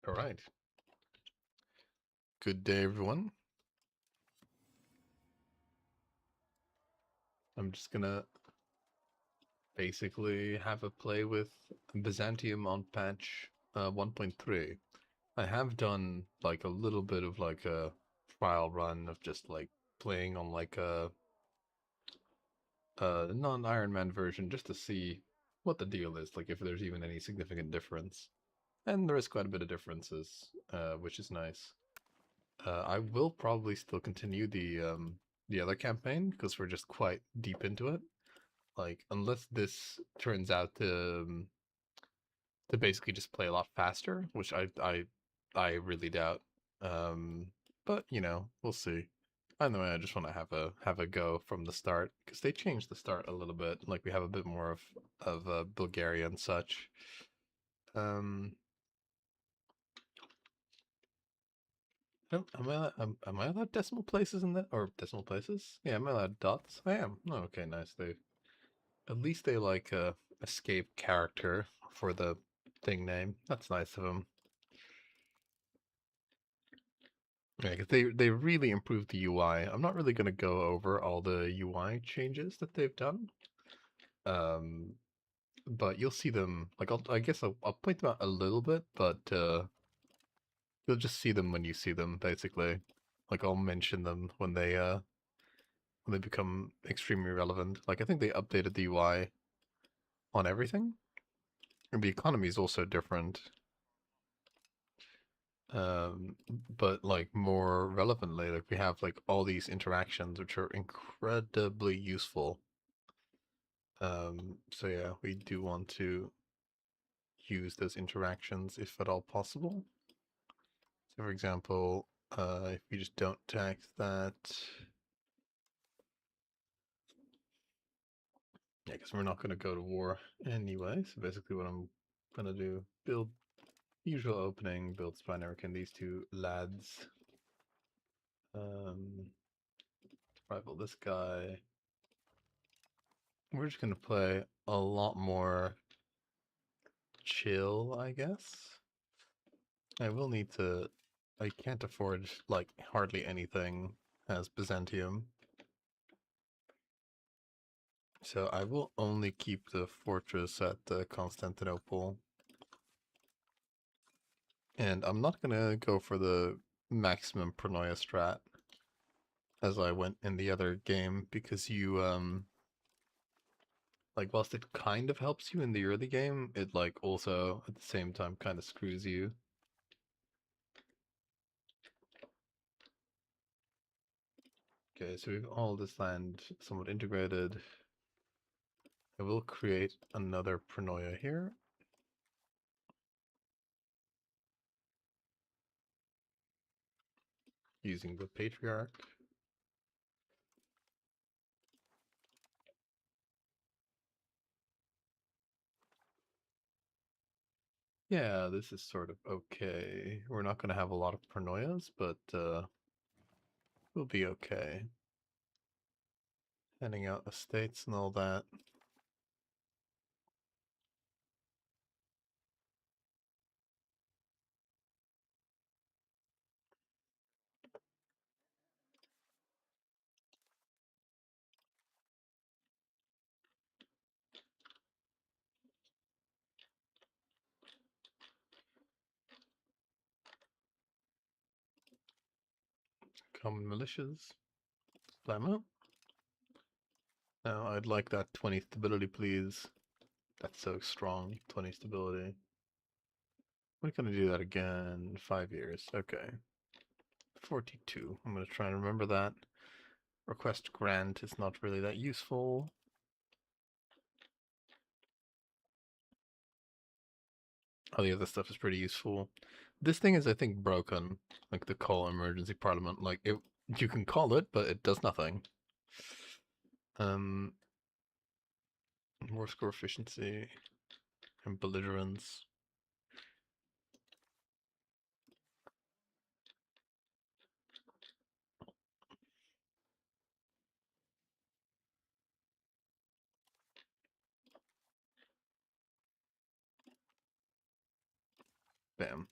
All right. Good day, everyone. I'm just gonna basically have a play with Byzantium on patch 1.3. I have done like a little bit of like a trial run of just like playing on like a non-Ironman version just to see what the deal is, like if there's even any significant difference. And there is quite a bit of differences, which is nice. I will probably still continue the other campaign because we're just quite deep into it. Like, unless this turns out to basically just play a lot faster, which I really doubt. Um, but you know, we'll see. Either way, I just want to have a go from the start because they changed the start a little bit. Like we have a bit more of Bulgaria and such. Um, am I allowed decimal places in that or decimal places? Yeah, am I allowed dots? I am. Oh, okay, nice. They At least they like escape character for the thing name. That's nice of them. Yeah, because they really improved the UI. I'm not really gonna go over all the UI changes that they've done. Um, but you'll see them. Like I guess I'll point them out a little bit, but you'll just see them when you see them. Basically, like I'll mention them when they become extremely relevant. Like I think they updated the UI on everything, and the economy is also different. Um, but like more relevantly, like we have like all these interactions which are incredibly useful. So yeah, we do want to use those interactions if at all possible. So for example, if we just don't tax that, yeah, because we're not going to go to war anyway. So basically, what I'm gonna do, build usual opening, build spine and these two lads. Um, rival this guy. We're just gonna play a lot more chill, I guess. I will need to. I can't afford like hardly anything as Byzantium, so I will only keep the fortress at Constantinople, and I'm not gonna go for the maximum paranoia strat as I went in the other game because you like whilst it kind of helps you in the early game, it like also at the same time kind of screws you. Okay, so we've all this land somewhat integrated. I will create another paranoia here. Using the patriarch. Yeah, this is sort of okay. We're not going to have a lot of paranoias, but we'll be okay. Handing out estates and all that. Common militias. Climb up. Now I'd like that 20 stability, please. That's so strong. 20 stability. We're going to do that again. 5 years. Okay. 42. I'm going to try and remember that. Request grant is not really that useful. All the other stuff is pretty useful. This thing is, I think, broken. Like the call emergency parliament. Like it, you can call it, but it does nothing. Um, War score efficiency and belligerence. Bam.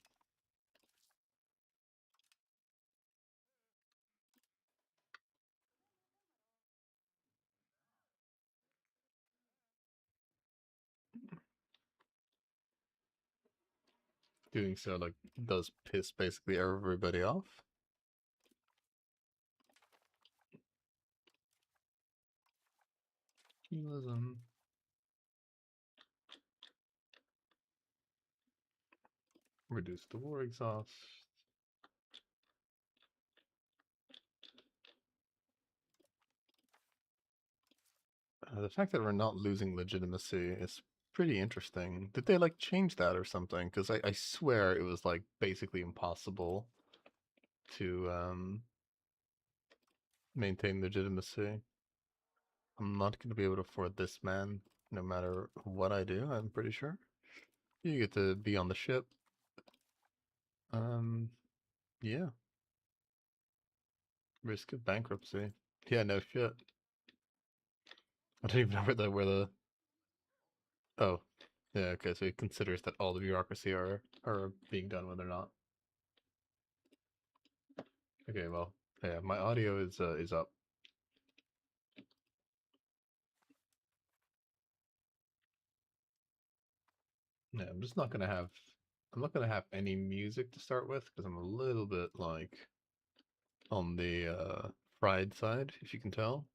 doing so like does piss basically everybody off. Realism. Reduce the war exhaust. The fact that we're not losing legitimacy is pretty interesting. Did they like change that or something? Because I swear it was like basically impossible to maintain legitimacy. I'm not going to be able to afford this man no matter what I do, I'm pretty sure. You get to be on the ship. Um, yeah. Risk of bankruptcy. Yeah, no shit. I don't even know where the oh. Yeah, okay, so he considers that all the bureaucracy are being done when they're not. Okay, well, yeah, my audio is up. Yeah, I'm not gonna have any music to start with because I'm a little bit like on the fried side, if you can tell.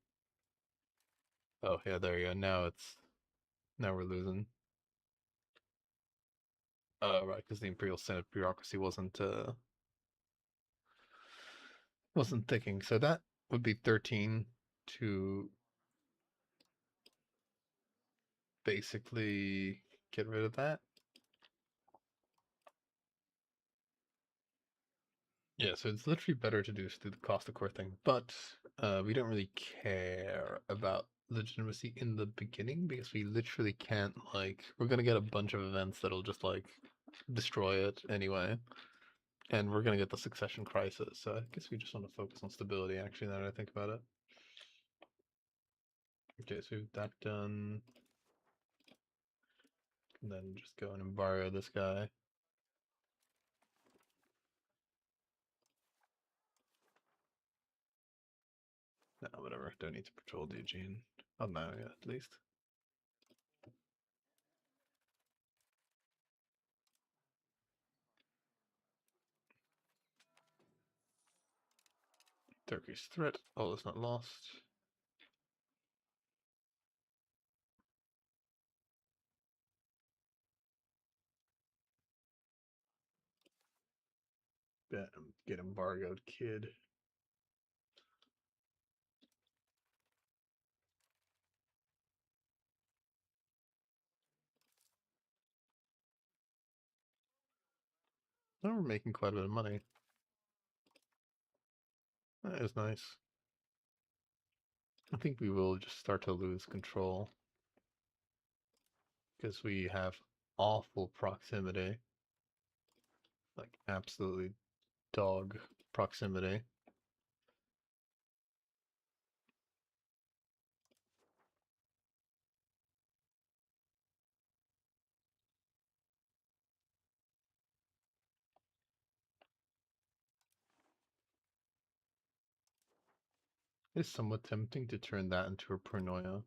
Oh yeah, there you go. Now we're losing. Right, because the Imperial Senate bureaucracy wasn't ticking. So that would be 13 to basically get rid of that. Yeah, so it's literally better to just do the cost of core thing, but we don't really care about legitimacy in the beginning because we literally can't like we're gonna get a bunch of events that'll just like destroy it anyway, and we're gonna get the succession crisis. So I guess we just want to focus on stability. Actually, now that I think about it. Okay, so we've that done, and then just go and embargo this guy. No, whatever. Don't need to patrol the Aegean. Oh no, yeah, at least. Turkish threat. All is not lost. Get embargoed, kid. Now we're making quite a bit of money. That is nice. I think we will just start to lose control because we have awful proximity, like absolutely dog proximity. It's somewhat tempting to turn that into a paranoia,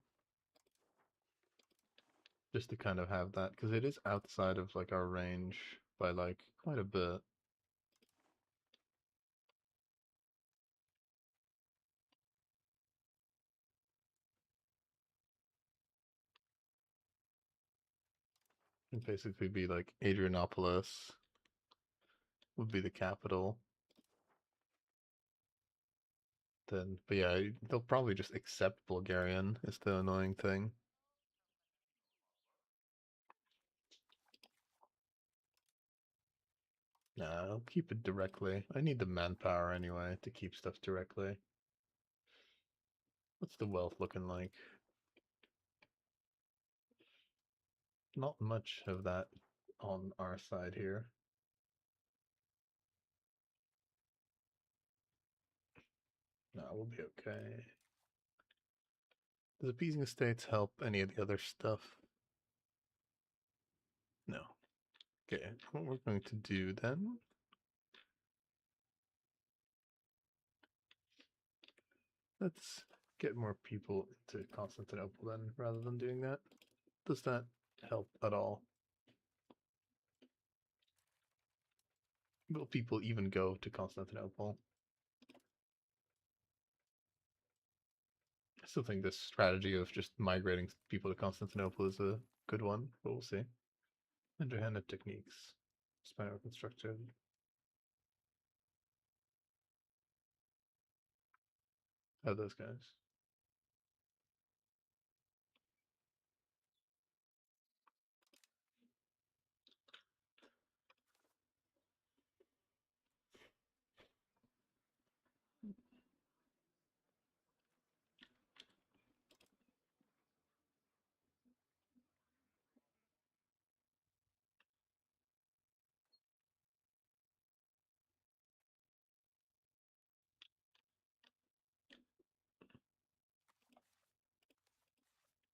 just to kind of have that, because it is outside of like our range by like quite a bit. It'd basically be like Adrianopolis would be the capital. Then, but yeah, they'll probably just accept Bulgarian is the annoying thing. Nah, I'll keep it directly. I need the manpower anyway to keep stuff directly. What's the wealth looking like? Not much of that on our side here. No, we'll be okay. Does appeasing estates help any of the other stuff? No. Okay, what we're going to do then, let's get more people into Constantinople then, rather than doing that. Does that help at all? Will people even go to Constantinople? I still think this strategy of just migrating people to Constantinople is a good one, but we'll see. Underhanded techniques. Spinal constructed. How are those guys?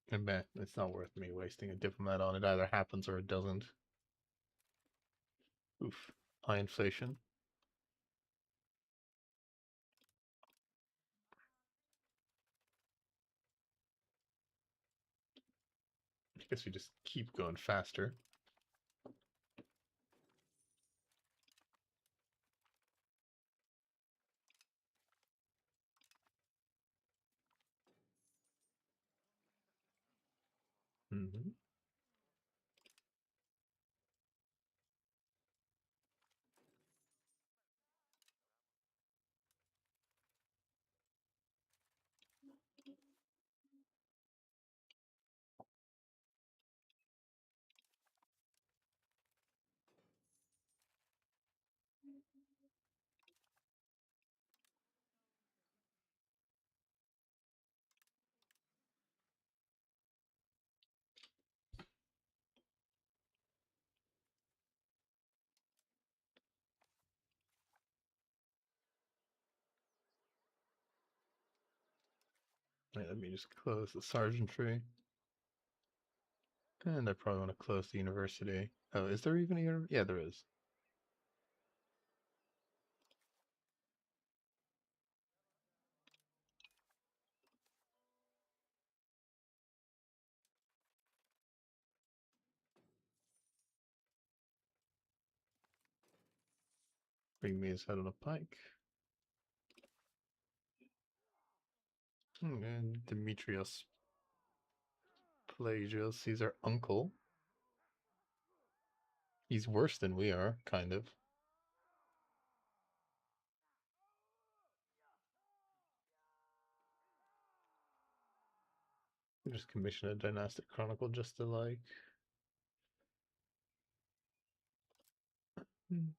And man, it's not worth me wasting a diplomat on. It either happens or it doesn't. Oof. High inflation. I guess we just keep going faster. Mm-hmm. Right, let me just close the sergeantry. And I probably want to close the university. Oh, is there even a university? Yeah, there is. Bring me his head on a pike. And Demetrius Pelagius, he's our uncle. He's worse than we are, kind of. Just commission a dynastic chronicle just to like. Hmm.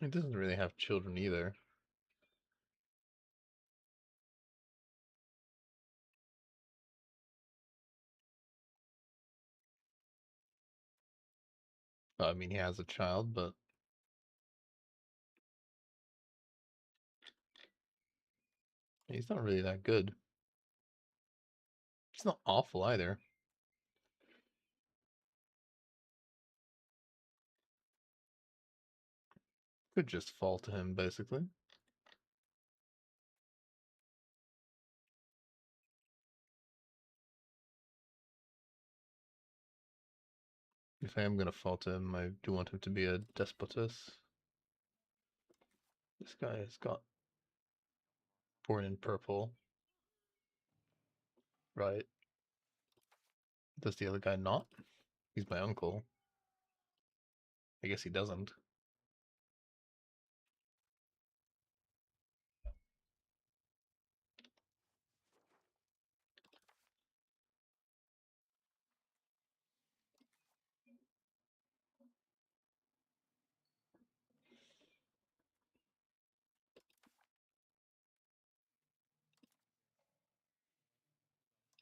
It doesn't really have children either. I mean, he has a child, but he's not really that good. He's not awful either. Could just fall to him, basically. If I am gonna fall to him, I do want him to be a despotus. This guy has got born in purple, right? Does the other guy not? He's my uncle. I guess he doesn't.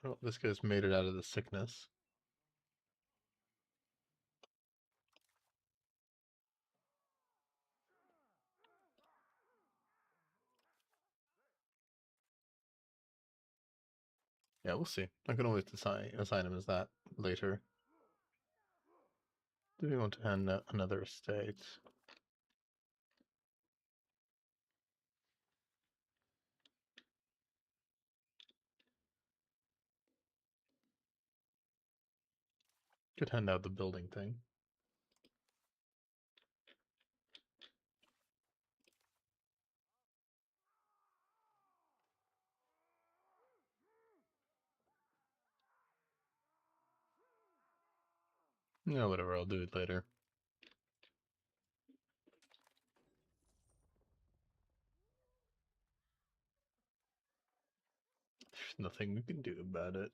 Well, this guy's made it out of the sickness. Yeah, we'll see. I can always assign him as that later. Do we want to hand out another estate? Could hand out the building thing. Yeah, whatever, I'll do it later. There's nothing we can do about it.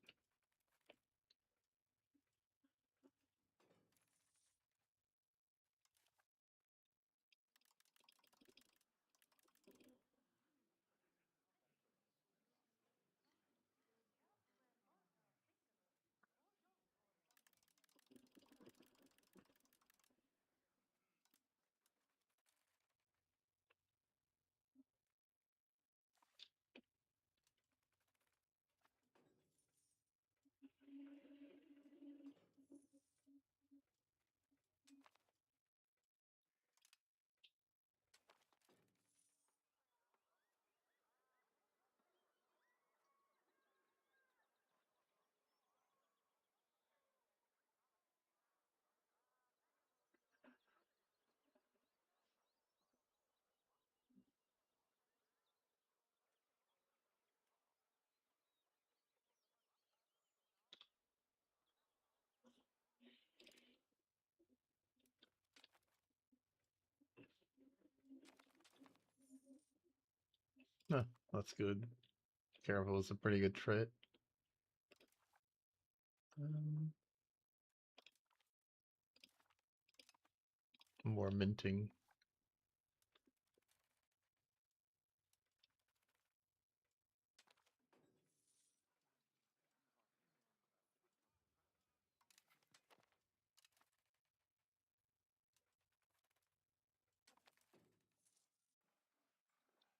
Huh, that's good. Careful is a pretty good trait. Um, More minting.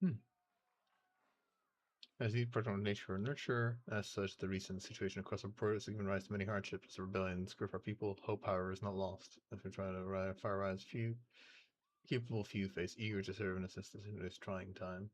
Hmm. As each part of nature or nurture, as such, the recent situation across the border has given rise to many hardships, rebellions, group our people. Hope, however, is not lost. As we try to fire rise, few capable few face eager to serve and assist us in this trying time.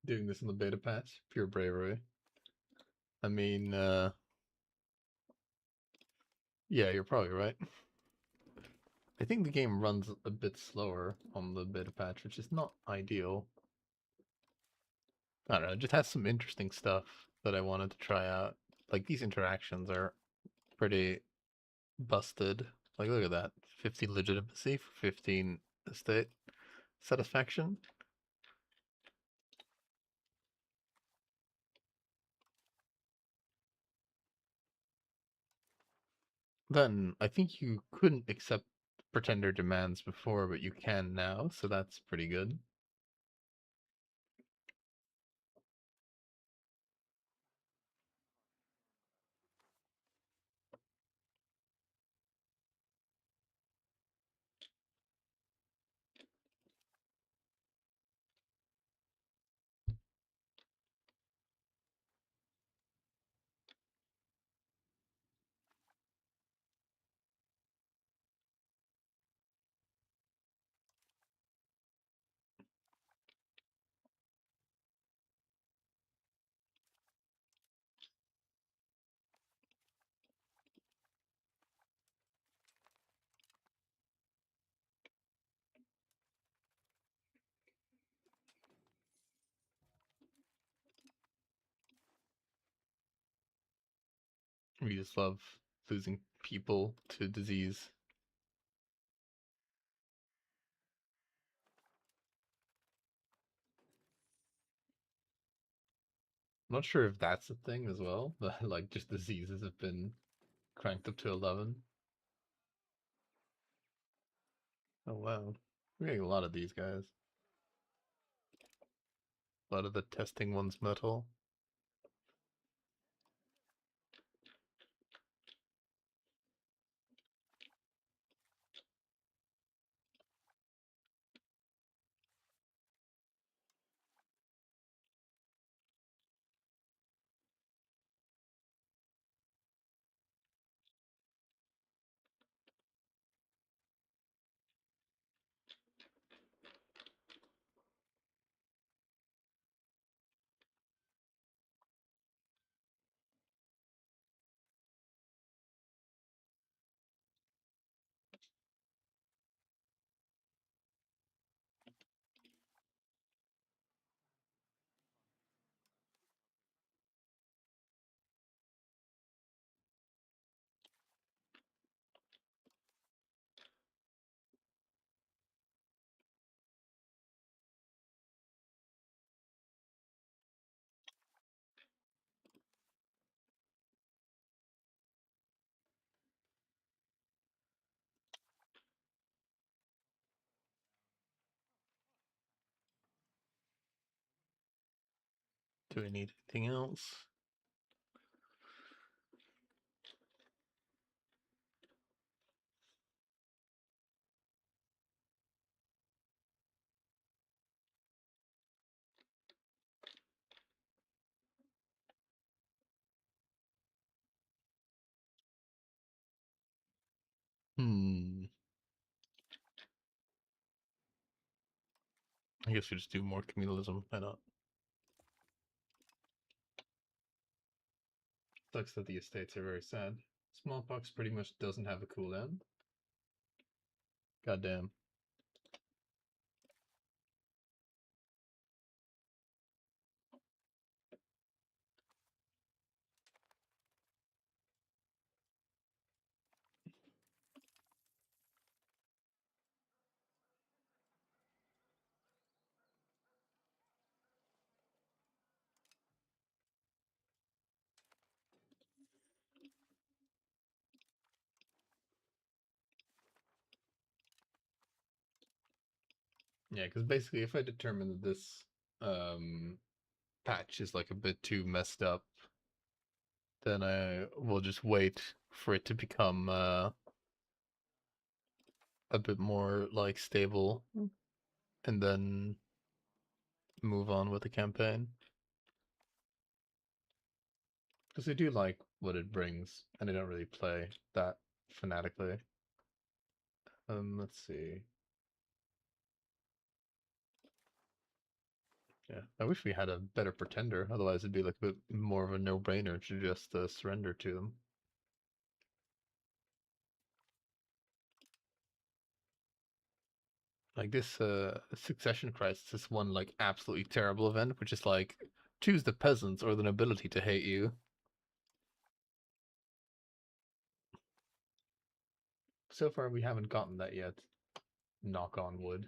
Doing this in the beta patch, pure bravery. I mean, yeah, you're probably right. I think the game runs a bit slower on the beta patch, which is not ideal. I don't know, it just has some interesting stuff that I wanted to try out. Like, these interactions are pretty busted. Like, look at that. 15 legitimacy for 15 estate satisfaction. Then, I think you couldn't accept pretender demands before, but you can now, so that's pretty good. We just love losing people to disease. I'm not sure if that's a thing as well, but like just diseases have been cranked up to 11. Oh wow. We're getting a lot of these guys. A lot of the testing ones metal. Do we need anything else? Hmm. I guess we just do more communalism. Why not? Sucks that the estates are very sad. Smallpox pretty much doesn't have a cooldown. Goddamn. Yeah, because basically, if I determine that this um, patch is like a bit too messed up, then I will just wait for it to become a bit more like stable, and then move on with the campaign. Because I do like what it brings, and I don't really play that fanatically. Let's see. Yeah, I wish we had a better pretender. Otherwise, it'd be like a bit more of a no-brainer to just surrender to them. Like this succession crisis is one like absolutely terrible event, which is like choose the peasants or the nobility to hate you. So far, we haven't gotten that yet. Knock on wood.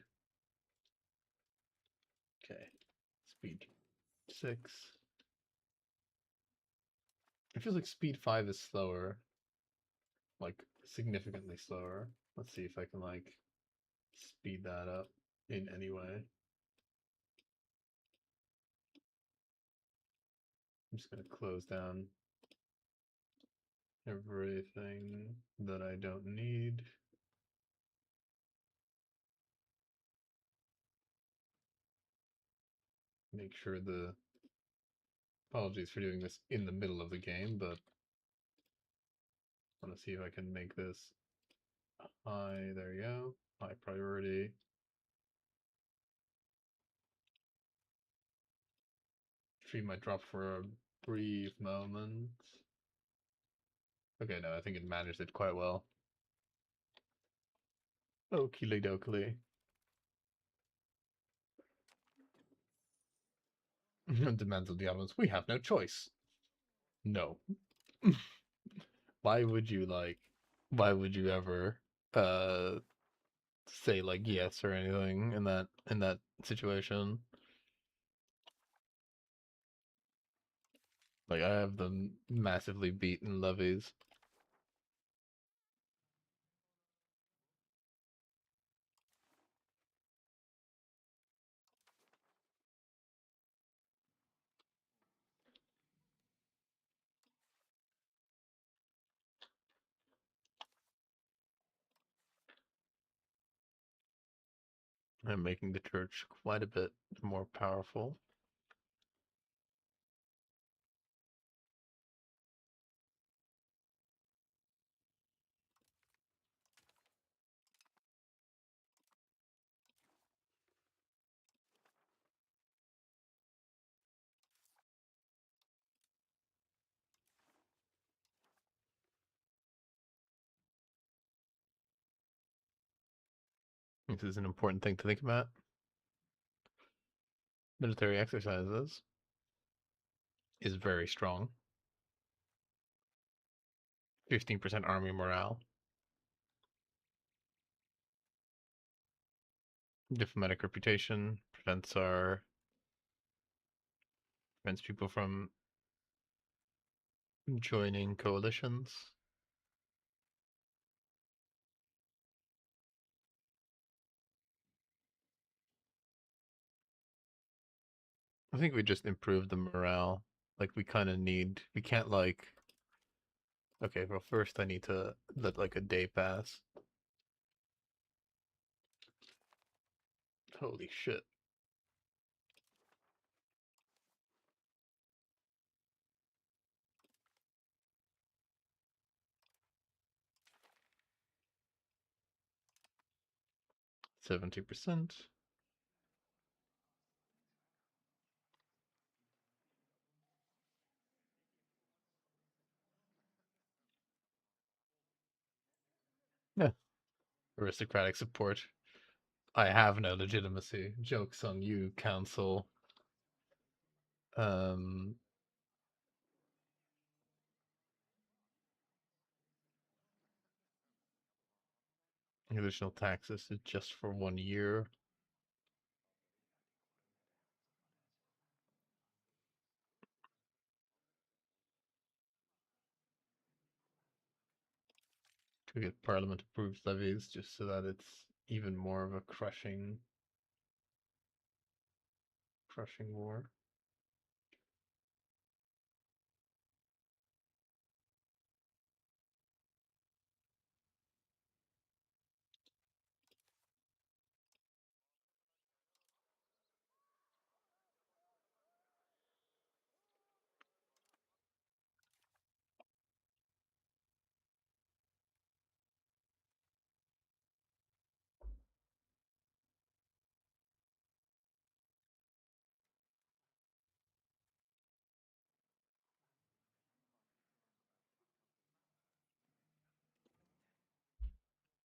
Okay, speed 6. It feels like speed 5 is slower, like significantly slower. Let's see if I can like speed that up in any way. I'm just gonna close down everything that I don't need. Make sure the apologies for doing this in the middle of the game, but I want to see if I can make this high. There you go. High priority. Tree might drop for a brief moment. Okay, no, I think it managed it quite well. Oakley dokley. Demands of the elements. We have no choice. No. why would you why would you ever uh say like yes or anything in that situation? Like I have them massively beaten levies. I'm making the church quite a bit more powerful. This is an important thing to think about. Military exercises is very strong. 15% army morale. Diplomatic reputation prevents people from joining coalitions. I think we just improved the morale. Like we can't okay, well first I need to let like a day pass. Holy shit. 70%. Yeah. Aristocratic support. I have no legitimacy. Joke's on you, council. Um, additional taxes is just for 1 year. To get parliament approved levies just so that it's even more of a crushing war.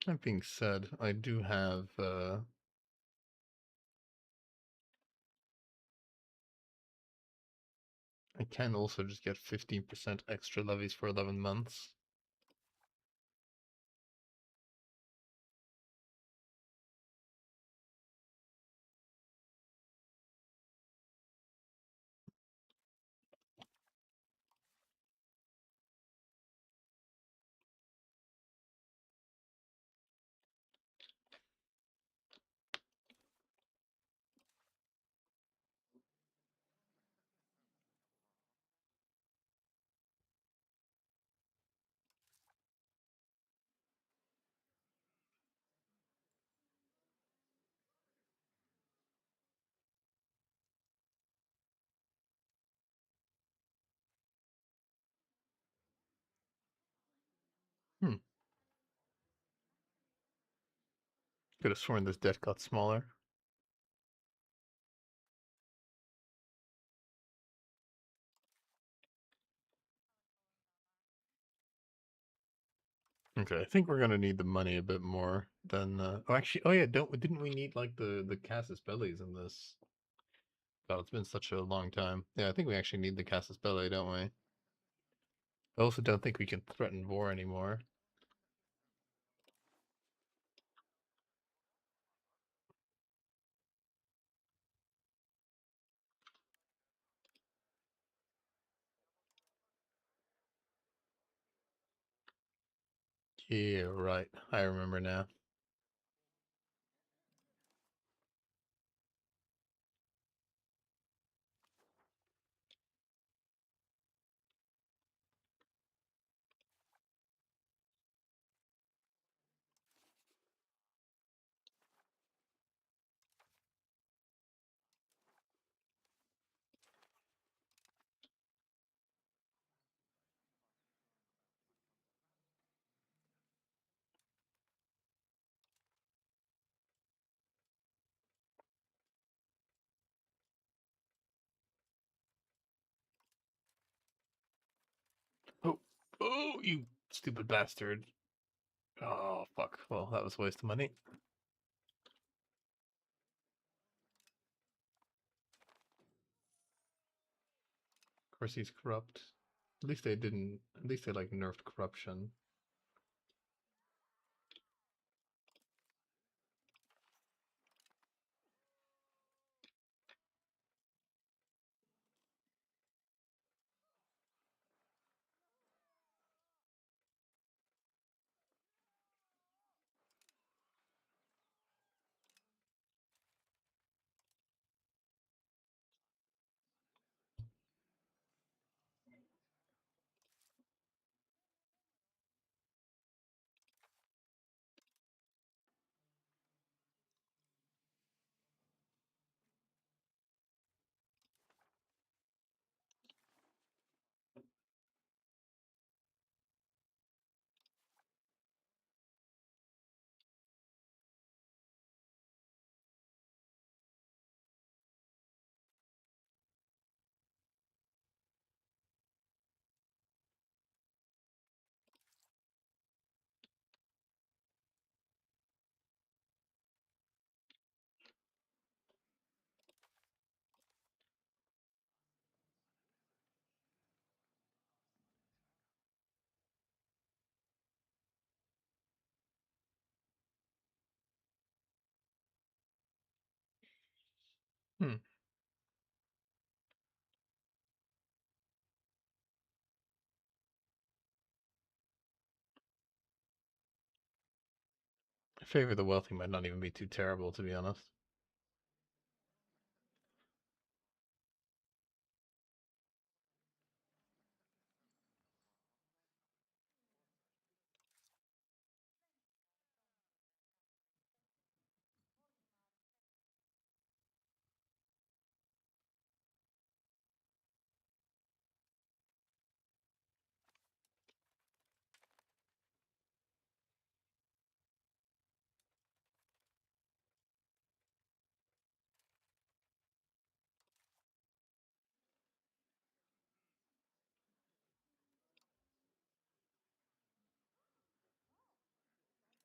That being said, I do have I can also just get 15% extra levies for 11 months. Hmm. Could have sworn this debt got smaller. Okay, I think we're gonna need the money a bit more than oh actually oh yeah, didn't we need like the casus bellis in this? God, it's been such a long time. Yeah, I think we actually need the casus belli, don't we? I also don't think we can threaten war anymore. Yeah, right. I remember now. Oh, oh, you stupid bastard. Oh, fuck. Well, that was a waste of money. Of course, he's corrupt. At least they didn't. At least they like nerfed corruption. Hmm. Favor the wealthy might not even be too terrible, to be honest.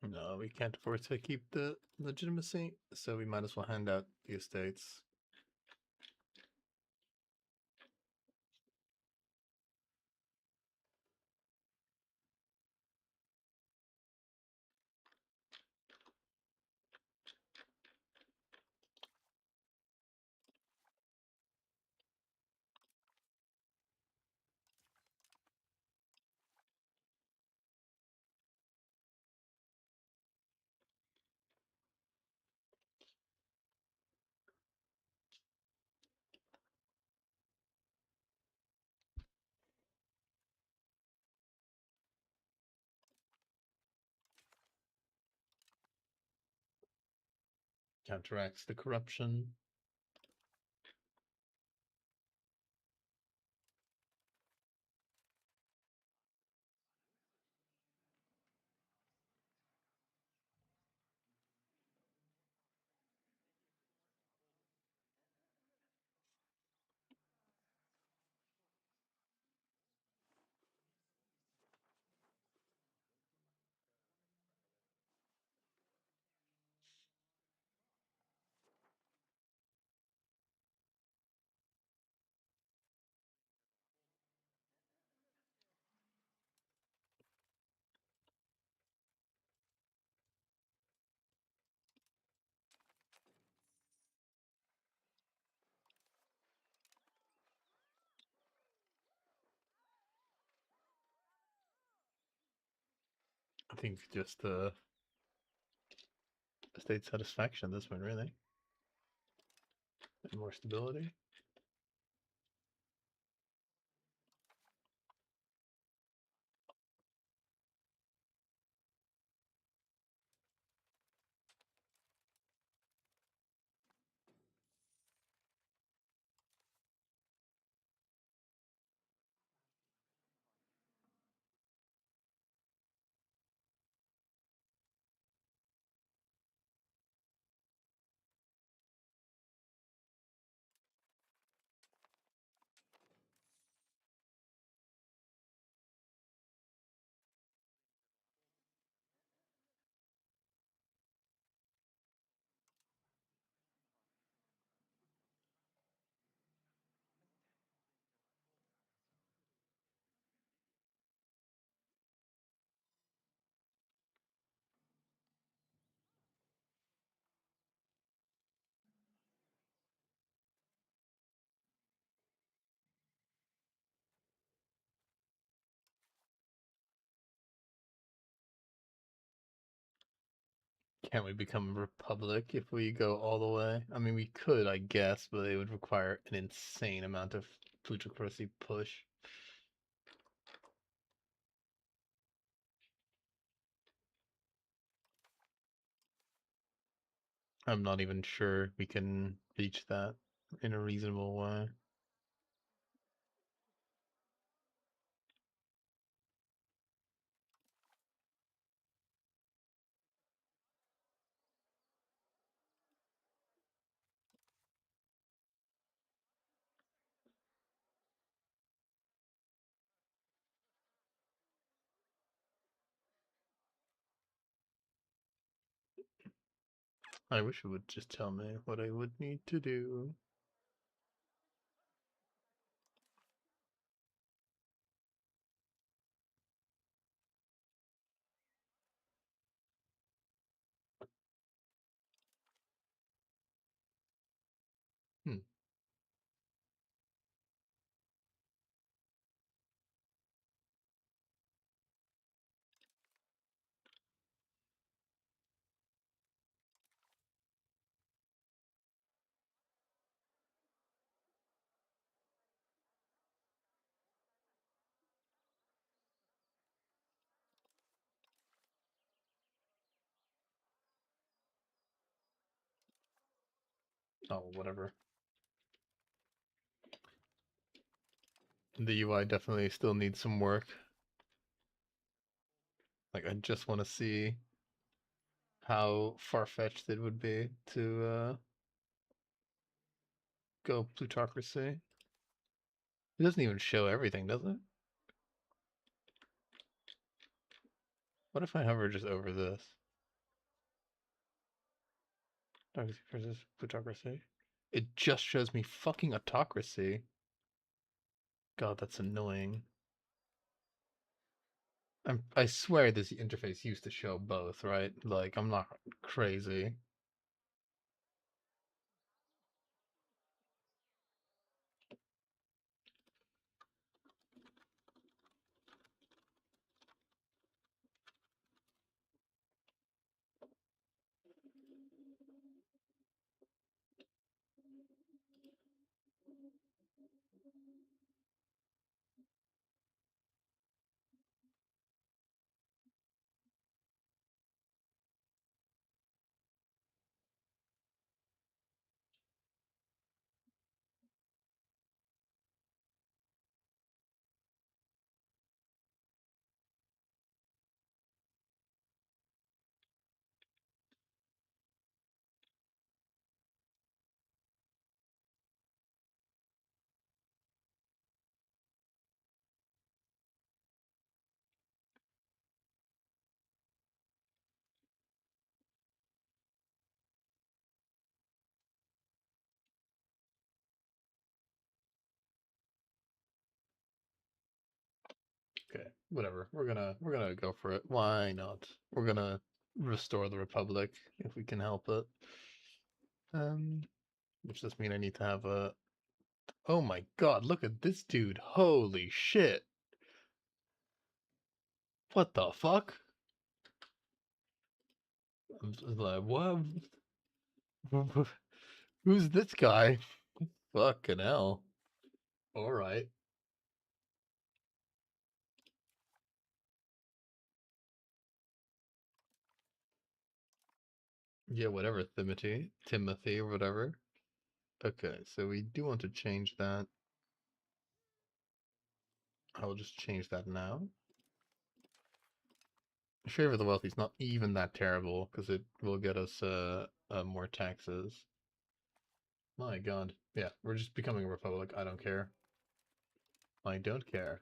No, we can't afford to keep the legitimacy, so we might as well hand out the estates. Counteracts the corruption. I think just state satisfaction this one, really. And more stability. Can't we become a republic if we go all the way? I mean, we could, I guess, but it would require an insane amount of plutocracy push. I'm not even sure we can reach that in a reasonable way. I wish it would just tell me what I would need to do. Hmm. Oh, whatever. The UI definitely still needs some work. Like, I just want to see how far-fetched it would be to go plutocracy. It doesn't even show everything, does it? What if I hover just over this? Democracy versus plutocracy. It just shows me fucking autocracy. God, that's annoying. I swear this interface used to show both, right? Like, I'm not crazy. Okay, whatever. We're gonna go for it. Why not? We're gonna restore the Republic if we can help it. Um, which does mean I need to have a. Oh my God! Look at this dude! Holy shit! What the fuck? I'm just like, what? Who's this guy? Fucking hell. All right. Yeah, whatever, Timothy, or whatever. Okay, so we do want to change that. I will just change that now. Favor of the Wealthy is not even that terrible because it will get us more taxes. My God, yeah, we're just becoming a republic. I don't care. I don't care.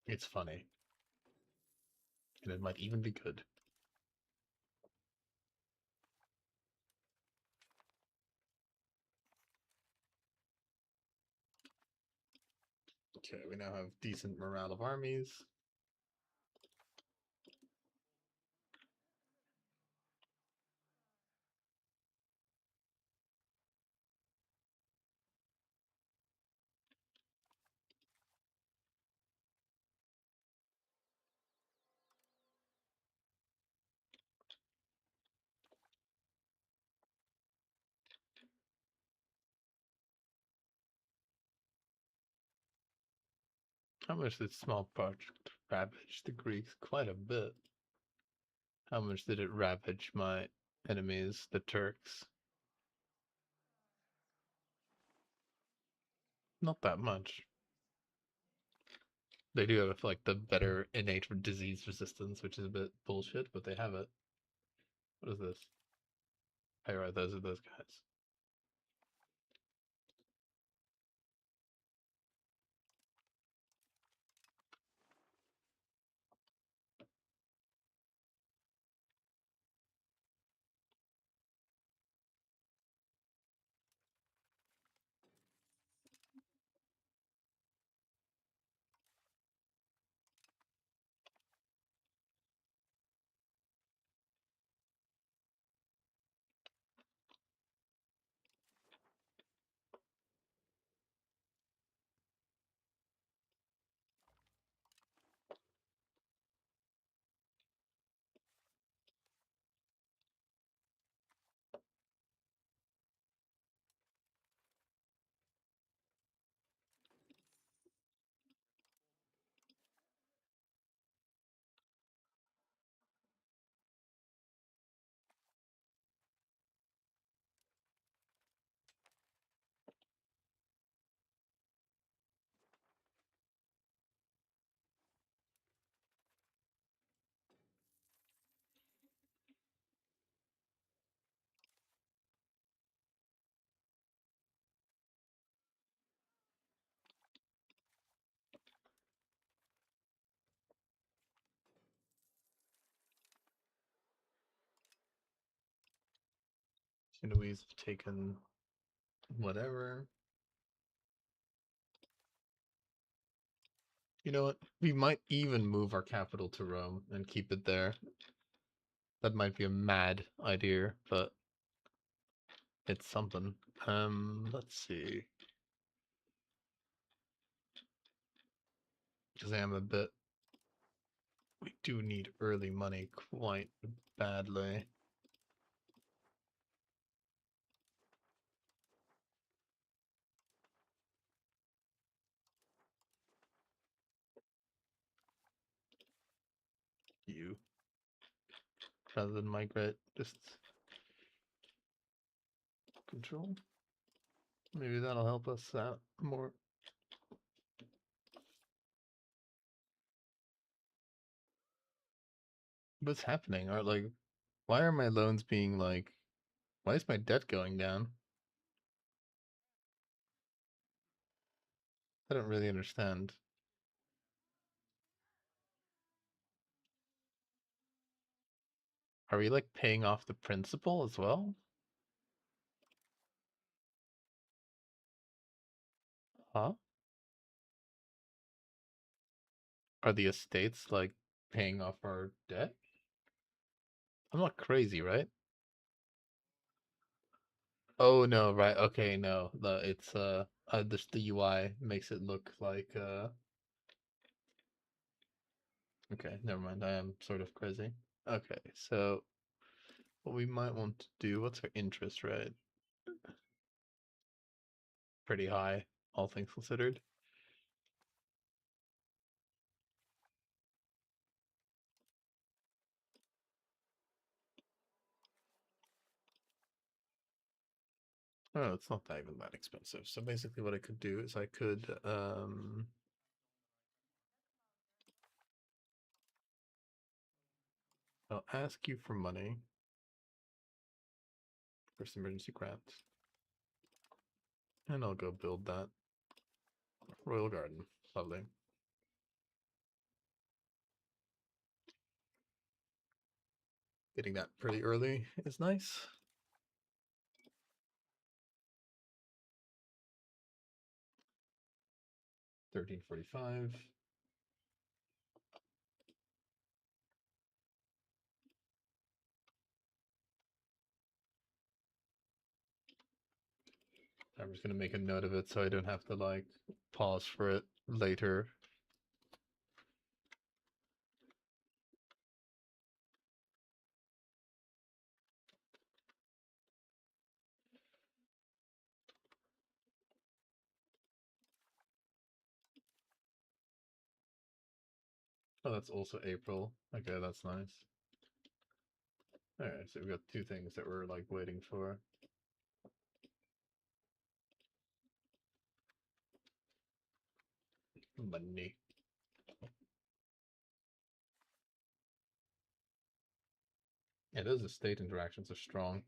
It's funny, and it might even be good. Okay, we now have decent morale of armies. How much did small project ravage the Greeks? Quite a bit. How much did it ravage my enemies, the Turks? Not that much. They do have like the better innate disease resistance, which is a bit bullshit, but they have it. What is this? Oh, right, those are those guys. Sinowese have taken whatever. You know what? We might even move our capital to Rome and keep it there. That might be a mad idea, but it's something. Let's see. Because I am a bit. We do need early money quite badly. You. Rather than migrate, just control. Maybe that'll help us out more. What's happening? Are like, why are my loans being like, why is my debt going down? I don't really understand. Are we like paying off the principal as well? Huh? Are the estates like paying off our debt? I'm not crazy, right? Oh no, right. Okay, no. It's just the UI makes it look like okay, never mind. I am sort of crazy. Okay, so what we might want to do, what's our interest rate? Pretty high, all things considered. Oh, it's not that even that expensive. So basically what I could do is I could I'll ask you for money. First emergency grant. And I'll go build that. Royal Garden. Lovely. Getting that pretty early is nice. 1345. I'm just gonna make a note of it so I don't have to like pause for it later. Oh, that's also April. Okay, that's nice. Alright, so we've got two things that we're like waiting for. Money. Yeah, those estate interactions are strong.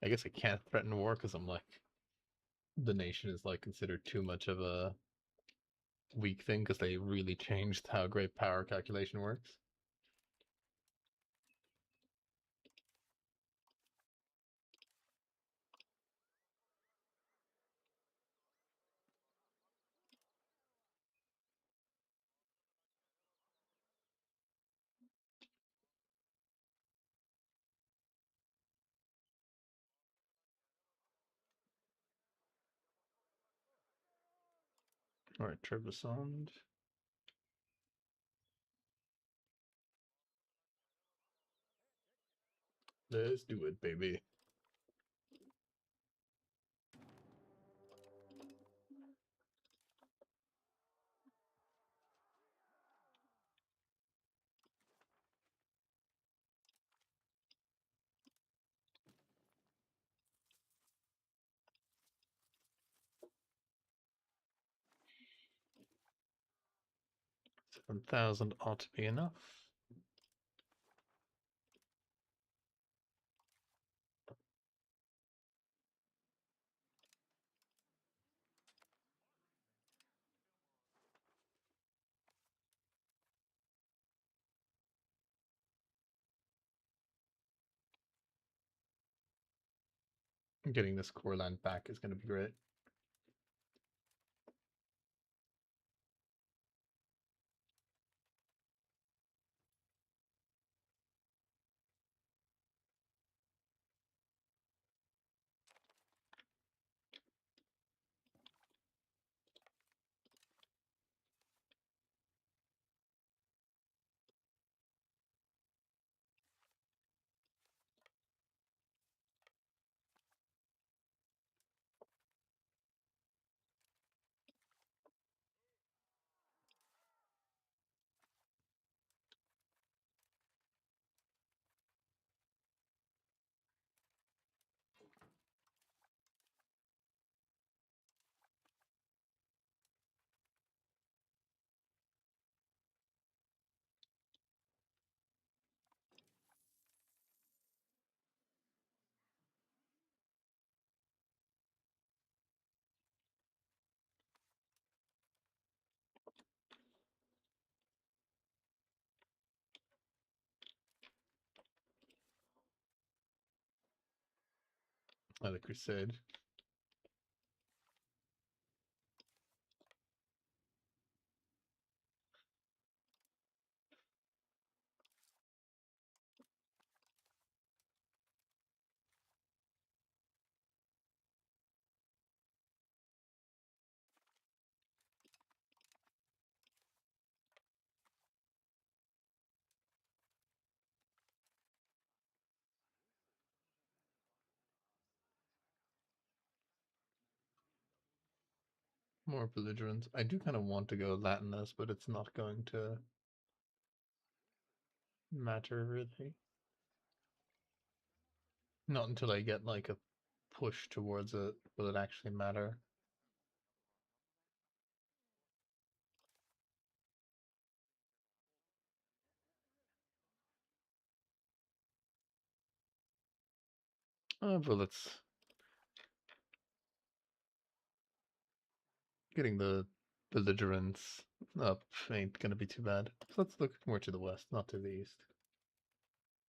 I guess I can't threaten war because I'm like the nation is like considered too much of a weak thing because they really changed how great power calculation works. Alright, Trebizond. Let's do it, baby. $7,000 ought to be enough. Getting this core land back is going to be great. The Crusade. More belligerent. I do kind of want to go Latinist, but it's not going to matter really. Not until I get like a push towards it will it actually matter. But it's getting the belligerence up ain't gonna be too bad. So let's look more to the west, not to the east.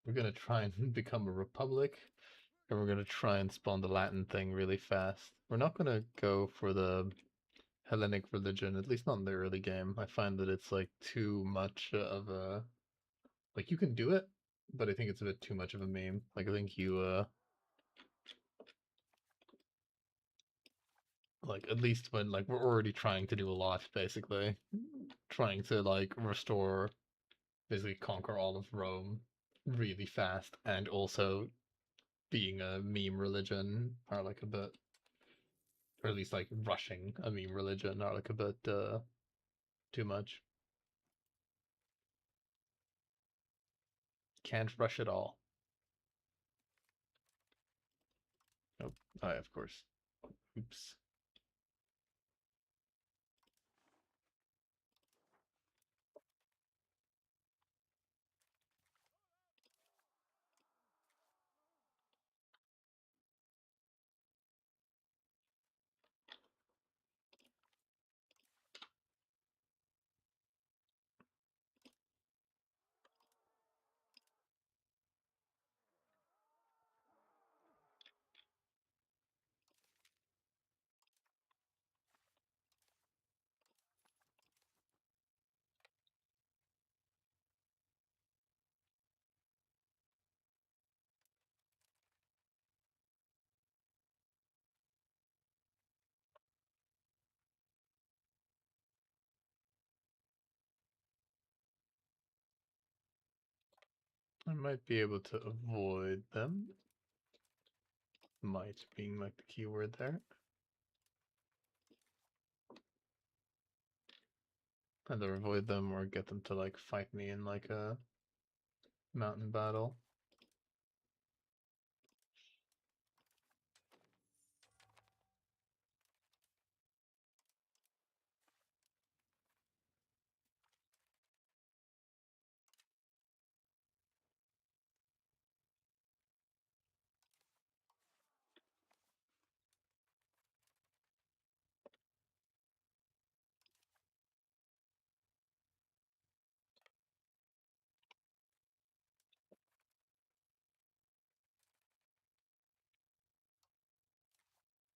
We're gonna try and become a republic, and we're gonna try and spawn the Latin thing really fast. We're not gonna go for the Hellenic religion, at least not in the early game. I find that it's like too much of a like you can do it, but I think it's a bit too much of a meme. Like I think you like at least when like we're already trying to do a lot basically, trying to like restore basically conquer all of Rome really fast and also being a meme religion are like a bit or at least like rushing a meme religion are like a bit too much. Can't rush it all. Nope. Oh, of course. Oops. I might be able to avoid them. Might being like the keyword there. Either avoid them or get them to like fight me in like a mountain battle.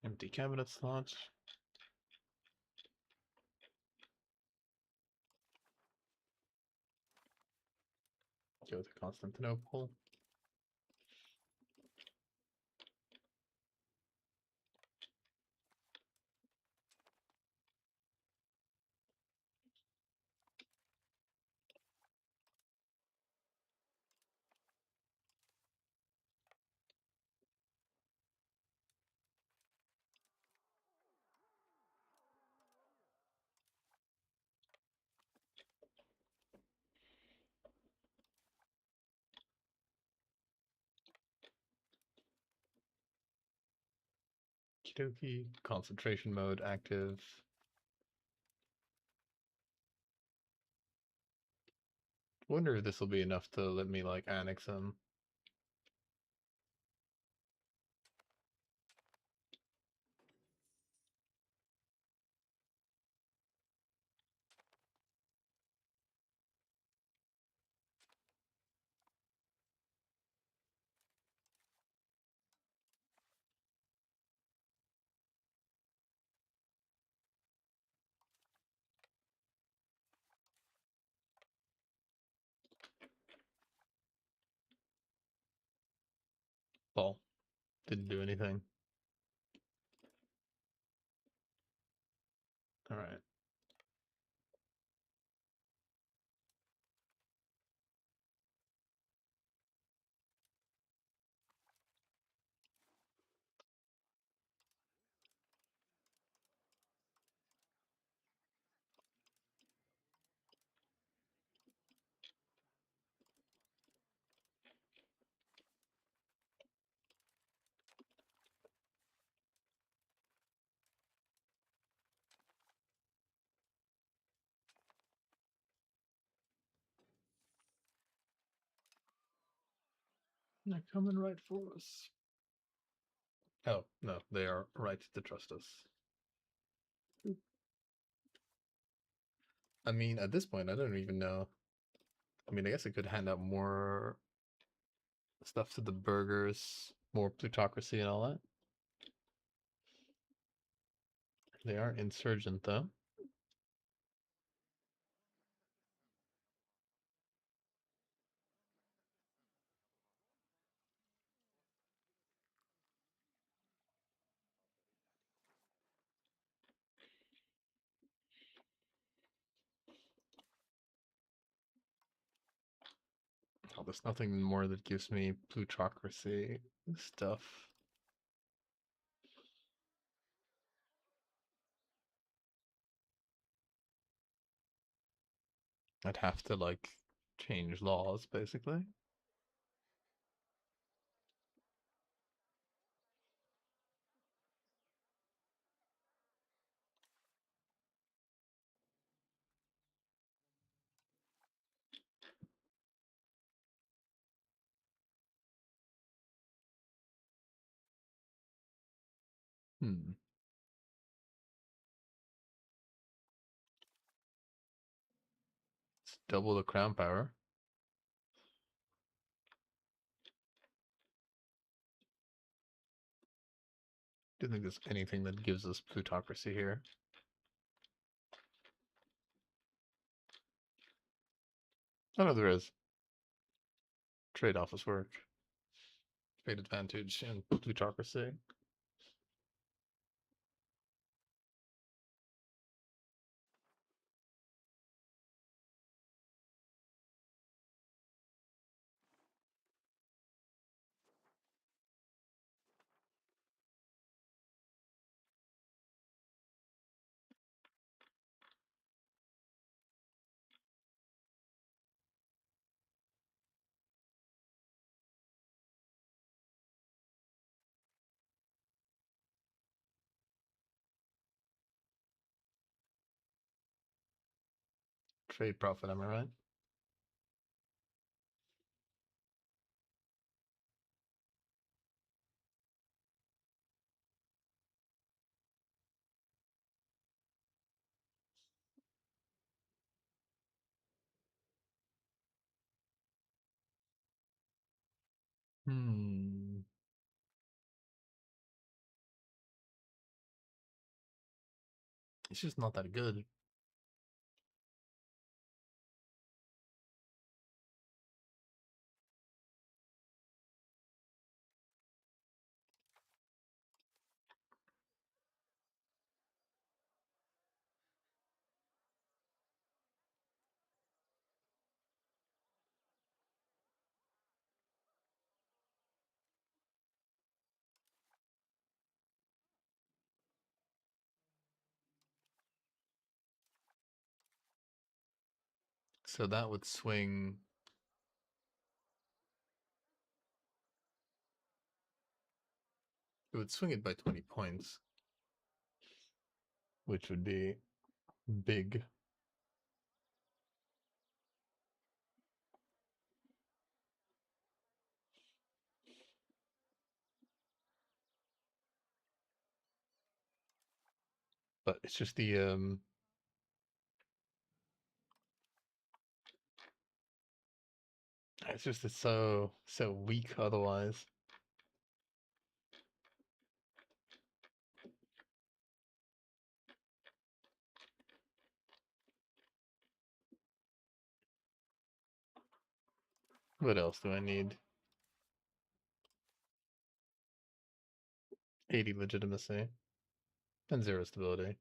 Empty cabinet slot. Go to Constantinople. Kidoki. Concentration mode active. Wonder if this will be enough to let me like annex him. Well, didn't do anything. Alright. They're coming right for us. Oh, no, they are right to trust us. I mean, at this point, I don't even know. I mean, I guess I could hand out more stuff to the burgers, more plutocracy and all that. They are insurgent, though. Oh, there's nothing more that gives me plutocracy stuff. I'd have to, like, change laws, basically. Hmm. It's double the crown power. Do you think there's anything that gives us plutocracy here? Oh, no, there is. Trade office work. Trade advantage and plutocracy. Trade profit, am I right? Hmm. It's just not that good. So that would swing. It would swing it by 20 points, which would be big. But it's just it's so weak otherwise. What else do I need? 80 legitimacy and 0 stability.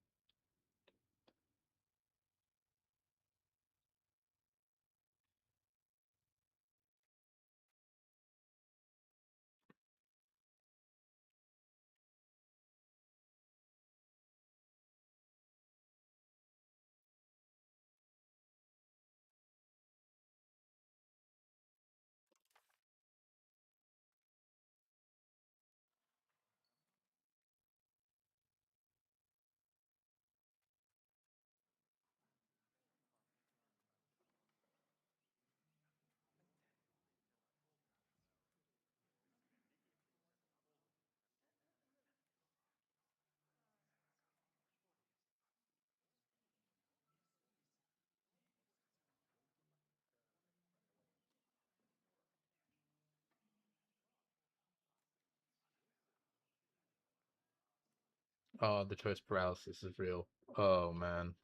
Oh, the choice paralysis is real. Oh man.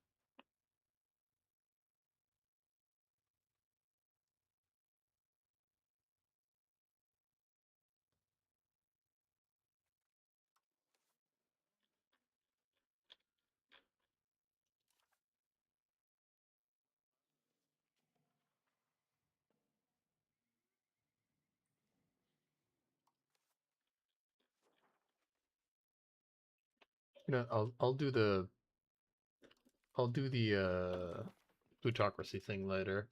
I'll do the plutocracy thing later.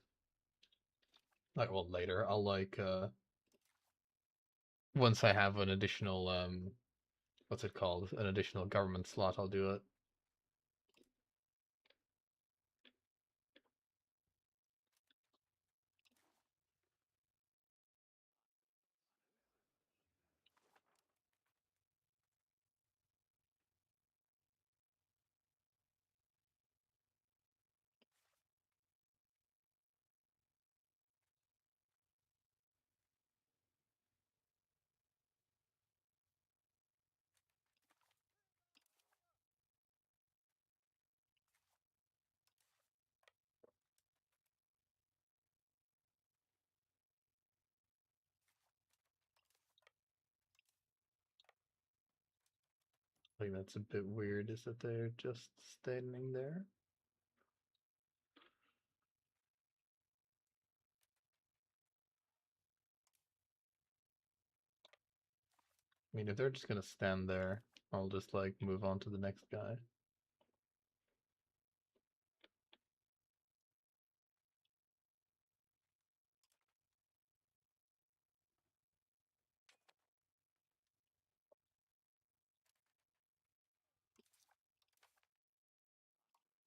Like, well, later. I'll like once I have an additional what's it called? An additional government slot, I'll do it. I think that's a bit weird, is that they're just standing there. I mean, if they're just gonna stand there, I'll just like move on to the next guy.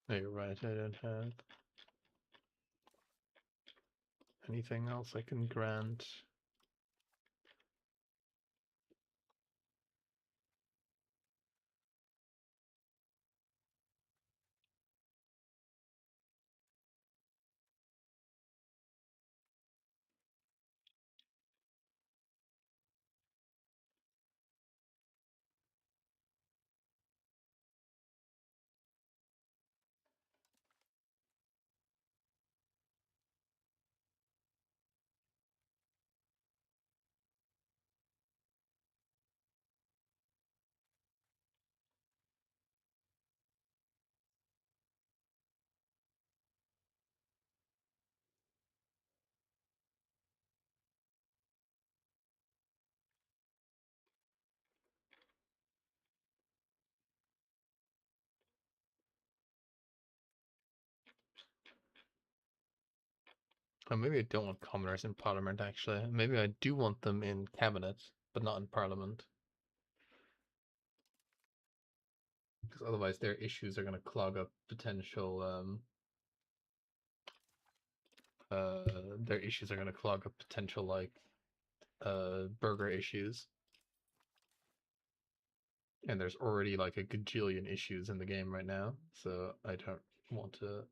Oh, you're right, I don't have anything else I can grant. Oh, maybe I don't want commoners in parliament, actually. Maybe I do want them in cabinet, but not in parliament. Because otherwise their issues are going to clog up potential their issues are going to clog up potential like burger issues, and there's already like a gajillion issues in the game right now, so I don't want to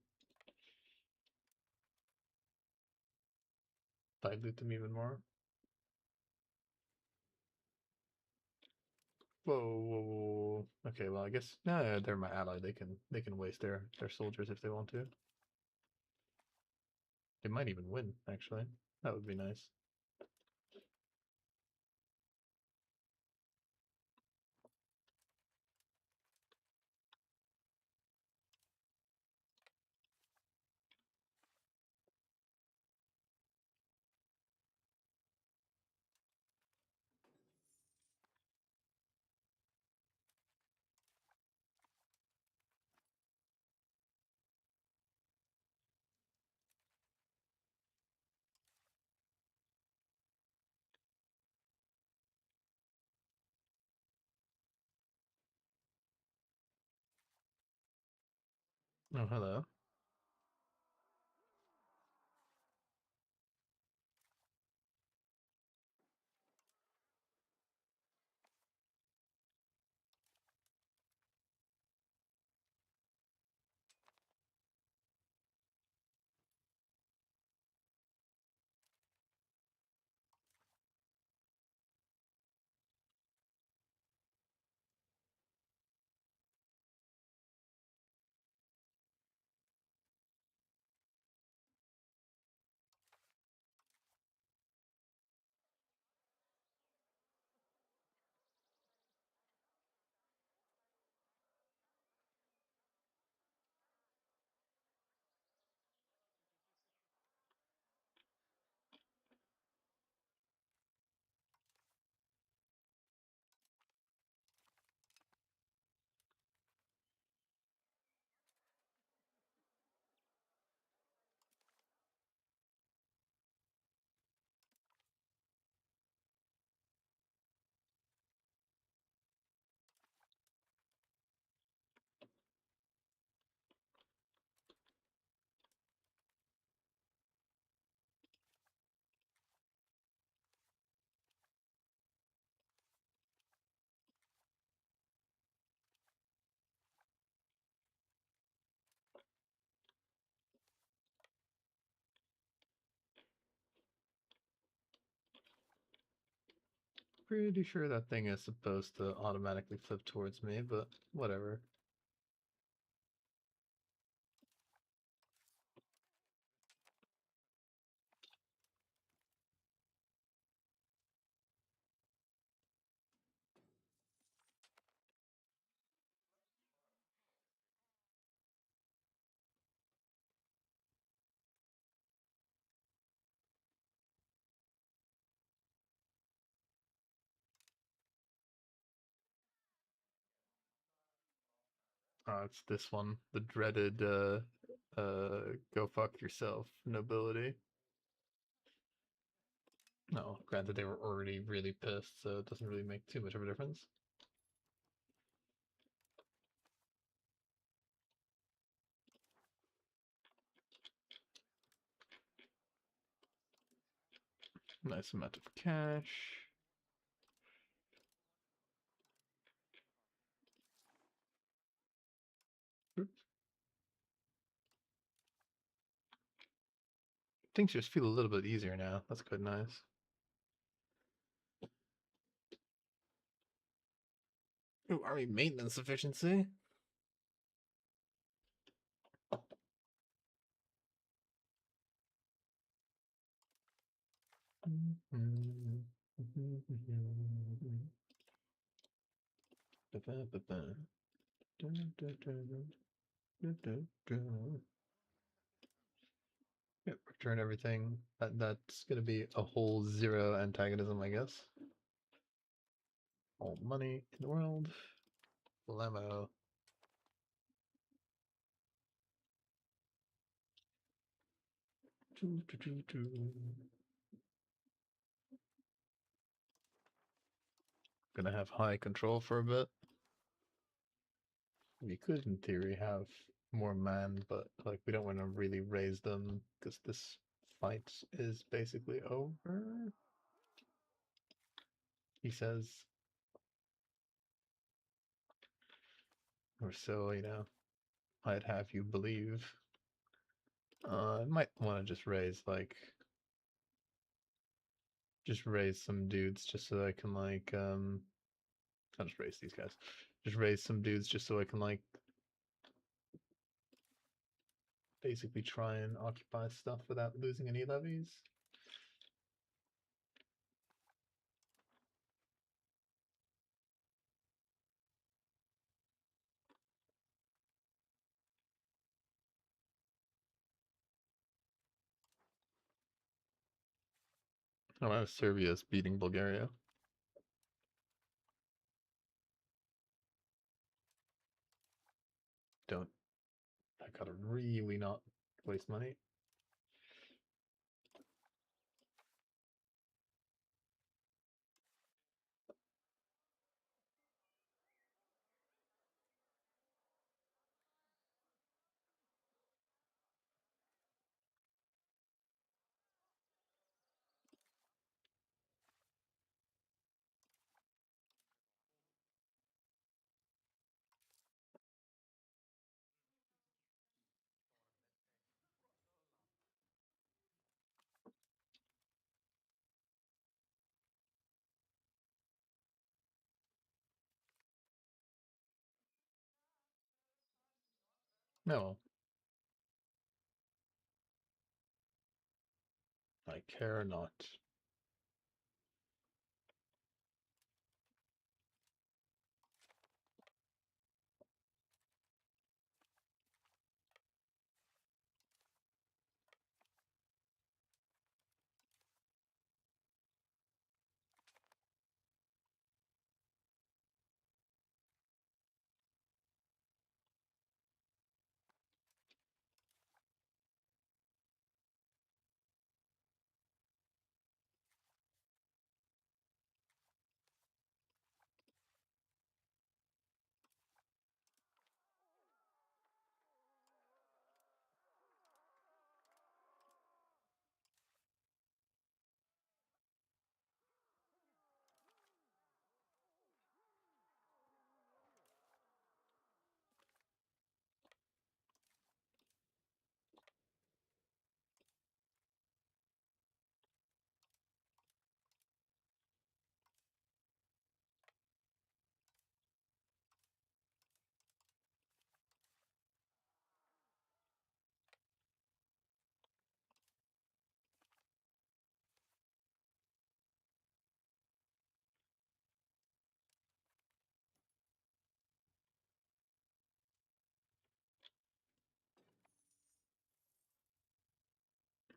dilute them even more. Whoa, whoa, whoa. Okay, well I guess no, they're my ally. They can waste their soldiers if they want to. They might even win, actually. That would be nice. Oh, hello. Pretty sure that thing is supposed to automatically flip towards me, but whatever. It's this one, the dreaded go fuck yourself nobility. No, granted they were already really pissed, so it doesn't really make too much of a difference. Nice amount of cash. Things just feel a little bit easier now. That's quite nice. Ooh, army maintenance efficiency. Yep, return everything. That's gonna be a whole zero antagonism, I guess. All money in the world. Blammo. Gonna have high control for a bit. We could, in theory, have more man, but like we don't want to really raise them because this fight is basically over. He says, or so I'd have you believe. I might want to just raise some dudes just so I can I'll just raise these guys. Just raise some dudes just so I can basically try and occupy stuff without losing any levies. Oh, wow, Serbia's beating Bulgaria. Don't. I gotta really not waste money. No, I care not.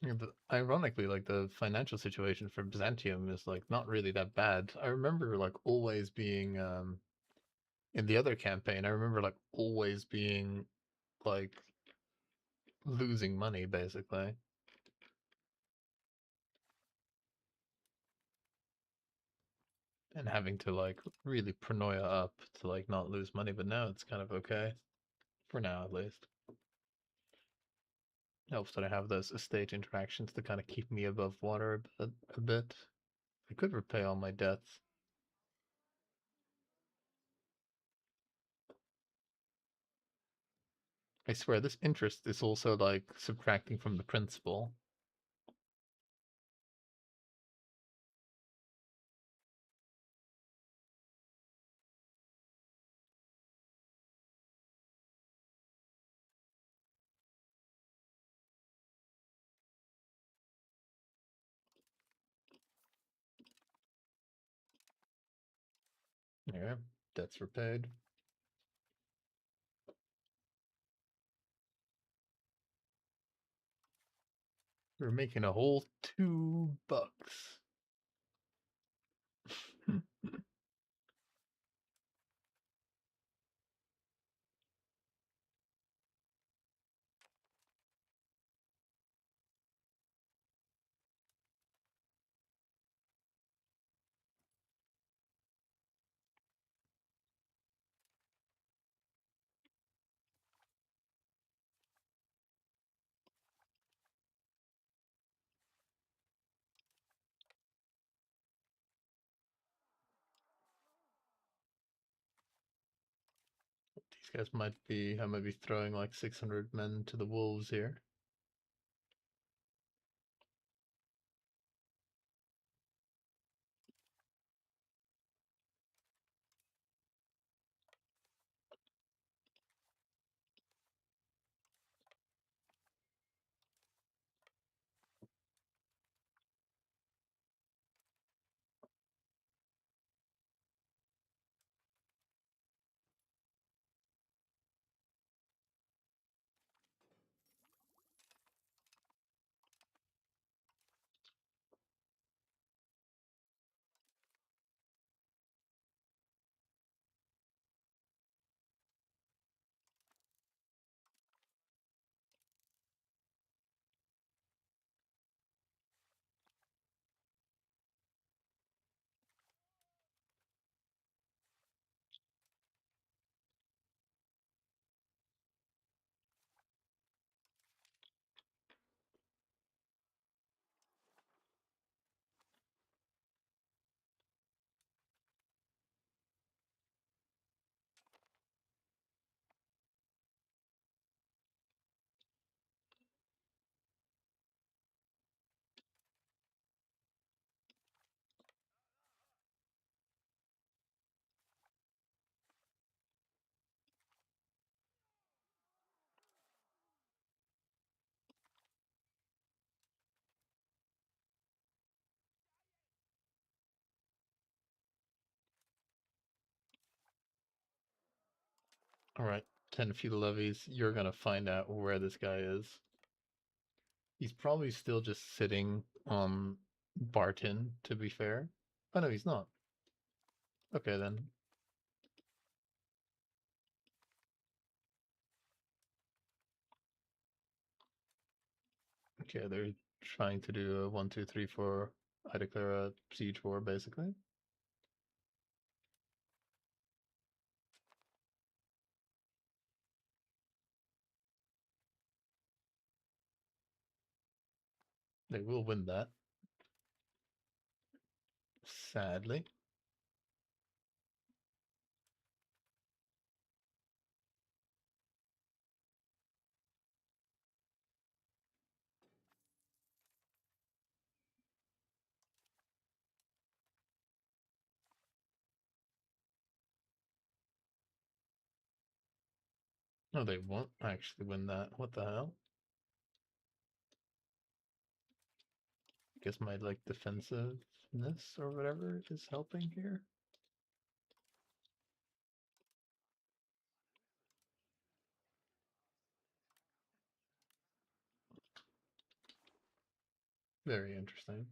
Yeah, but ironically, like the financial situation for Byzantium is like not really that bad. I remember like always being in the other campaign, I remember like always being like losing money basically and having to like really paranoia up to like not lose money, but now it's kind of okay for now at least. Helps that I have those estate interactions to kind of keep me above water a bit. I could repay all my debts. I swear this interest is also like subtracting from the principal. Yeah, debts repaid. We're making a whole $2. These guys might be, I might be throwing like 600 men to the wolves here. Alright, 10 feudal levies. You're gonna find out where this guy is. He's probably still just sitting on Barton, to be fair. Oh no, he's not. Okay then. Okay, they're trying to do a 1, 2, 3, 4. I declare a siege war, basically. They will win that, sadly. No, they won't actually win that. What the hell? Guess my like defensiveness or whatever is helping here. Very interesting.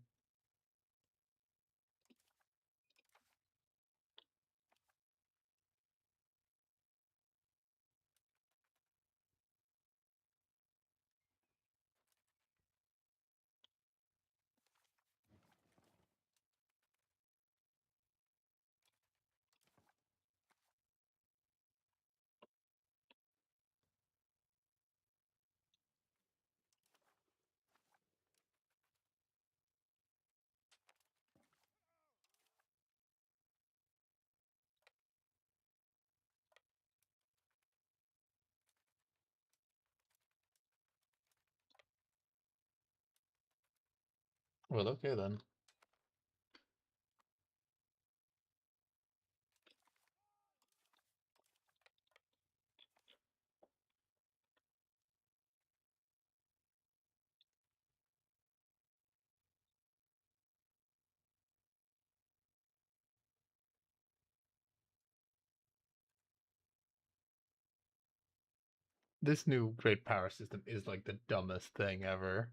Well, okay then. This new great power system is like the dumbest thing ever.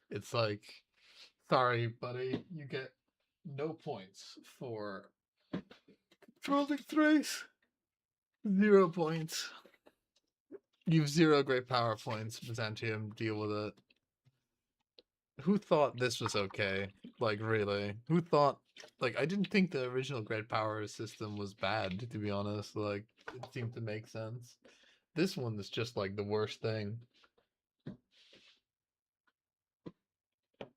It's like, sorry, buddy, you get no points for trolling thrace. 0 points. You've zero great power points, Byzantium. Deal with it. Who thought this was okay? Like, really? Who thought? Like, I didn't think the original great power system was bad, to be honest. Like, it seemed to make sense. This one is just like the worst thing.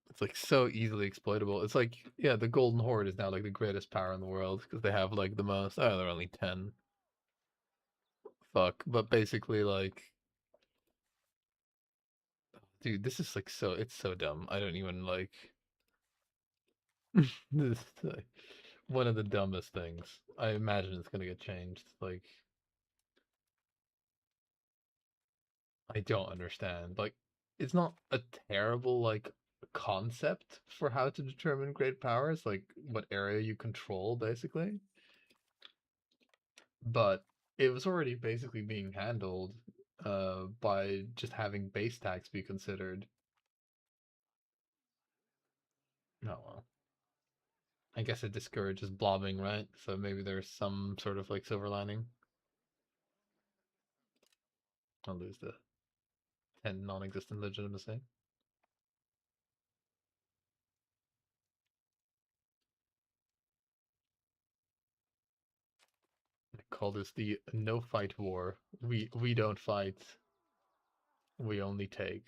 It's like so easily exploitable. It's like, yeah, the Golden Horde is now like the greatest power in the world because they have like the most. Oh, they're only 10. Fuck. But basically, like, dude, this is like so. It's so dumb. I don't even like. This is like one of the dumbest things. I imagine it's gonna get changed. Like, I don't understand. Like, it's not a terrible like concept for how to determine great powers, like what area you control, basically. But it was already basically being handled by just having base tax be considered. Oh well. I guess it discourages blobbing, right? So maybe there's some sort of like silver lining. I'll lose the 10 non-existent legitimacy. I call this the no fight war. We don't fight. We only take.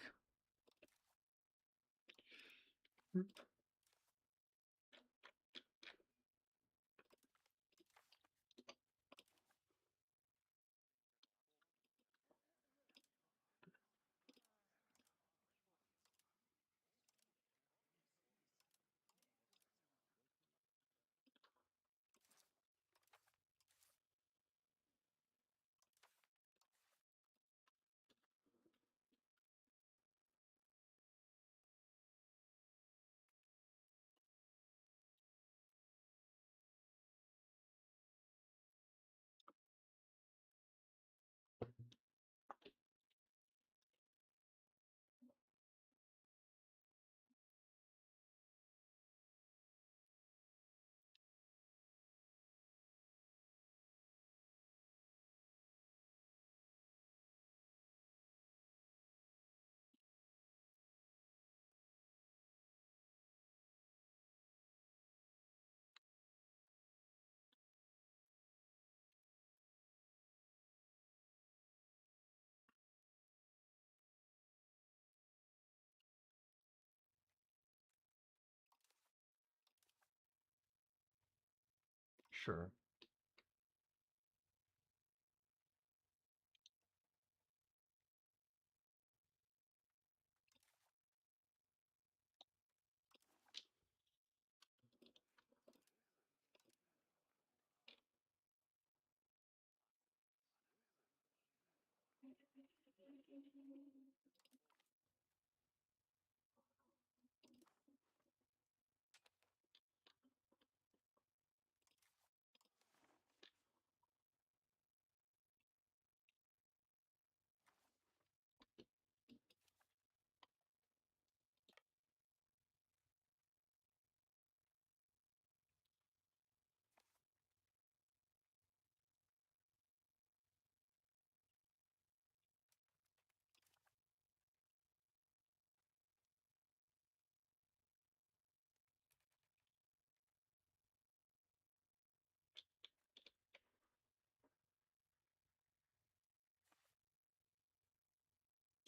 Sure.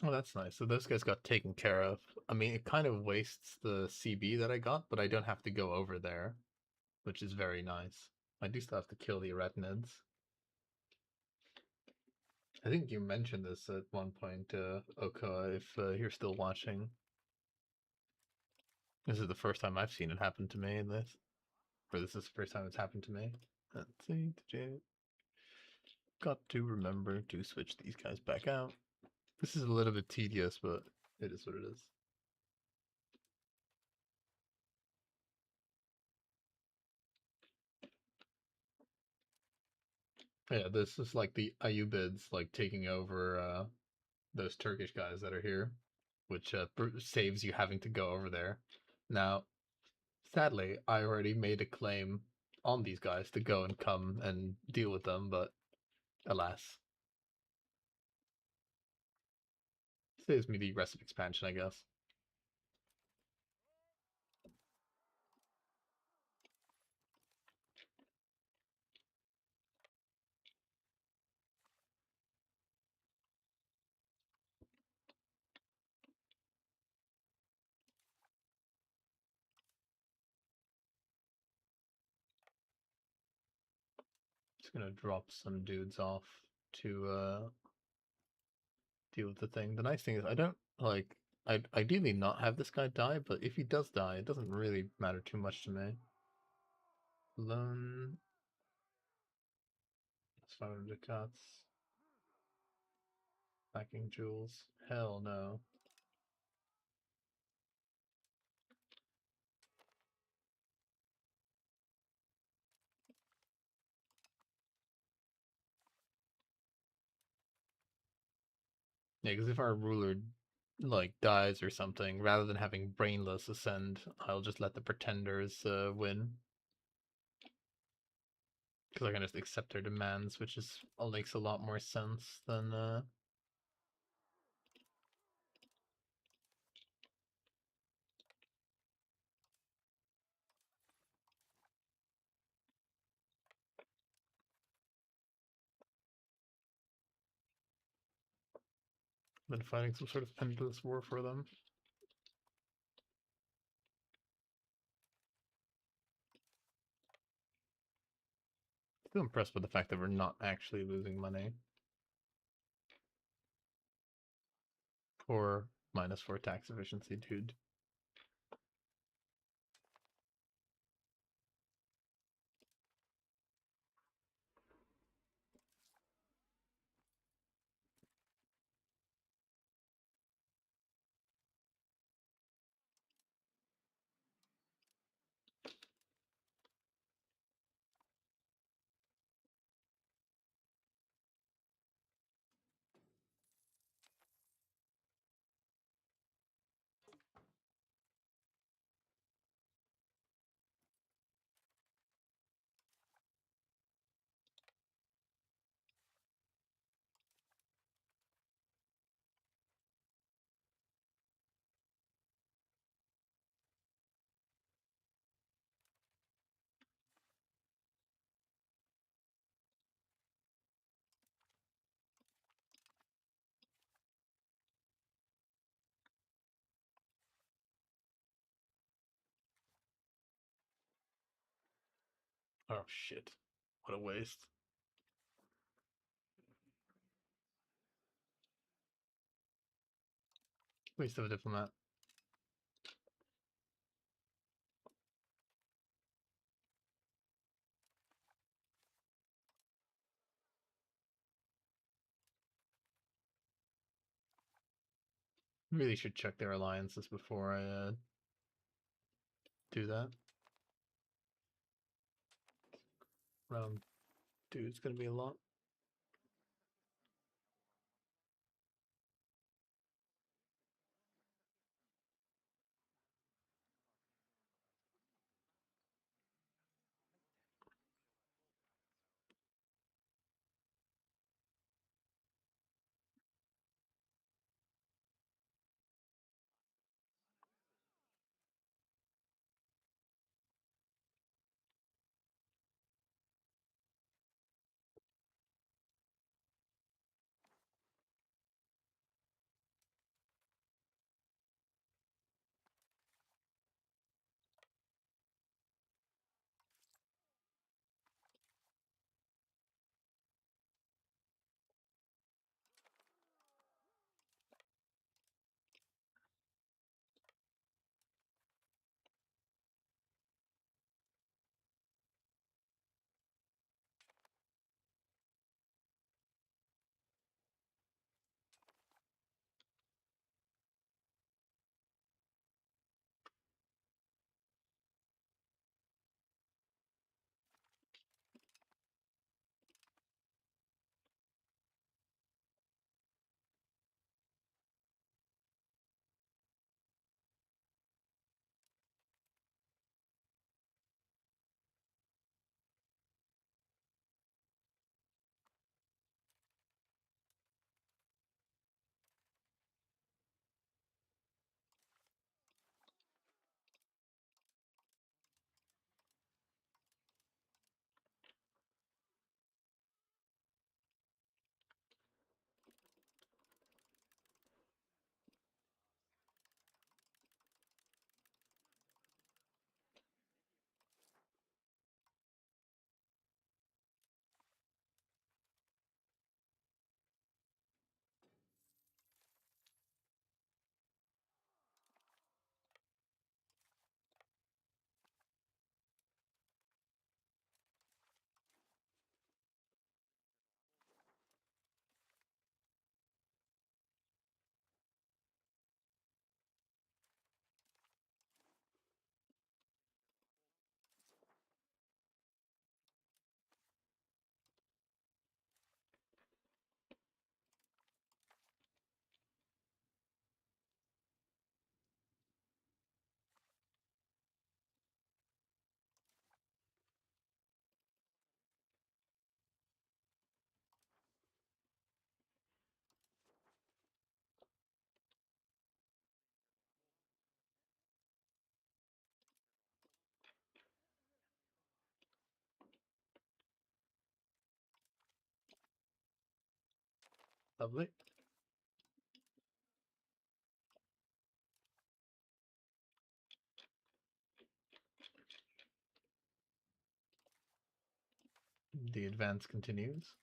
Oh, that's nice. So those guys got taken care of. I mean, it kind of wastes the CB that I got, but I don't have to go over there, which is very nice. I do still have to kill the arachnids. I think you mentioned this at one point, Okoa, if you're still watching. This is the first time I've seen it happen to me in this. Or this is the first time it's happened to me. Let's see, got to remember to switch these guys back out. This is a little bit tedious, but it is what it is. Yeah, this is like the Ayubids like taking over those Turkish guys that are here, which saves you having to go over there. Now, sadly, I already made a claim on these guys to go and come and deal with them, but alas, saves me the rest of expansion, I guess. Just gonna drop some dudes off to deal with the thing. The nice thing is I don't like. I'd ideally not have this guy die, but if he does die, it doesn't really matter too much to me. Lone. That's 500 cuts. Backing jewels. Hell no. Yeah, because if our ruler like dies or something, rather than having brainless ascend, I'll just let the pretenders win. Because I can just accept their demands, which is makes a lot more sense than fighting some sort of endless war for them. Still impressed with the fact that we're not actually losing money. Or -4 tax efficiency, dude. Oh shit. What a waste. Waste of a diplomat. Really should check their alliances before I do that. Round two is gonna be a lot. Lovely. The advance continues.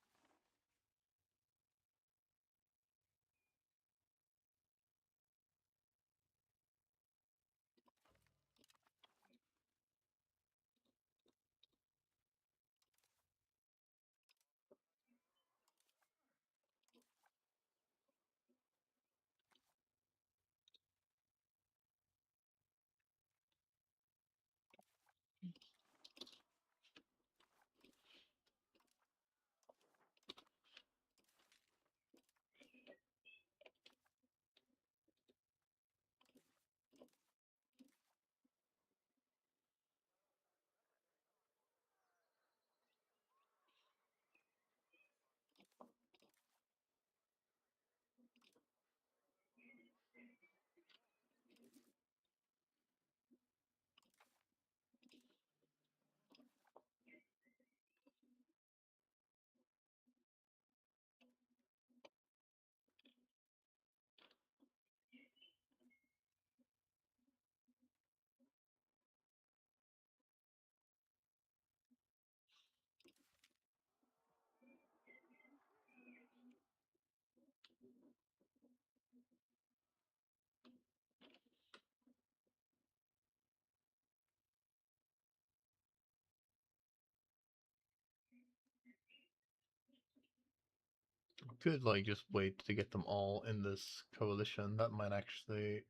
Could like just wait to get them all in this coalition. That might actually.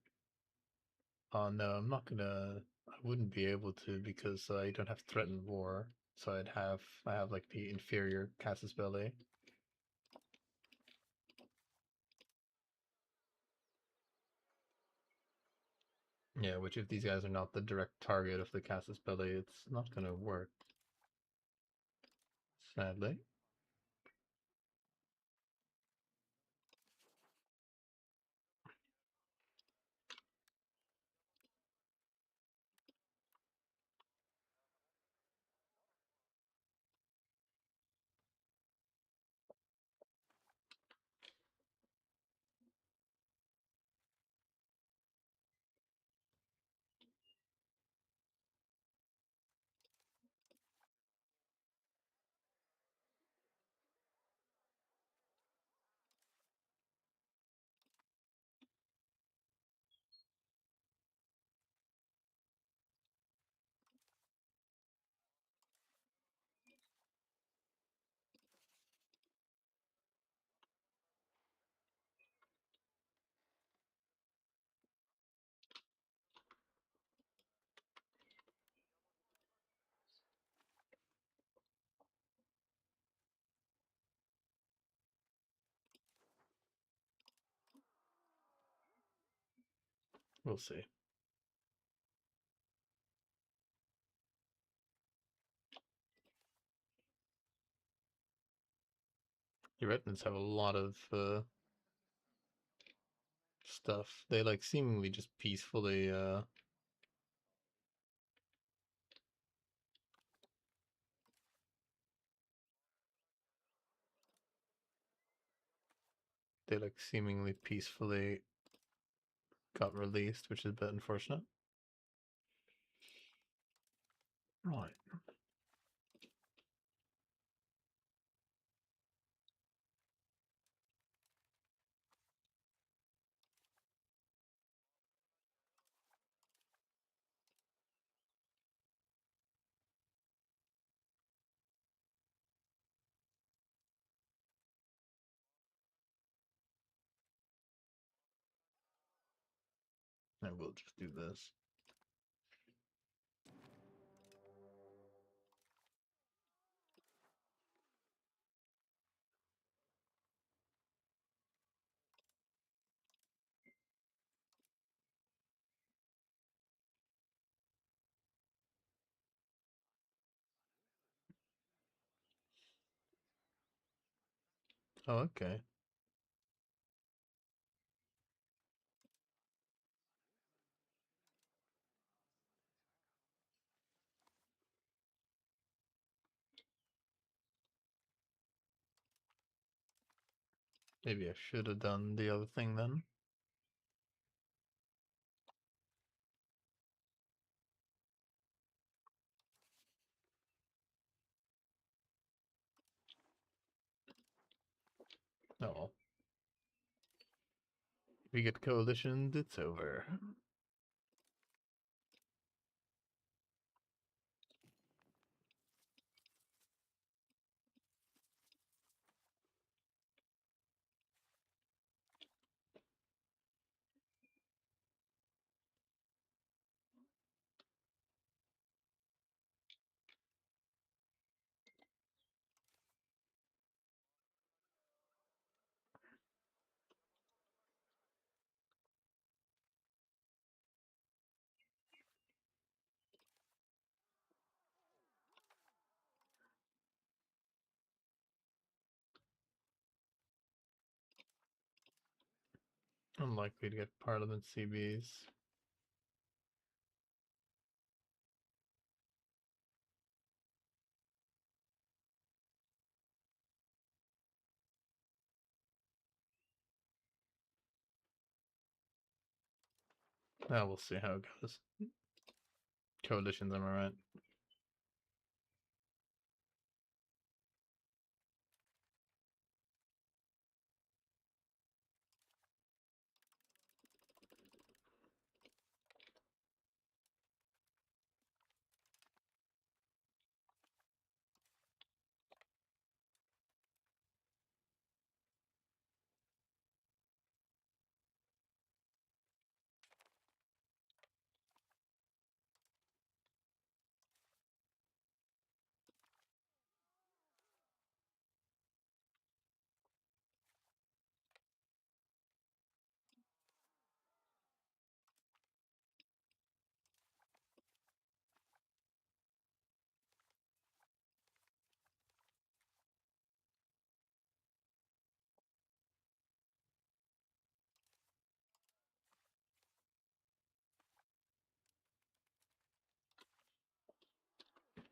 Oh no, I'm not gonna. I wouldn't be able to because I don't have threatened war. So I have like the inferior Casus Belli. Yeah, which if these guys are not the direct target of the Casus Belli, it's not gonna work. Sadly. We'll see. Your Redmonds have a lot of stuff. They like seemingly just peacefully they like seemingly peacefully got released, which is a bit unfortunate. Right. I will just do this. Oh, okay. Maybe I should have done the other thing then. Oh well. If we get coalitioned, it's over. Unlikely to get Parliament CBs. Now we'll see how it goes. Coalitions, am I right?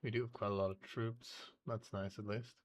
We do have quite a lot of troops. That's nice, at least.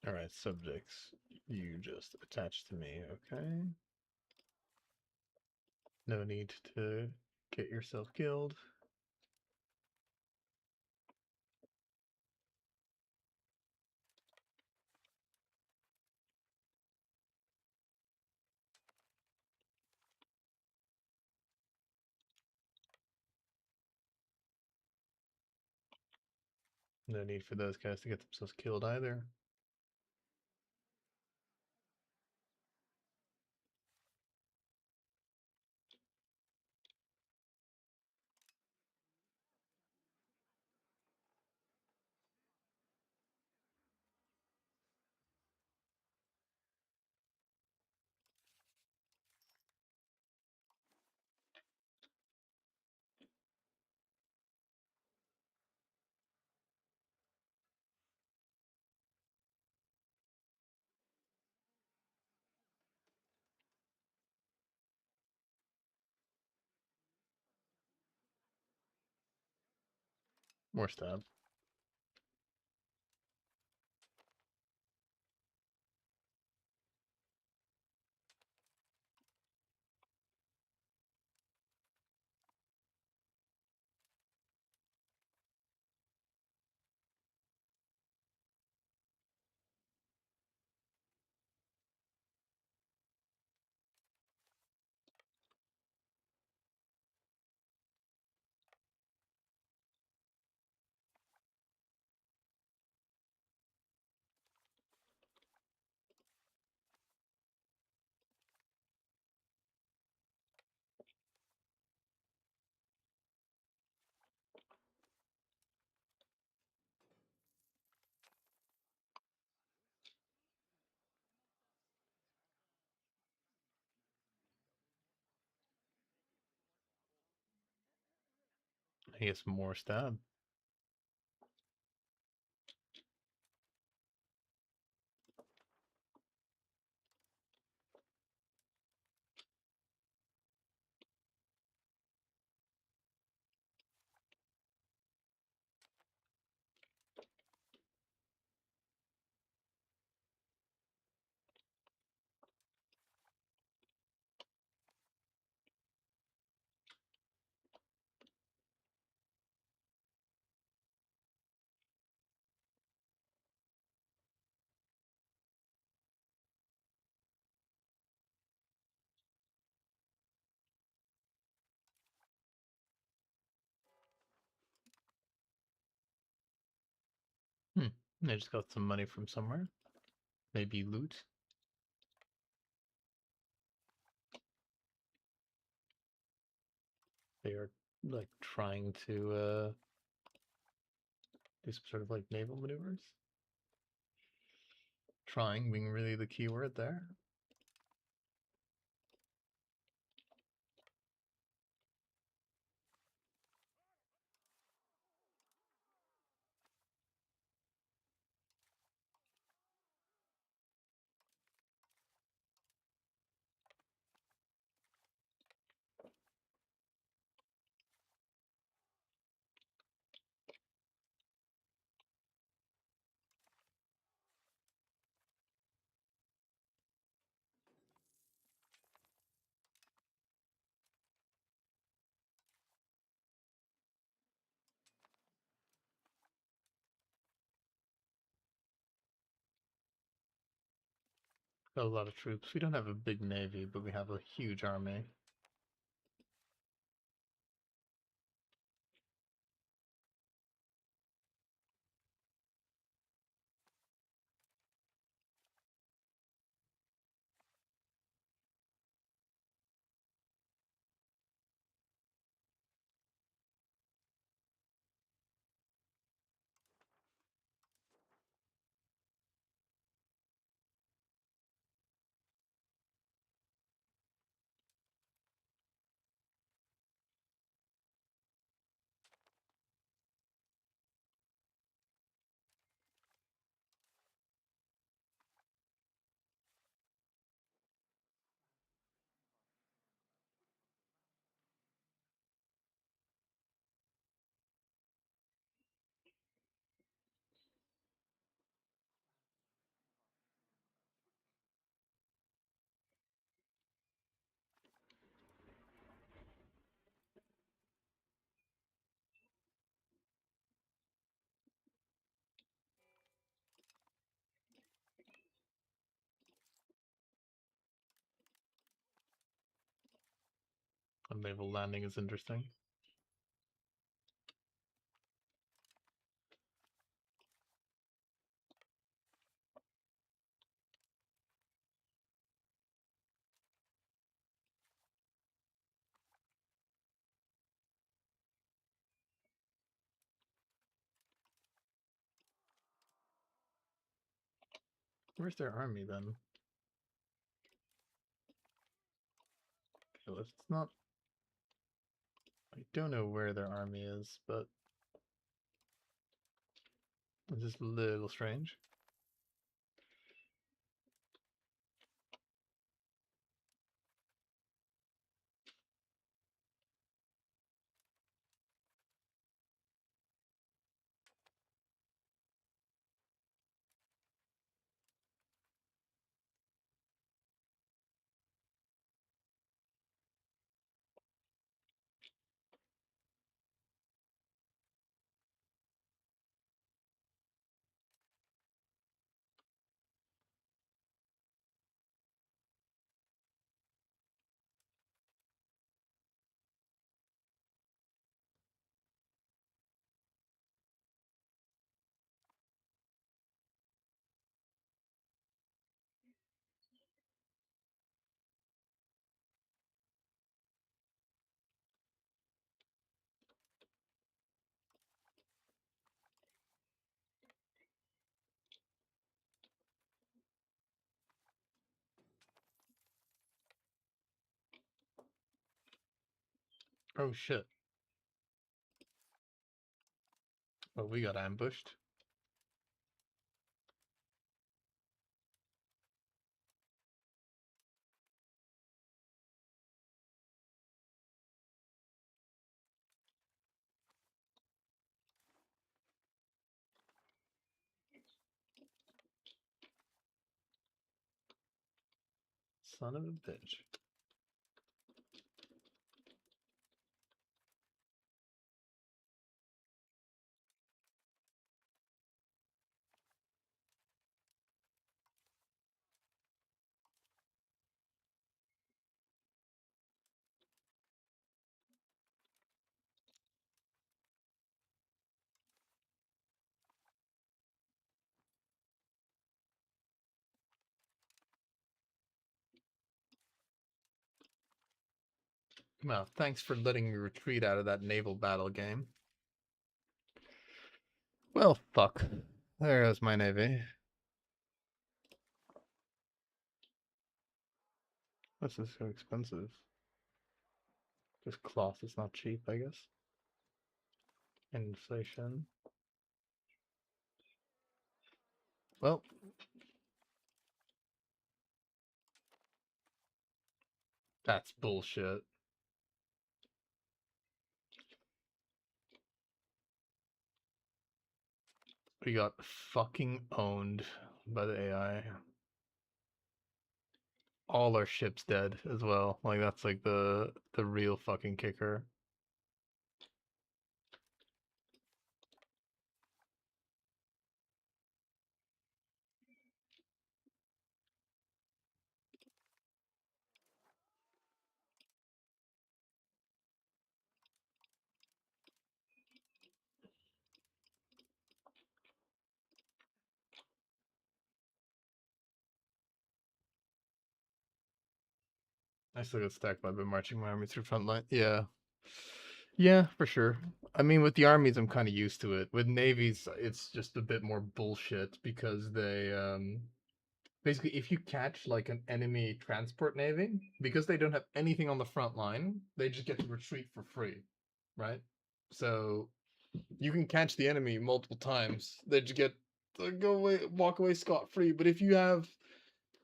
Alright, subjects. You just attach to me, okay? No need to get yourself killed. No need for those guys to get themselves killed either. More stab. He has more stab. I just got some money from somewhere. Maybe loot. They are like trying to do some sort of like naval maneuvers. Trying being really the key word there. Got a lot of troops. We don't have a big navy, but we have a huge army. A naval landing is interesting. Where's their army then? Okay, let's not. I don't know where their army is, but it's just a little strange. Oh shit. Oh, we got ambushed. Son of a bitch. Well, thanks for letting me retreat out of that naval battle game. Well, fuck. There goes my navy. This is so expensive. This cloth is not cheap, I guess. Inflation. Well, that's bullshit. We got fucking owned by the AI. All our ships dead as well. Like that's like the real fucking kicker. I still get stacked by marching my army through front line. Yeah. Yeah, for sure. I mean, with the armies, I'm kind of used to it. With navies, it's just a bit more bullshit because they basically, if you catch like an enemy transport navy, because they don't have anything on the front line, they just get to retreat for free, right? So you can catch the enemy multiple times. They just get to go away, walk away scot free. But if you have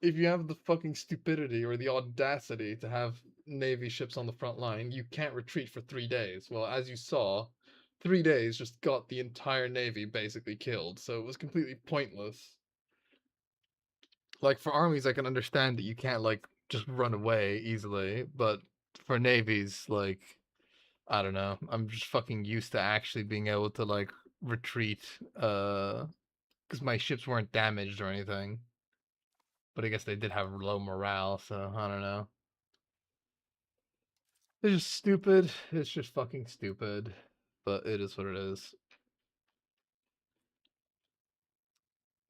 the fucking stupidity or the audacity to have navy ships on the front line, you can't retreat for 3 days. Well, as you saw, 3 days just got the entire navy basically killed. So it was completely pointless. Like for armies, I can understand that you can't like just run away easily, but for navies, like I don't know, I'm just fucking used to actually being able to like retreat, because my ships weren't damaged or anything. But I guess they did have low morale, so I don't know. It's just stupid. It's just fucking stupid. But it is what it is.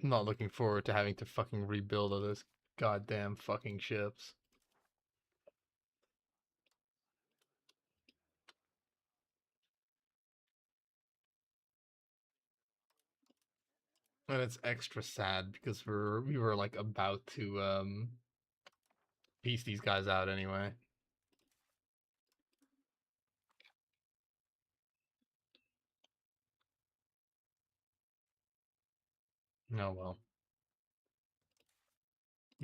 I'm not looking forward to having to fucking rebuild all those goddamn fucking ships. And it's extra sad because we were like about to piece these guys out anyway. Oh well.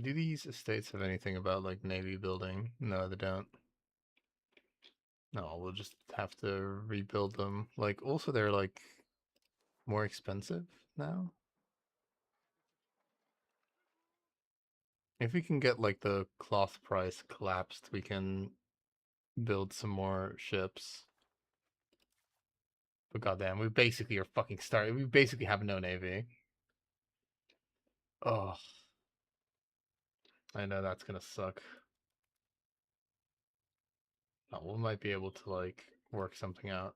Do these estates have anything about like navy building? No, they don't. No, we'll just have to rebuild them. Like also they're like more expensive now. If we can get like the cloth price collapsed, we can build some more ships. But goddamn, we basically are fucking started. We basically have no navy. Oh, I know that's gonna suck. Oh, we might be able to like work something out,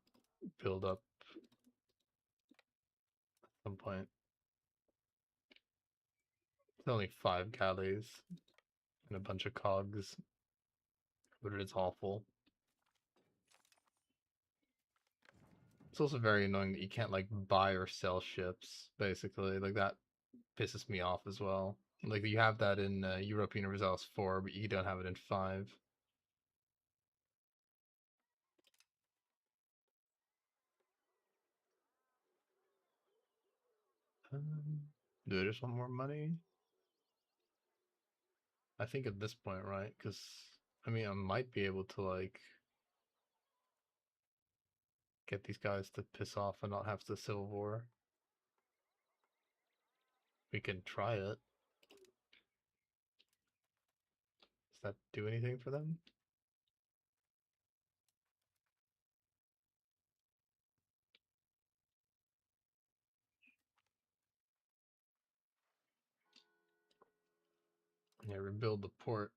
build up at some point. It's only 5 galleys and a bunch of cogs, but it is awful. It's also very annoying that you can't like buy or sell ships. Basically, like that pisses me off as well. Like you have that in European Universalis 4, but you don't have it in 5. Do I just want more money? I think at this point, right? Because I mean, I might be able to like get these guys to piss off and not have the civil war. We can try it. Does that do anything for them? Yeah, rebuild the port.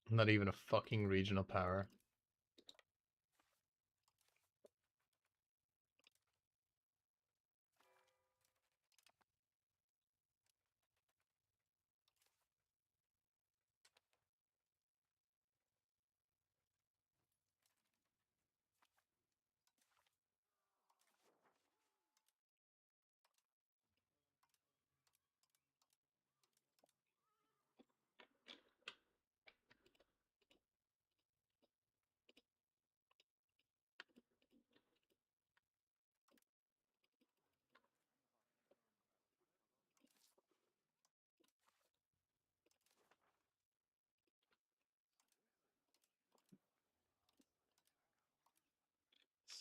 Not even a fucking regional power.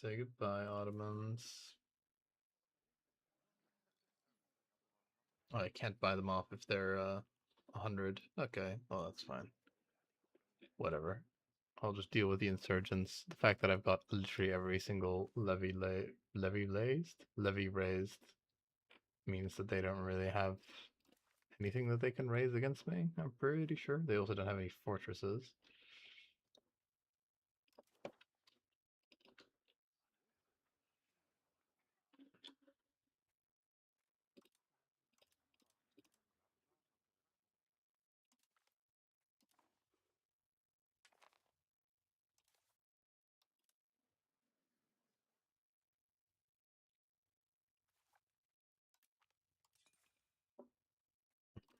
Say goodbye, Ottomans. Oh, I can't buy them off if they're 100. Okay, well that's fine. Whatever. I'll just deal with the insurgents. The fact that I've got literally every single levy raised means that they don't really have anything that they can raise against me. I'm pretty sure they also don't have any fortresses.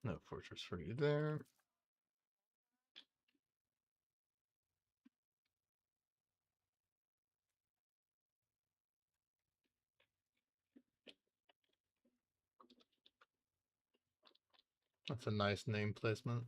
No fortress for you there. That's a nice name placement.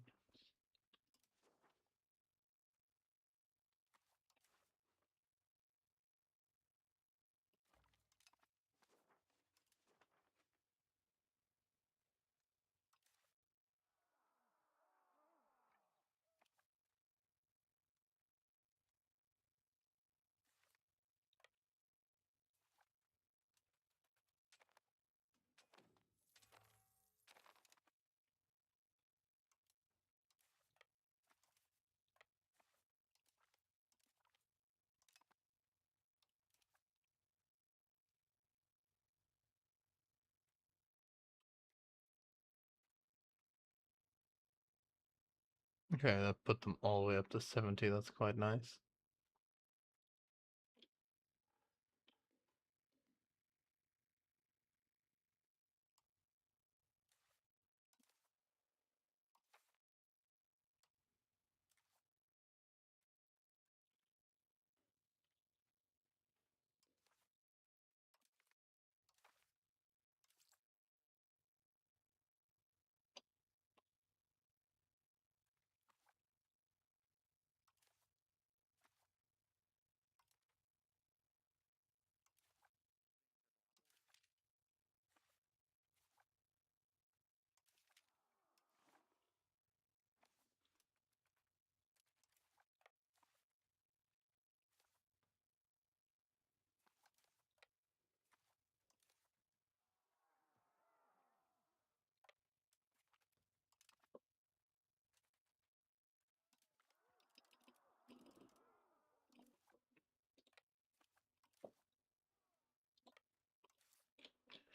Okay, that put them all the way up to 70. That's quite nice.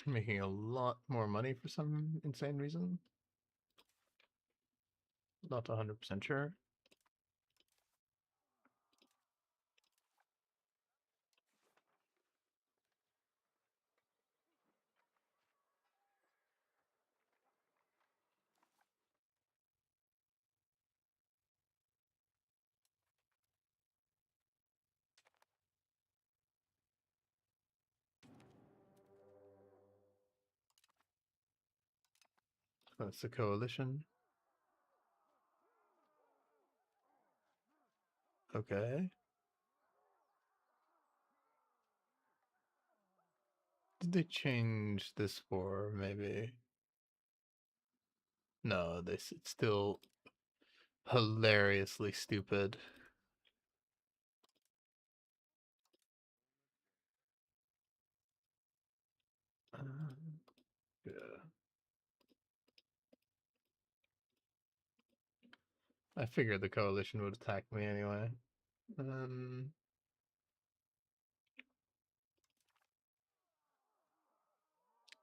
Making a lot more money for some insane reason. Not 100% sure. That's a coalition. Okay. Did they change this for maybe? No, this it's still hilariously stupid. Yeah. I figured the coalition would attack me anyway. Um,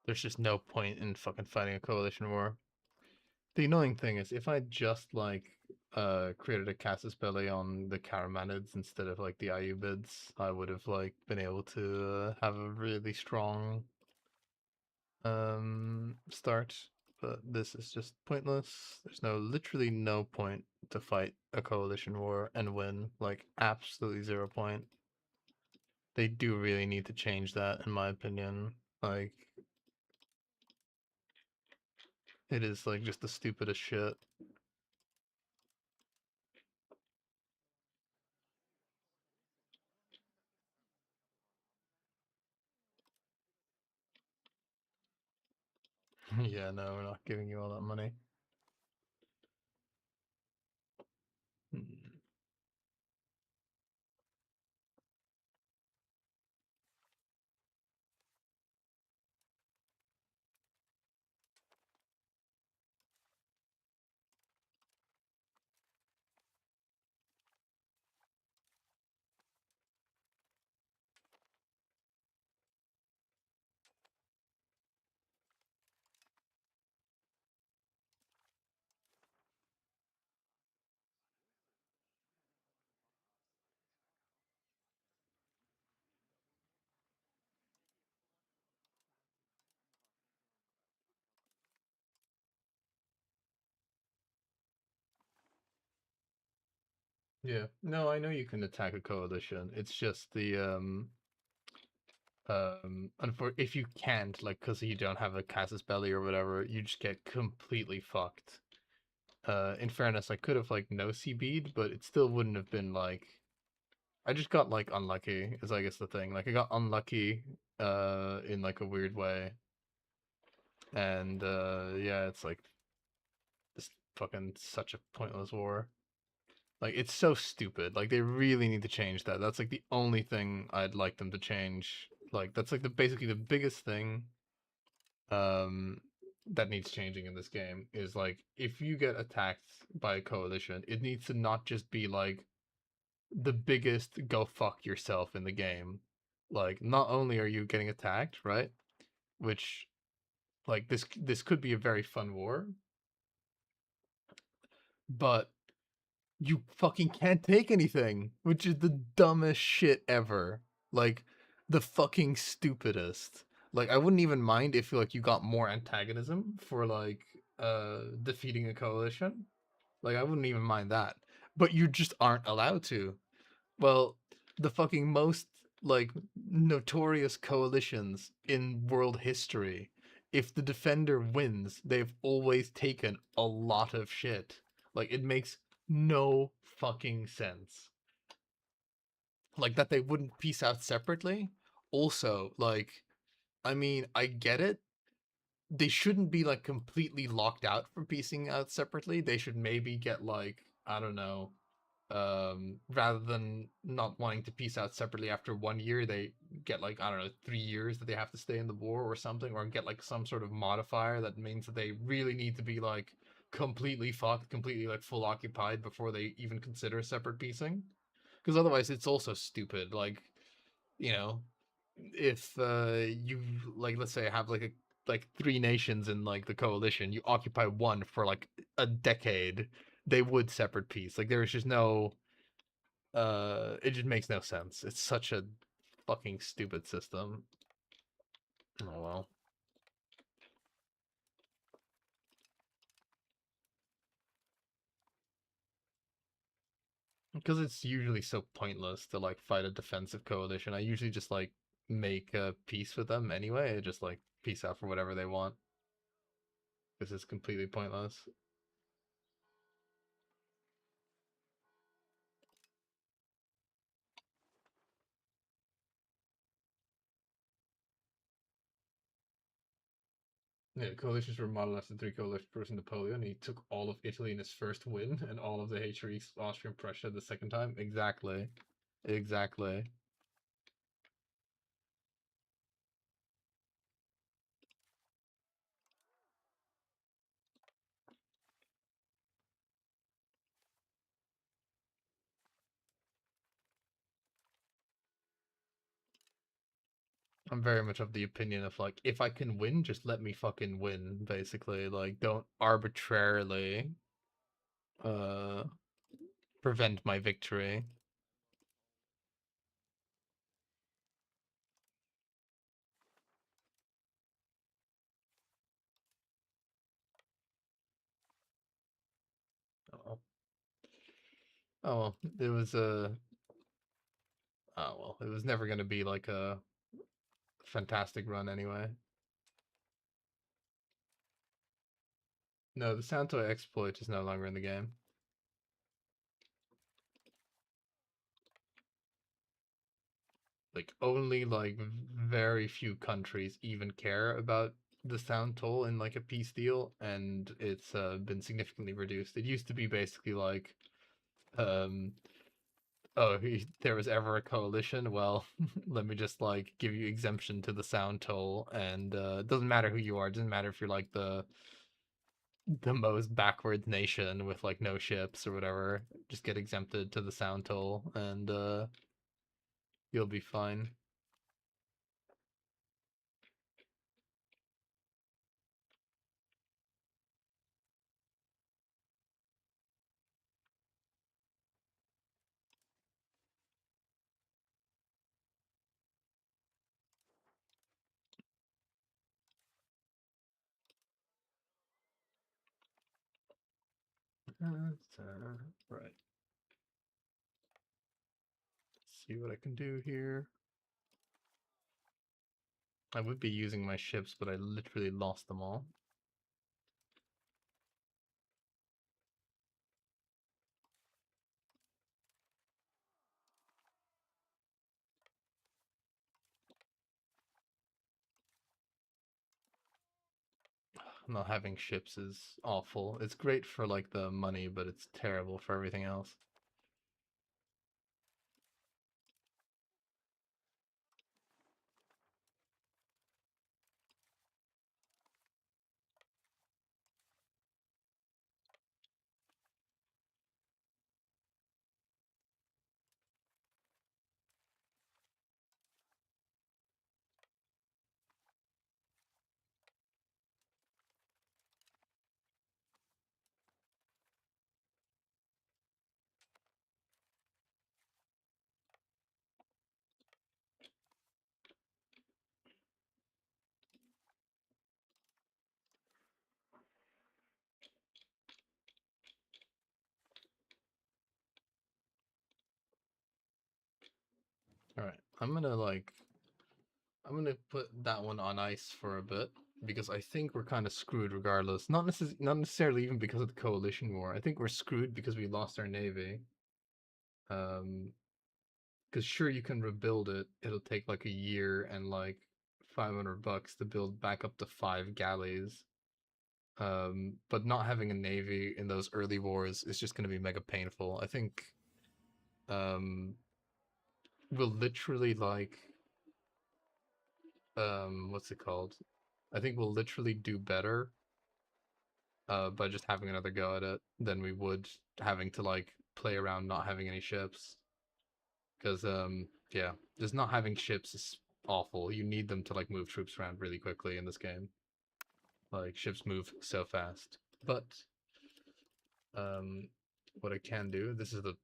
there's just no point in fucking fighting a coalition war. The annoying thing is, if I just like created a casus belli on the Karamanids instead of like the Ayyubids, I would have like been able to have a really strong start. But this is just pointless. There's literally no point to fight a coalition war and win. Like absolutely 0 point. They do really need to change that, in my opinion. Like it is like just the stupidest shit. Yeah, no, we're not giving you all that money. Hmm. Yeah. No, I know you can attack a coalition. It's just the if you can't, like, because you don't have a casus belli or whatever, you just get completely fucked. In fairness, I could have like no CB'd, but it still wouldn't have been like I just got like unlucky, is I guess the thing. Like I got unlucky in like a weird way. And yeah, it's like this fucking such a pointless war. Like it's so stupid. Like they really need to change that. That's like the only thing I'd like them to change. Like that's like the basically the biggest thing um that needs changing in this game is like if you get attacked by a coalition, it needs to not just be like the biggest go fuck yourself in the game. Like not only are you getting attacked, right? Which like this could be a very fun war, but you fucking can't take anything, which is the dumbest shit ever. Like the fucking stupidest. Like I wouldn't even mind if like you got more antagonism for like defeating a coalition. Like I wouldn't even mind that. But you just aren't allowed to. Well, the fucking most like notorious coalitions in world history, if the defender wins, they've always taken a lot of shit. Like it makes no fucking sense. Like that they wouldn't piece out separately. Also, like I mean, I get it. They shouldn't be like completely locked out from piecing out separately. They should maybe get like, I don't know, rather than not wanting to piece out separately after 1 year, they get like I don't know 3 years that they have to stay in the war or something, or get like some sort of modifier that means that they really need to be like completely fucked, completely like full occupied before they even consider separate piecing. Because otherwise, it's also stupid. Like you know, if you like, let's say, have like three nations in like the coalition, you occupy one for like a decade, they would separate peace. Like there is just no it just makes no sense. It's such a fucking stupid system. Oh well. Because it's usually so pointless to like fight a defensive coalition. I usually just like make a peace with them anyway. I just like peace out for whatever they want. This is completely pointless. Yeah, coalitions were modeled after three coalitions versus Napoleon. He took all of Italy in his first win and all of the HRE Austria and Prussia the second time. Exactly. Exactly. I'm very much of the opinion of like, if I can win, just let me fucking win, basically. Like, don't arbitrarily uh prevent my victory. Oh, oh well, it was oh well, it was never gonna be like a fantastic run anyway. No, the Santo exploit is no longer in the game. Like only like very few countries even care about the sound toll in like a peace deal, and it's been significantly reduced. It used to be basically like, um, oh, there was ever a coalition. Well, let me just like give you exemption to the sound toll, and it doesn't matter who you are. It doesn't matter if you're like the most backwards nation with like no ships or whatever. Just get exempted to the sound toll, and you'll be fine. Right. See what I can do here. I would be using my ships, but I literally lost them all. Not having ships is awful. It's great for like the money, but it's terrible for everything else. All right, I'm gonna put that one on ice for a bit because I think we're kind of screwed regardless. Not necessarily even because of the coalition war. I think we're screwed because we lost our navy. Um, because sure you can rebuild it. It'll take like a year and like $500 to build back up to 5 galleys. But not having a navy in those early wars is just going to be mega painful. I think um, we'll literally like what's it called? I think we'll literally do better by just having another go at it than we would having to like play around not having any ships. Because yeah, just not having ships is awful. You need them to like move troops around really quickly in this game. Like ships move so fast. But um, what I can do, this is the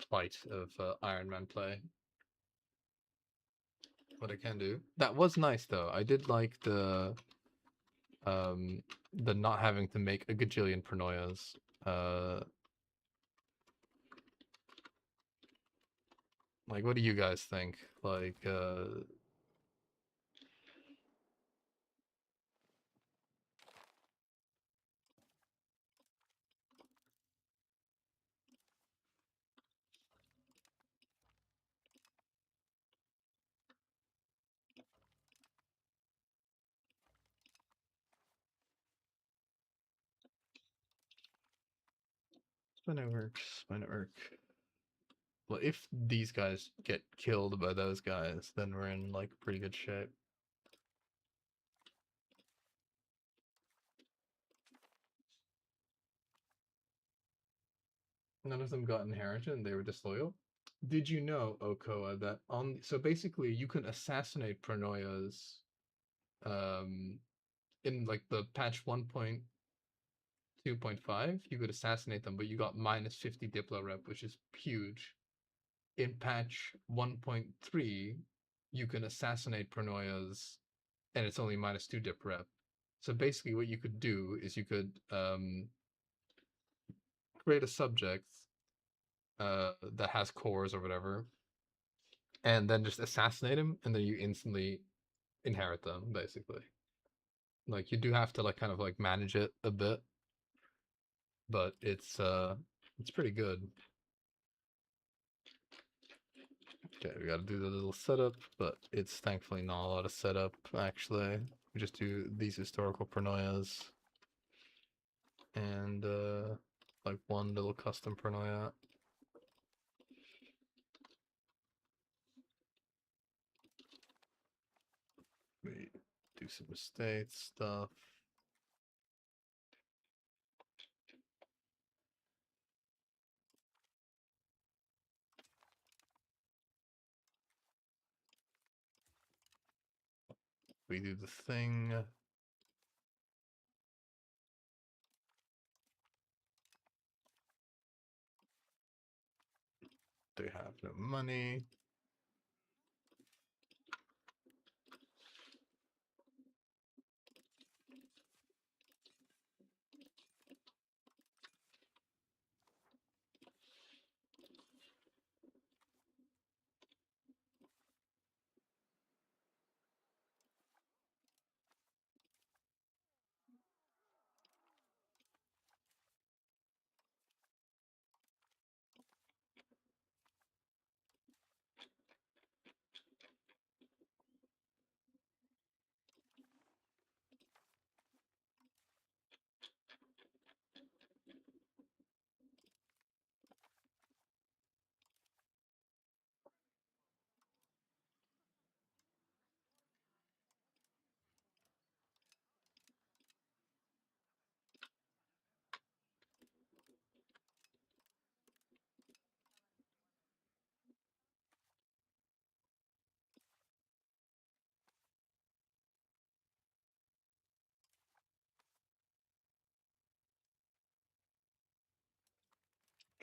plight of Ironman play. What I can do. That was nice though. I did like the not having to make a gajillion paranoias. Like what do you guys think? Like My network. My network. Well, if these guys get killed by those guys, then we're in like pretty good shape. None of them got inherited and they were disloyal. Did you know, Okoa, that on so basically you can assassinate Pronoias in like the patch 1.2.5, you could assassinate them, but you got minus 50 Diplo rep, which is huge. In patch 1.3, you can assassinate Pronoias and it's only minus 2 dip rep. So basically what you could do is you could create a subject that has cores or whatever, and then just assassinate him, and then you instantly inherit them, basically. Like you do have to like kind of like manage it a bit, but it's pretty good. Okay, we gotta do the little setup, but it's thankfully not a lot of setup, actually. We just do these historical paranoias and like one little custom paranoia. We do some estate stuff. We do the thing. They have no money.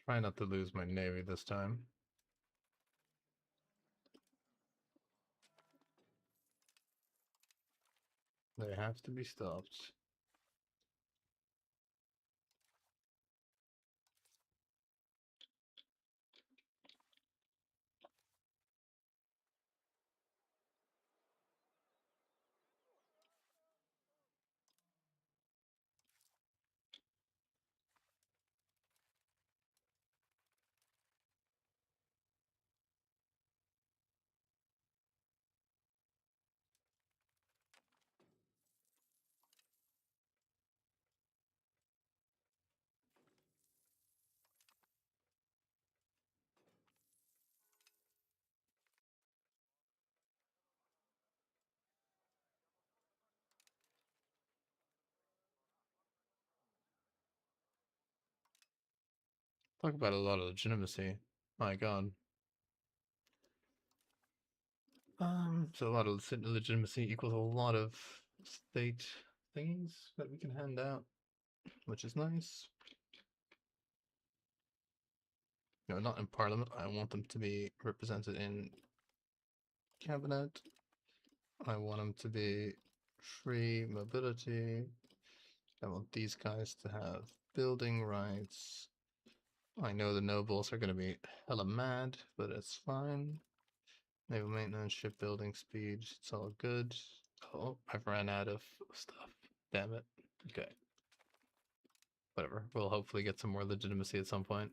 Try not to lose my navy this time. They have to be stopped. Talk about a lot of legitimacy. My god. So a lot of legitimacy equals a lot of state things that we can hand out, which is nice. No, not in parliament. I want them to be represented in cabinet. I want them to be free mobility. I want these guys to have building rights. I know the nobles are going to be hella mad, but it's fine. Naval maintenance, shipbuilding speed, it's all good. Oh, I've ran out of stuff. Damn it. Okay. Whatever. We'll hopefully get some more legitimacy at some point.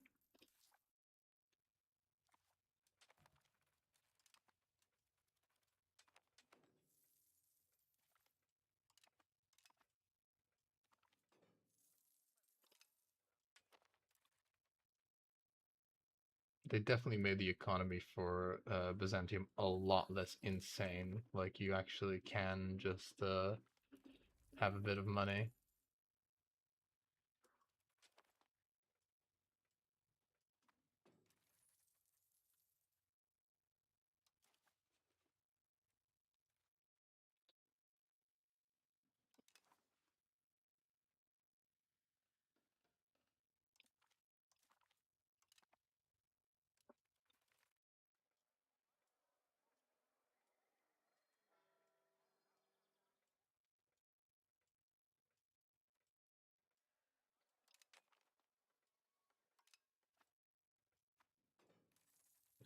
they definitely made the economy for Byzantium a lot less insane. Like you actually can just have a bit of money.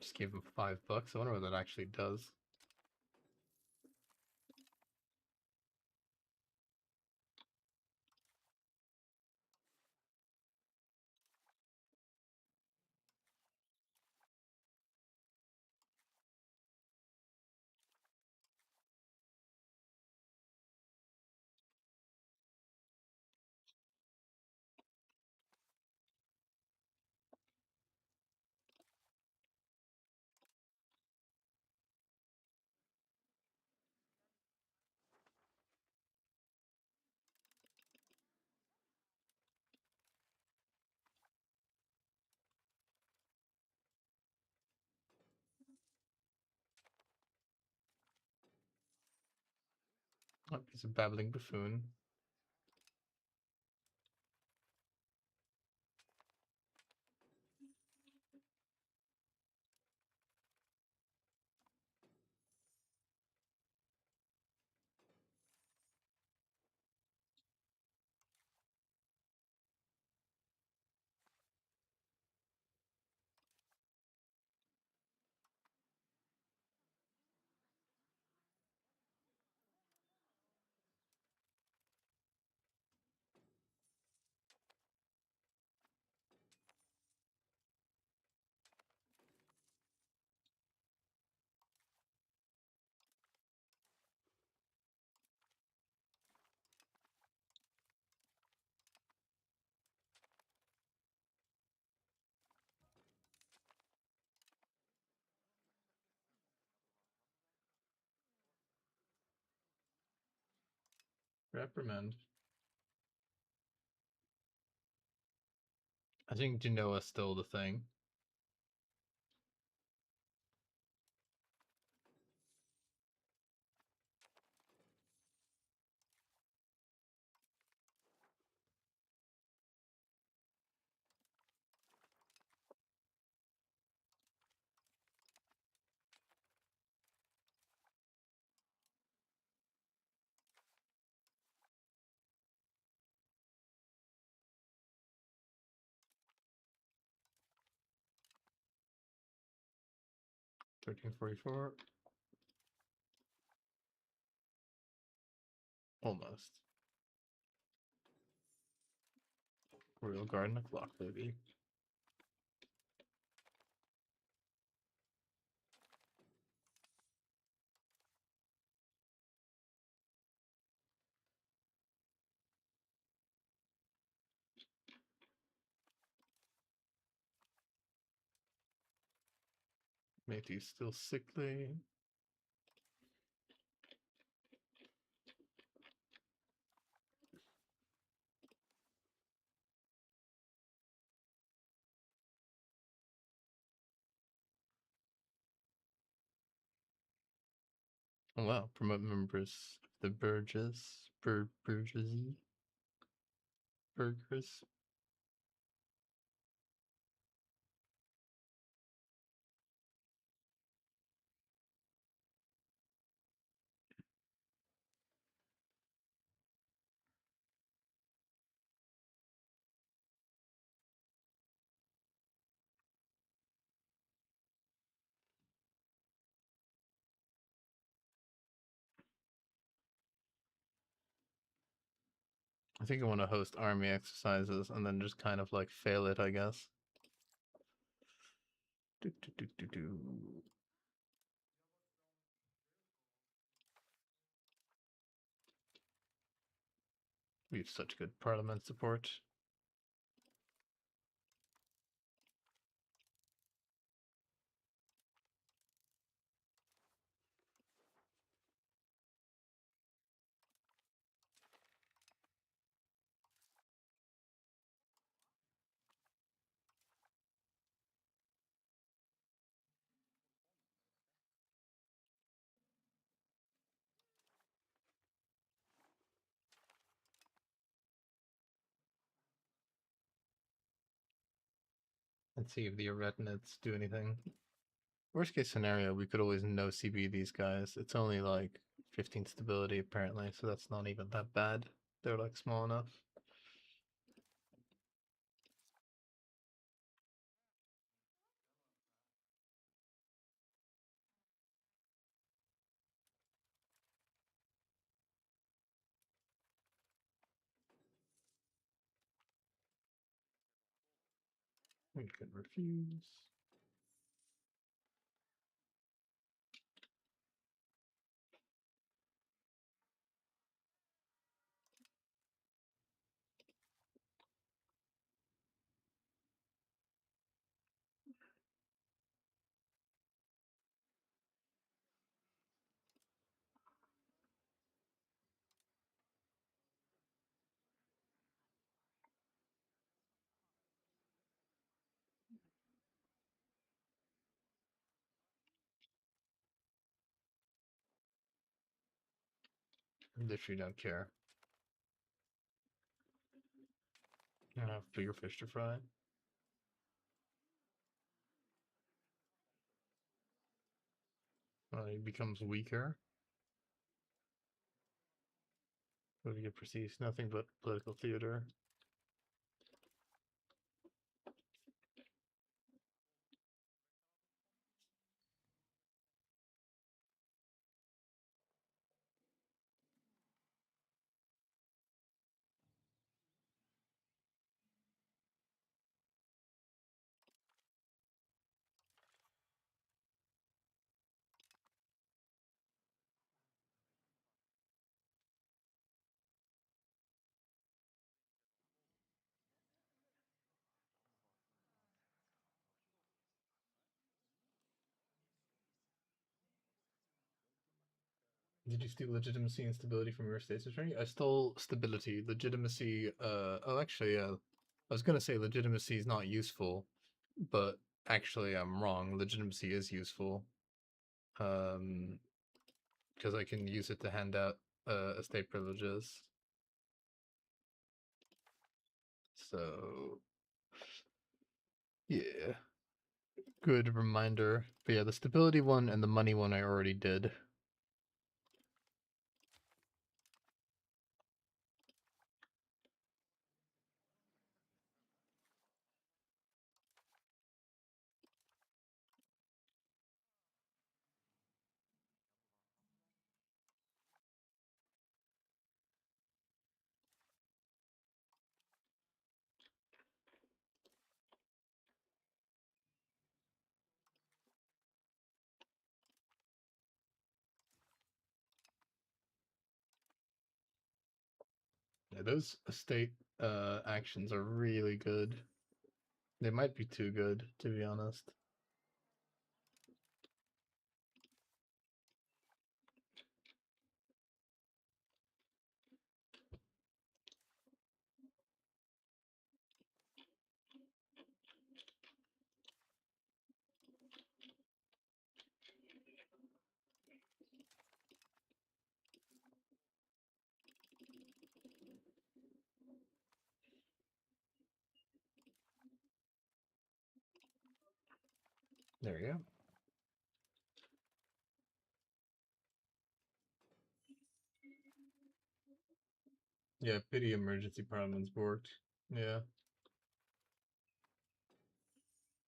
Just gave them $5. I wonder what that actually does. Oh, he's a babbling buffoon. Reprimand. I think Genoa's still the thing. $13.44. Almost. Royal Garden of Clock, baby. Matey's still sickly. Oh wow, promote members of the bourgeoisie, burgers. I think I want to host army exercises and then just kind of like fail it, I guess. Do, do, do, do, do. We have such good parliament support. and see if the Arachnids do anything. Worst case scenario, we could always no CB these guys. It's only like 15 stability apparently, so that's not even that bad. They're like small enough. We can refuse. Literally don't care. I have bigger fish to fry. He becomes weaker. What do you perceive? Nothing but political theater. Did you steal legitimacy and stability from your state's attorney? I stole stability. Legitimacy, oh, actually, yeah. I was gonna say legitimacy is not useful, but actually I'm wrong. Legitimacy is useful. Because I can use it to hand out estate privileges. So, yeah. Good reminder. But yeah, the stability one and the money one I already did. Yeah, those estate actions are really good. They might be too good, to be honest. There you go. Yeah, pity emergency parliaments worked. Yeah,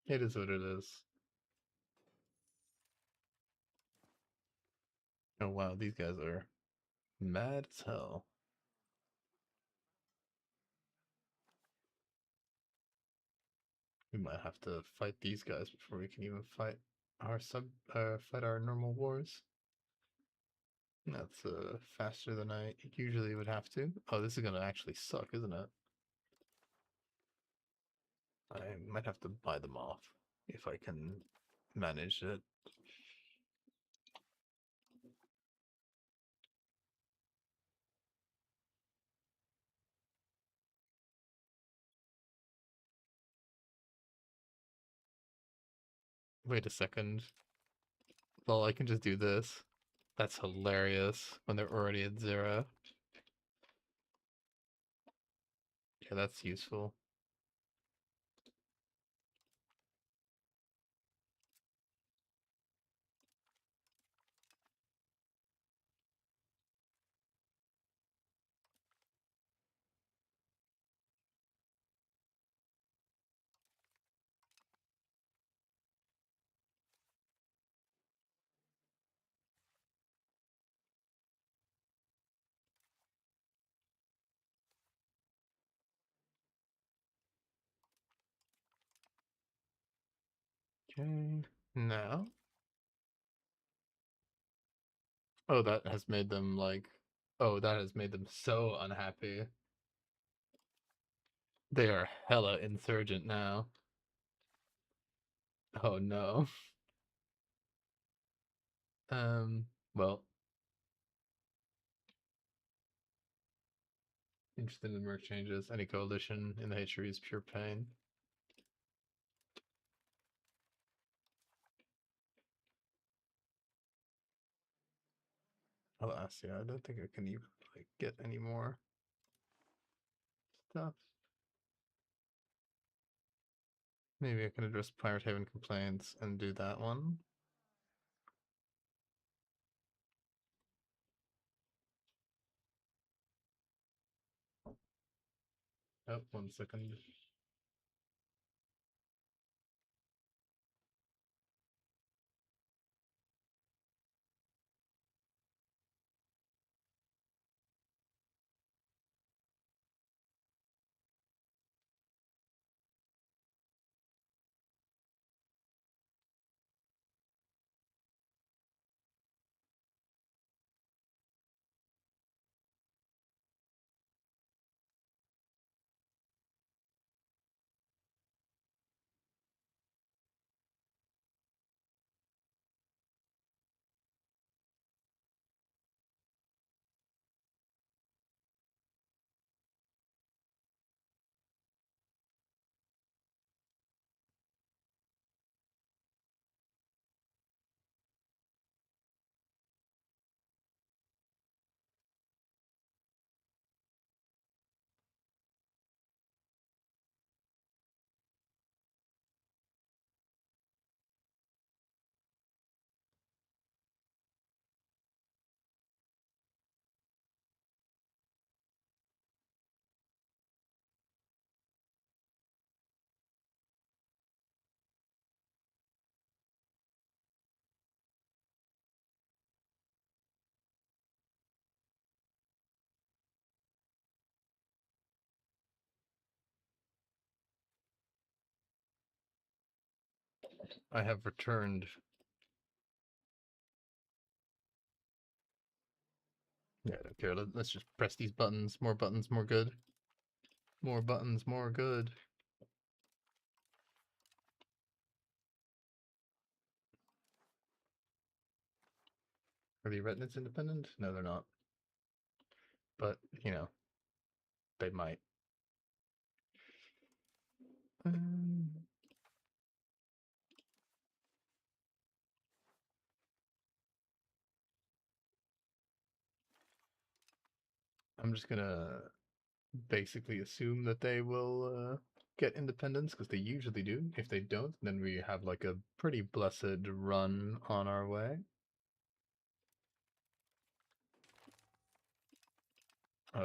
it is what it is. Oh wow, these guys are mad as hell. We might have to fight these guys before we can even fight fight our normal wars. That's faster than I usually would have to. Oh, this is gonna actually suck, isn't it? I might have to buy them off if I can manage it. Wait a second. Well, I can just do this. That's hilarious when they're already at 0. Yeah, that's useful. Okay. Now. Oh, that has made them like. Oh, that has made them so unhappy. They are hella insurgent now. Oh no. Well, interested in merc changes. Any coalition in the hatchery is pure pain. Alas, yeah, I don't think I can even like get any more stuff. Maybe I can address Pirate Haven complaints and do that one. Oh, 1 second. I have returned. Yeah, I don't care. Let's just press these buttons. More buttons, more good. More buttons, more good. Are the retinates independent? No, they're not. But, they might. Um, I'm just gonna basically assume that they will get independence because they usually do. If they don't, then we have like a pretty blessed run on our way.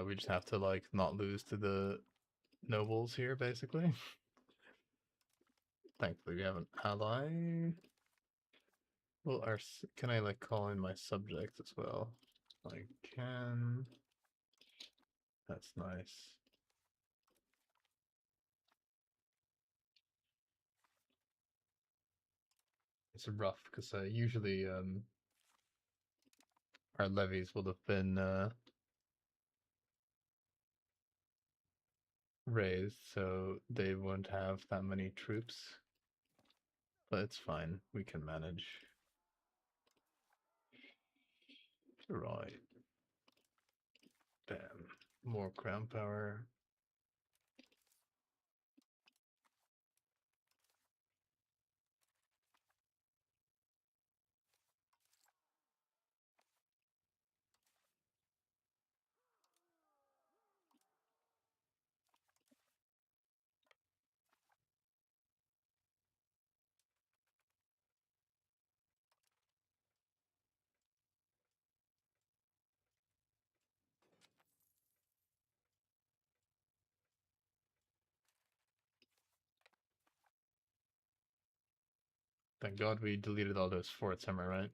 We just have to like not lose to the nobles here, basically. Thankfully, we have an ally. Well, can I like call in my subjects as well? I can. That's nice. It's rough because usually our levies will have been raised, so they won't have that many troops. But it's fine. We can manage. Right. Bam. More crown power. Thank God we deleted all those forts, am I right?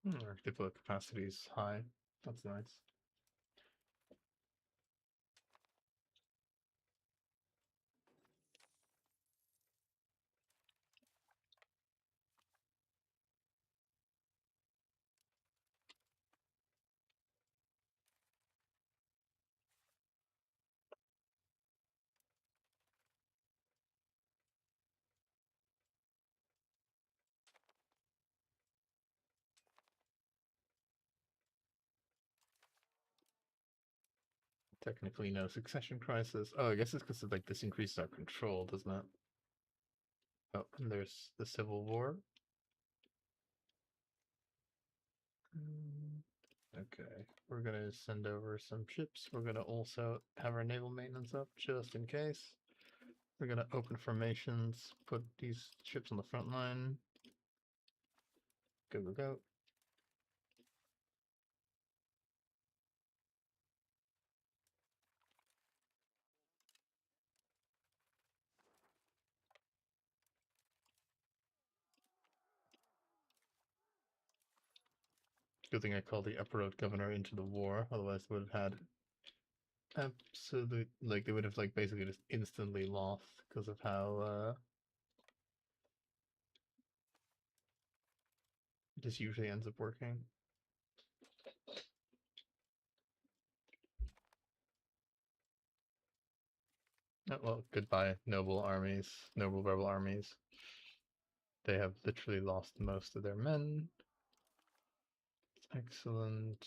Diplomatic capacity is high. That's nice. Technically, no succession crisis. Oh, I guess it's because of like this increases our control, doesn't it? Oh, and there's the Civil War. Okay, we're gonna send over some ships. We're gonna also have our naval maintenance up just in case. We're gonna open formations, put these ships on the front line. Go, go, go. Good thing I called the Upper Road Governor into the war, otherwise they would have had absolute, like, they would have, like, basically just instantly lost because of how this usually ends up working. Oh, well, goodbye, noble armies, noble rebel armies. They have literally lost most of their men. Excellent.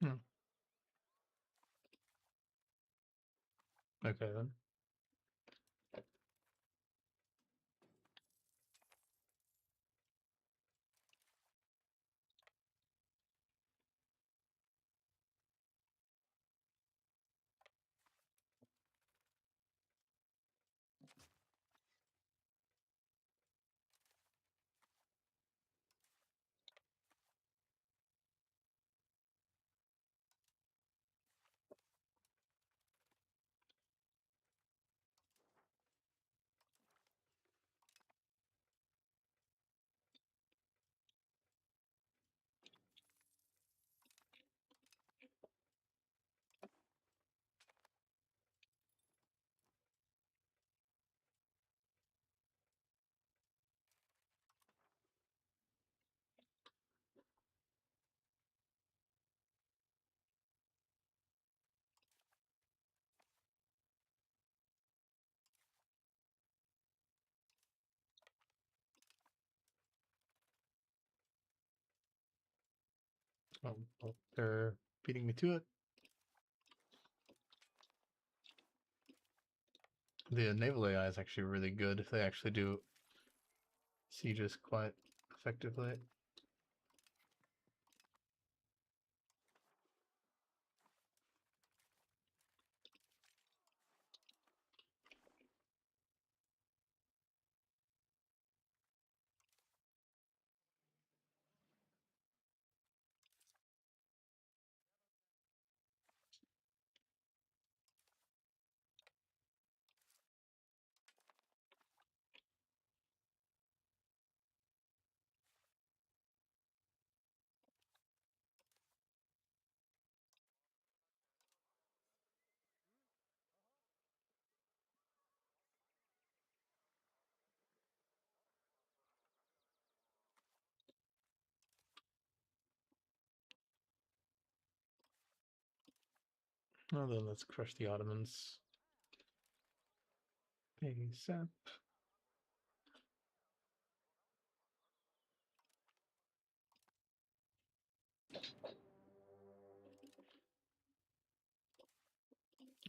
Hmm. Okay then. Well, they're beating me to it. The naval AI is actually really good if they actually do sieges quite effectively. Well, then let's crush the Ottomans ASAP.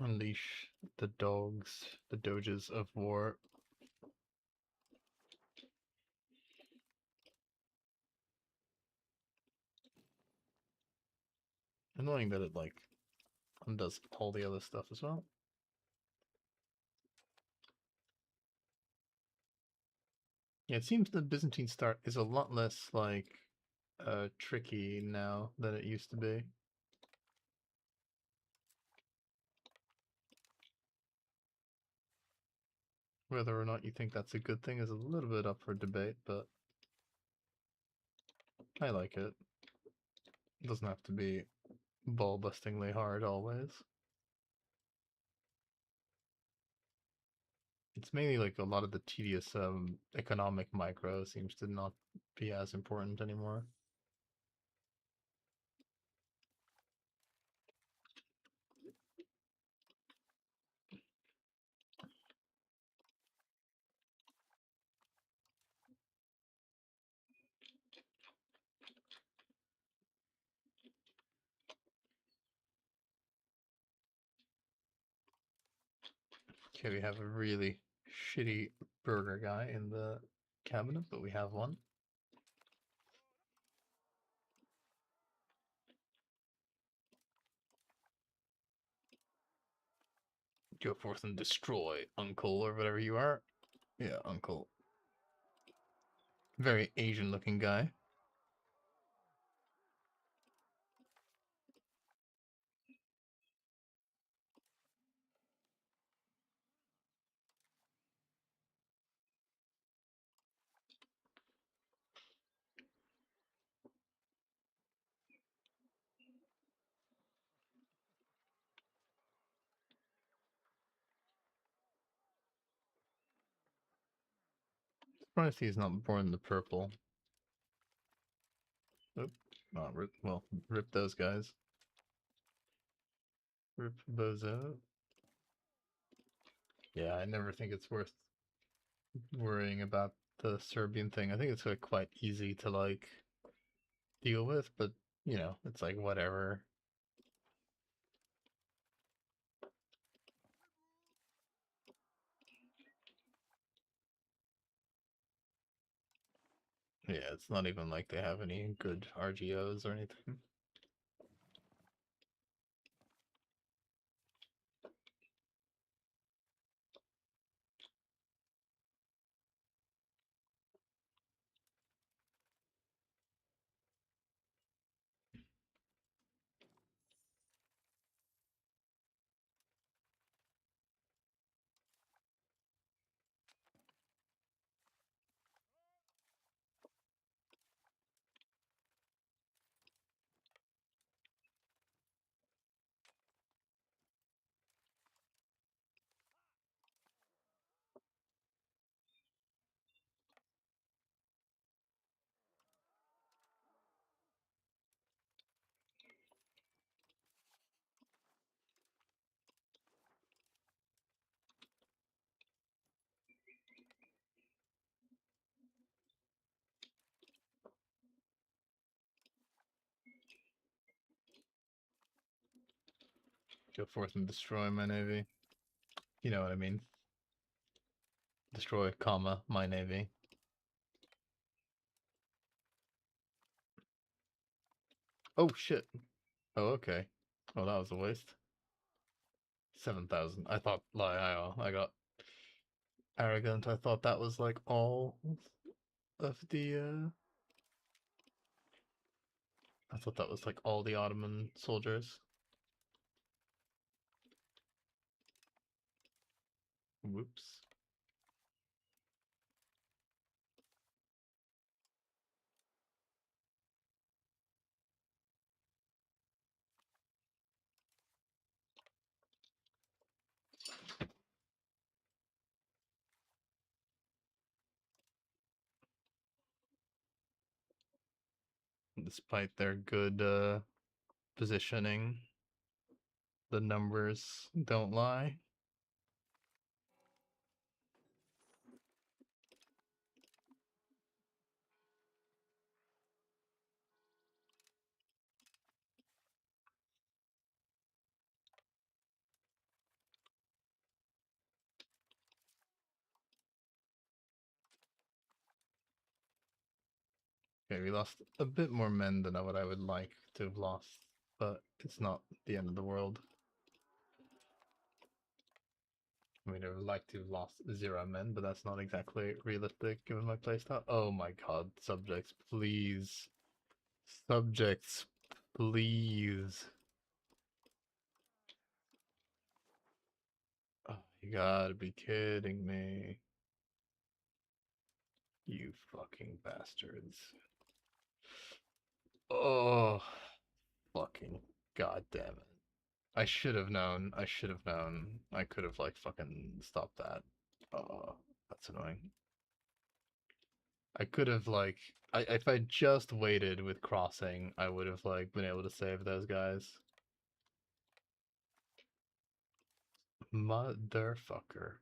Unleash the dogs, the doges of war. Annoying that it like undoes all the other stuff as well. Yeah, it seems the Byzantine start is a lot less like tricky now than it used to be. Whether or not you think that's a good thing is a little bit up for debate, but I like it. It doesn't have to be ball-bustingly hard always. It's mainly like a lot of the tedious economic micro seems to not be as important anymore. Okay, we have a really shitty burger guy in the cabinet, but we have one. Go forth and destroy, Uncle, or whatever you are. Yeah, Uncle. Very Asian looking guy. Surprised he's not born the purple. Oop. Not rip, well, rip those guys. Rip those out. Yeah, I never think it's worth worrying about the Serbian thing. I think it's like quite easy to like deal with, but you know, it's like whatever. Yeah, it's not even like they have any good RGOs or anything. Go forth and destroy my navy. You know what I mean. Destroy, comma, my navy. Oh shit. Oh okay. Oh, that was a waste. 7,000. I thought, like, I got arrogant. I thought that was like all of the. I thought that was like all the Ottoman soldiers. Whoops. Despite their good positioning, the numbers don't lie. Okay, we lost a bit more men than what I would like to have lost, but it's not the end of the world. I mean, I would like to have lost 0 men, but that's not exactly realistic given my playstyle. Oh my god, subjects, please. Subjects, please. Oh, you gotta be kidding me. You fucking bastards. Oh, fucking goddamn it. I should have known. I should have known. I could have, like, fucking stopped that. Oh, that's annoying. I could have, like, if I just waited with crossing, I would have, like, been able to save those guys. Motherfucker.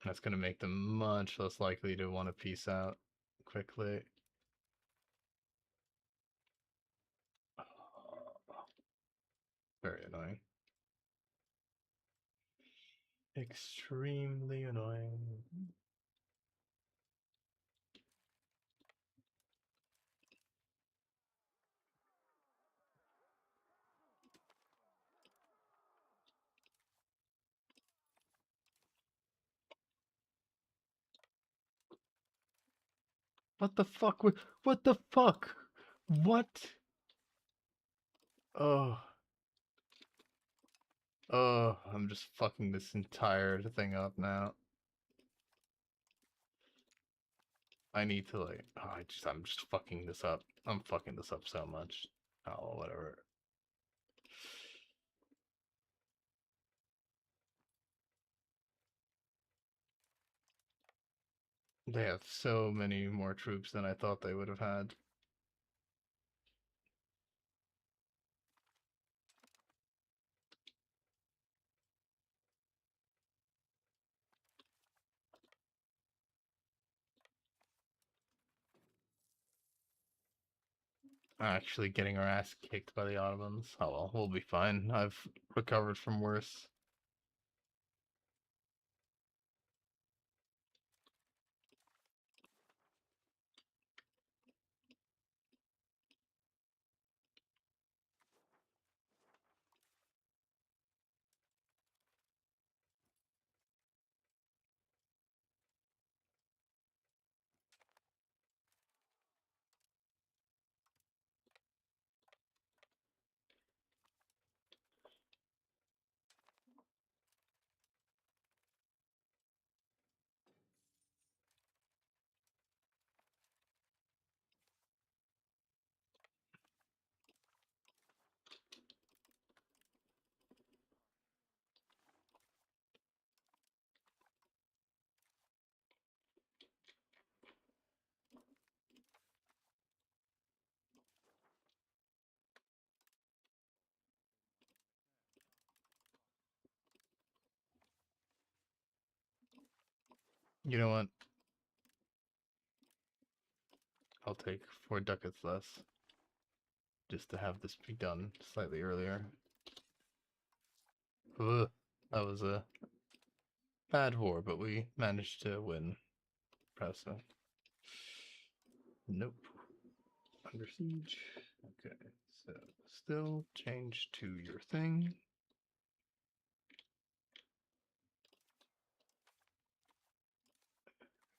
That's gonna make them much less likely to want to peace out quickly. Oh, very annoying. Extremely annoying. What the fuck? What the fuck? What? Oh. Oh, I'm just fucking this entire thing up now. I need to, like, oh, I'm just fucking this up. I'm fucking this up so much. Oh, whatever. They have so many more troops than I thought they would have had. Actually getting our ass kicked by the Ottomans. Oh well, we'll be fine. I've recovered from worse. You know what? I'll take 4 ducats less just to have this be done slightly earlier. Ugh, that was a bad war, but we managed to win. Impressive. Nope. under siege. Okay, so still change to your thing.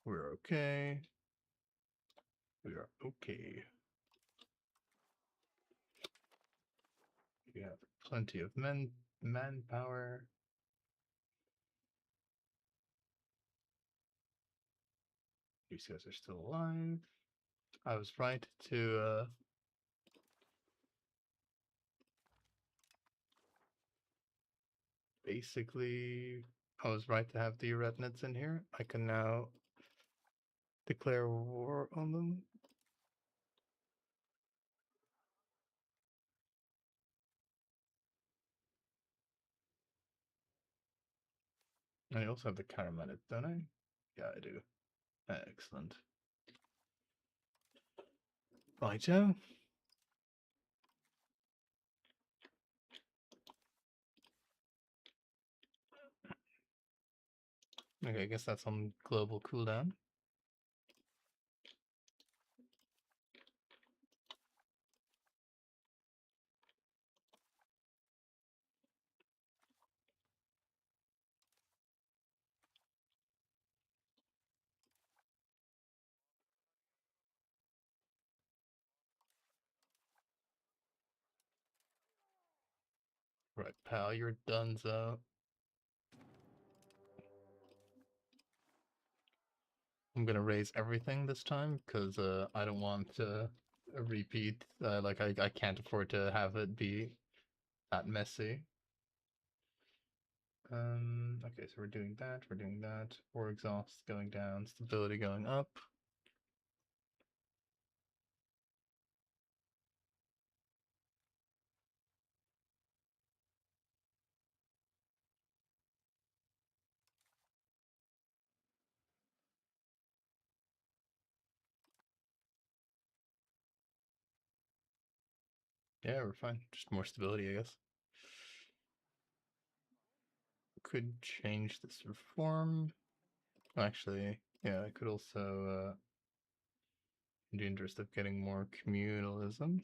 We're okay. We are okay. We have plenty of manpower. These guys are still alive. I was right to basically, I was right to have the Rednets in here. I can now declare war on them. I also have the Caramelid, don't I? Yeah, I do. Excellent. Righto. Okay, I guess that's on global cooldown. Right, pal, you're donezo. I'm gonna raise everything this time because I don't want a repeat. Like I can't afford to have it be that messy. Okay, so we're doing that. We're doing that. War exhaust going down. Stability going up. Yeah, we're fine. Just more stability, I guess. Could change this reform. Actually, yeah, I could also in the interest of getting more communalism.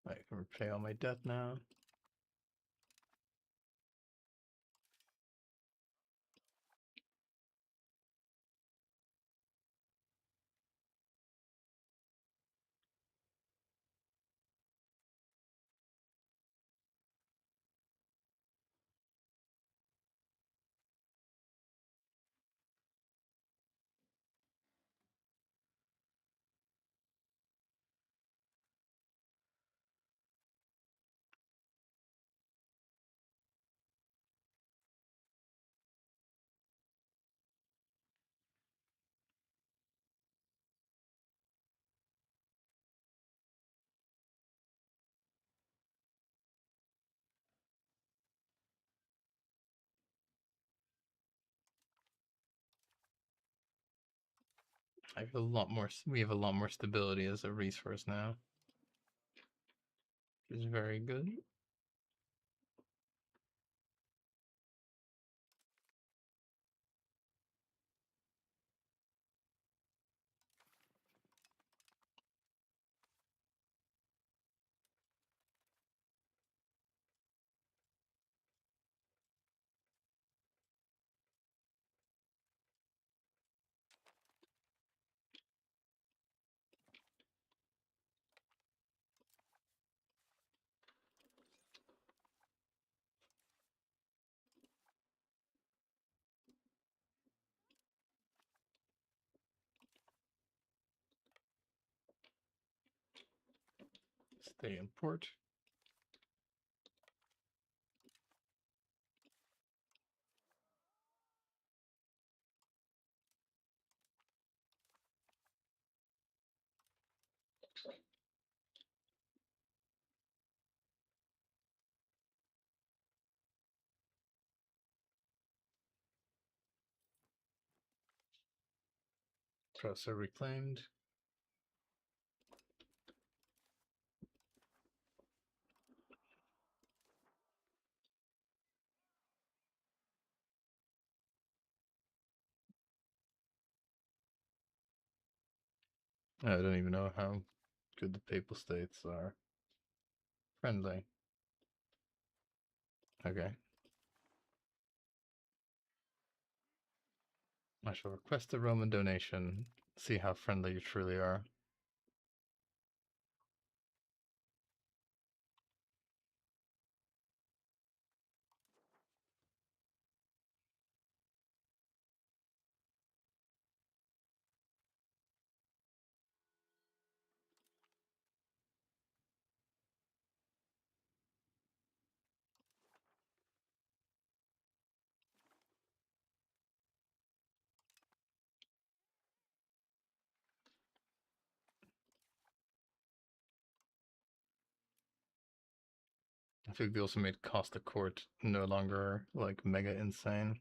I can repay all my debt now. I have a lot more. We have a lot more stability as a resource now, which is very good. Stay in port. Prussia reclaimed. I don't even know how good the Papal States are. Friendly. Okay. I shall request a Roman donation. See how friendly you truly are. I think they also made Costa Court no longer like mega insane.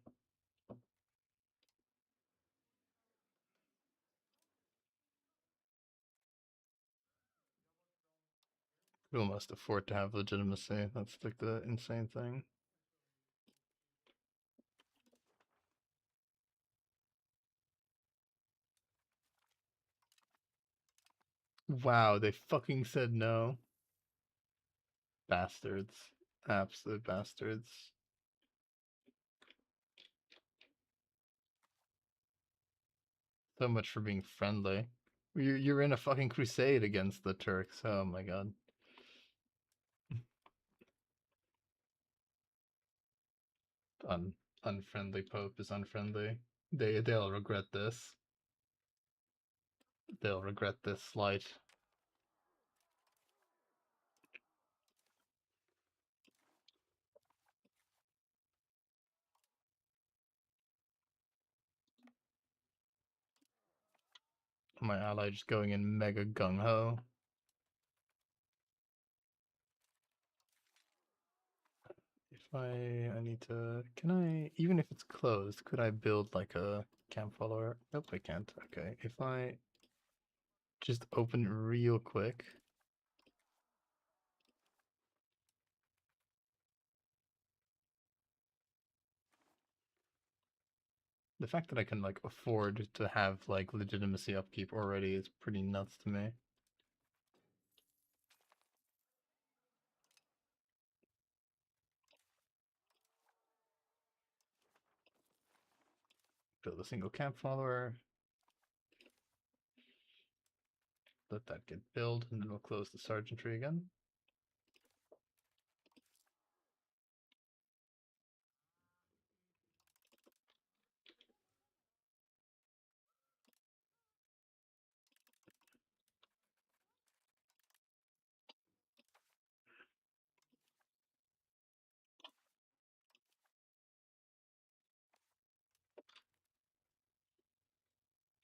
Could almost afford to have legitimacy. That's like the insane thing. Wow, they fucking said no. Bastards. Absolute bastards. So much for being friendly. You're in a fucking crusade against the Turks. Oh my god. Un Unfriendly Pope is unfriendly. They'll regret this. They'll regret this slight. My ally just going in mega gung ho. If I need to, can I, even if it's closed, could I build like a camp follower? Nope, I can't. Okay, if I just open real quick. The fact that I can like afford to have like legitimacy upkeep already is pretty nuts to me. Build a single camp follower. Let that get built, and then we'll close the sergeantry again.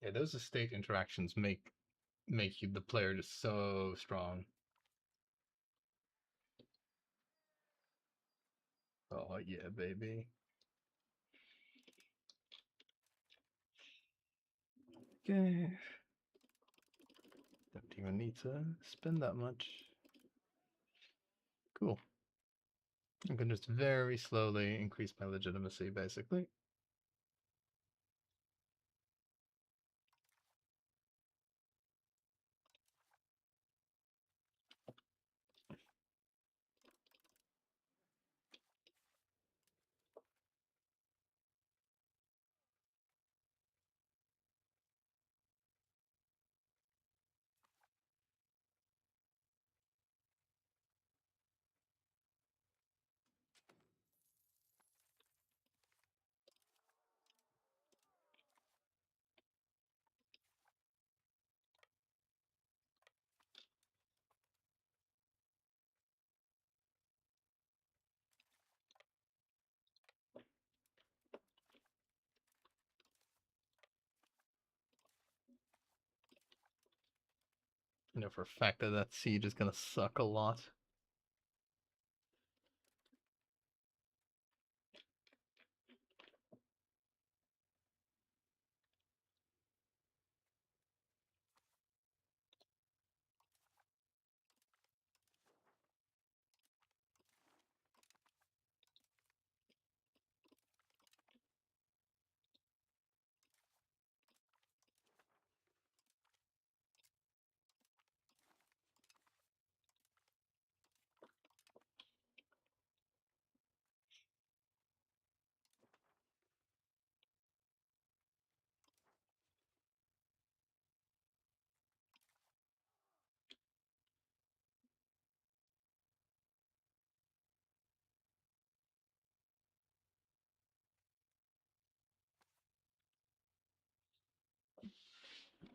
Yeah, those estate interactions make you the player just so strong. Oh yeah, baby. Okay. Don't even need to spend that much. Cool. I can just very slowly increase my legitimacy, basically. You know for a fact that that siege is gonna suck a lot.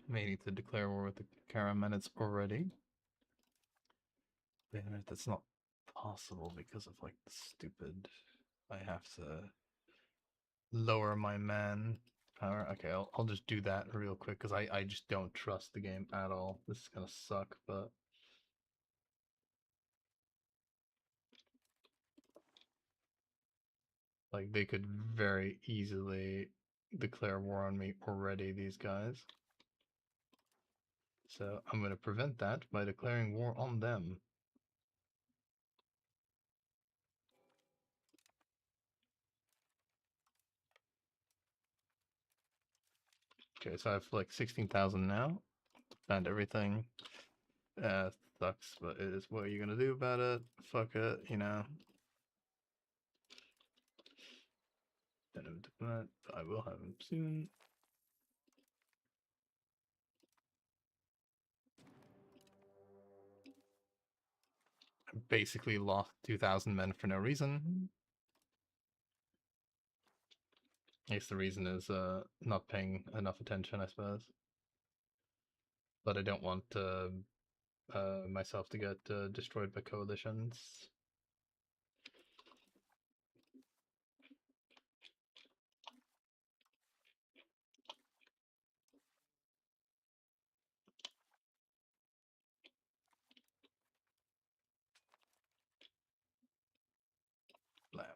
May need to declare war with the Karamanids already. That's not possible because of like the stupid. I have to lower my man power. Okay, I'll just do that real quick because I just don't trust the game at all. This is gonna suck, but like they could very easily declare war on me already, these guys. So I'm gonna prevent that by declaring war on them. Okay, so I have like 16,000 now. Banned everything. Sucks, but it is what are you gonna do about it? Fuck it, you know. I will have him soon. I basically lost 2,000 men for no reason. I guess the reason is not paying enough attention, I suppose. But I don't want myself to get destroyed by coalitions. Blam.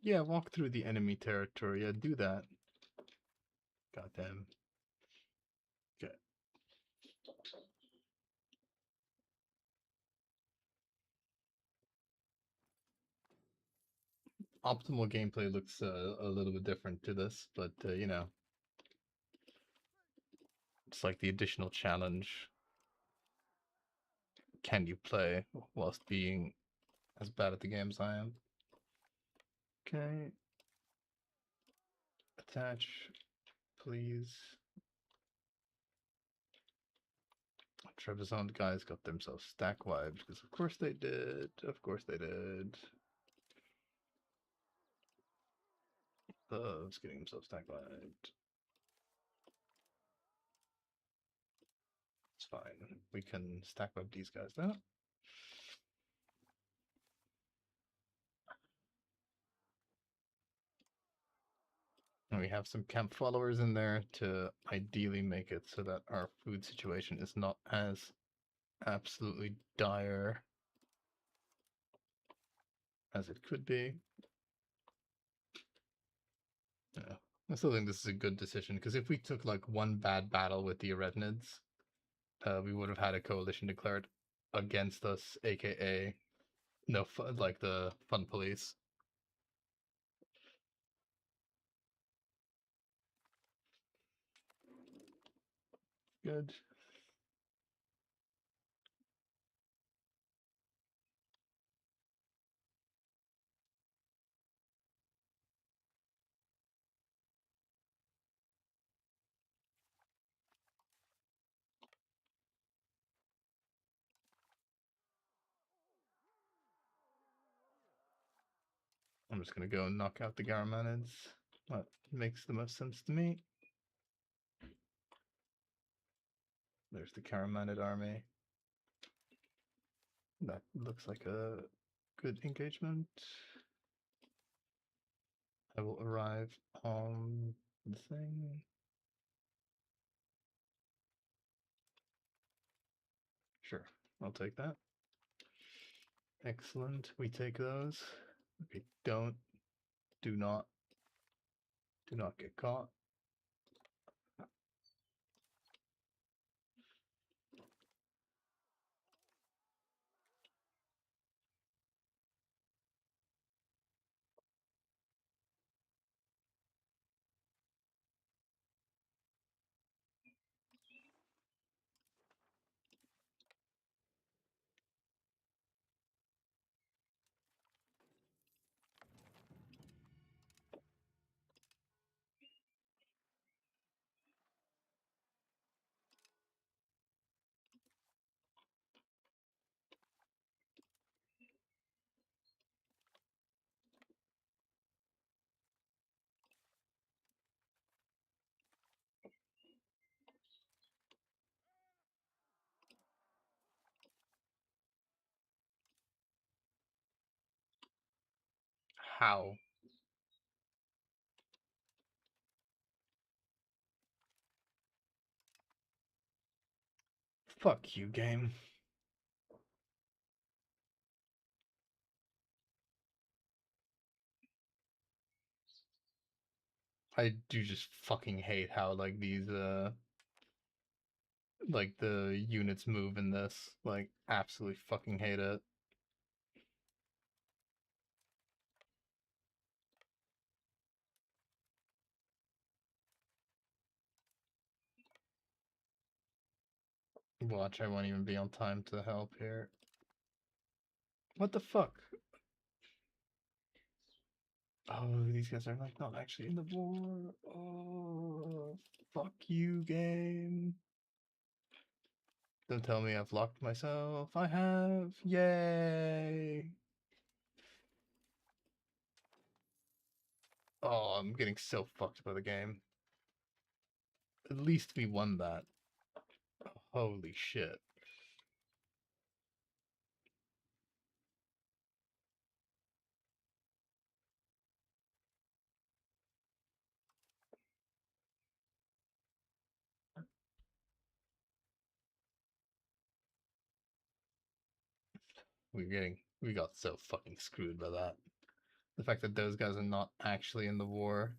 Yeah, walk through the enemy territory. Yeah, do that. Goddamn. Okay. Optimal gameplay looks a little bit different to this, but you know, it's like the additional challenge. Can you play whilst being as bad at the game as I am? Okay. Attach, please. Trebizond guys got themselves stack wiped because of course they did. Of course they did. Loves getting themselves stack wiped. It's fine. We can stack wipe these guys now. And we have some camp followers in there to ideally make it so that our food situation is not as absolutely dire as it could be. Yeah. I still think this is a good decision because if we took like one bad battle with the Eretnids, we would have had a coalition declared against us, aka no fun, like the fun police. Good. I'm just gonna go and knock out the Garamanids. That makes the most sense to me. There's the Karamanid army. That looks like a good engagement. I will arrive on the thing. Sure, I'll take that. Excellent. We take those. Okay, do not get caught. How? Fuck you, game. I do just fucking hate how like these like the units move in this. Like absolutely fucking hate it. Watch, I won't even be on time to help here. What the fuck? Oh, these guys are like not actually in the war. Oh, fuck you, game. Don't tell me I've locked myself. I have. Yay. Oh, I'm getting so fucked by the game. At least we won that. Holy shit. We got so fucking screwed by that. The fact that those guys are not actually in the war.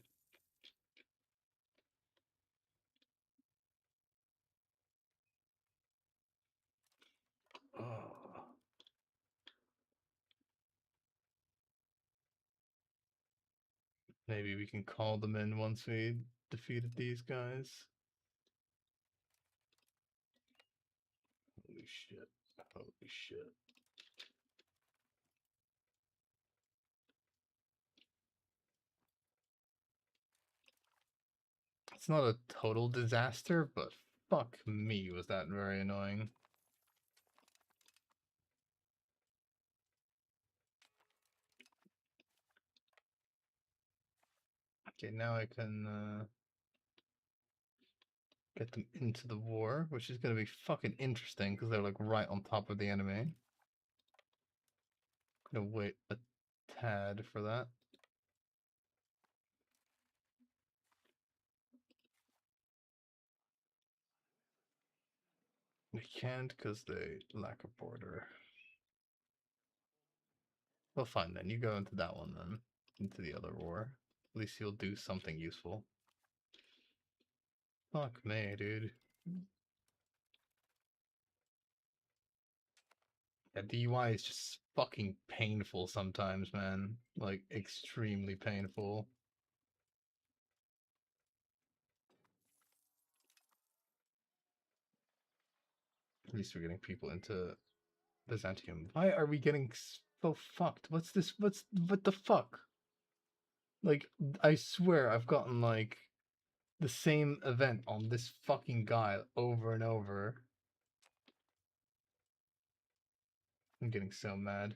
Oh. Maybe we can call them in once we defeated these guys. Holy shit. Holy shit. It's not a total disaster, but fuck me, was that very annoying. Okay, now I can get them into the war, which is going to be fucking interesting because they're like right on top of the enemy. Gonna wait a tad for that. They can't because they lack a border. Well, fine then. You go into that one then. Into the other war. At least you'll do something useful. Fuck me, dude. Yeah, DUI is just fucking painful sometimes, man. Like, extremely painful. At least we're getting people into Byzantium. Why are we getting so fucked? What's this? What the fuck? Like, I swear I've gotten, like, the same event on this fucking guy over and over. I'm getting so mad.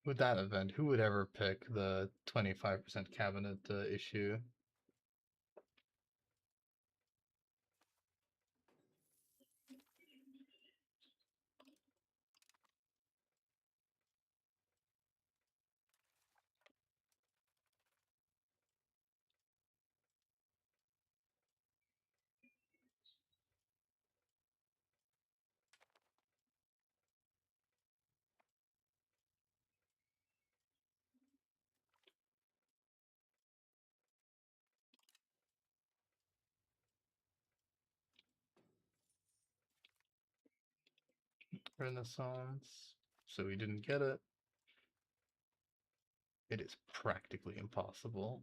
With that event, who would ever pick the 25% cabinet issue? Renaissance. So we didn't get it. It is practically impossible.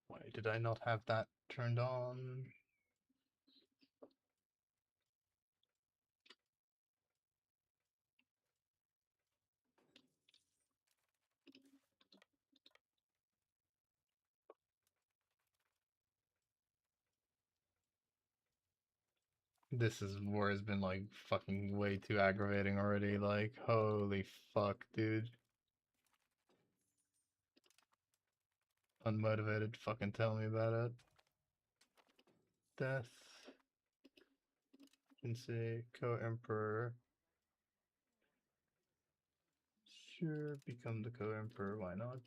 Why did I not have that turned on? This is war has been like fucking way too aggravating already. Like, holy fuck, dude. Unmotivated, fucking tell me about it. Death. Can say co-emperor. Sure, become the co-emperor, why not?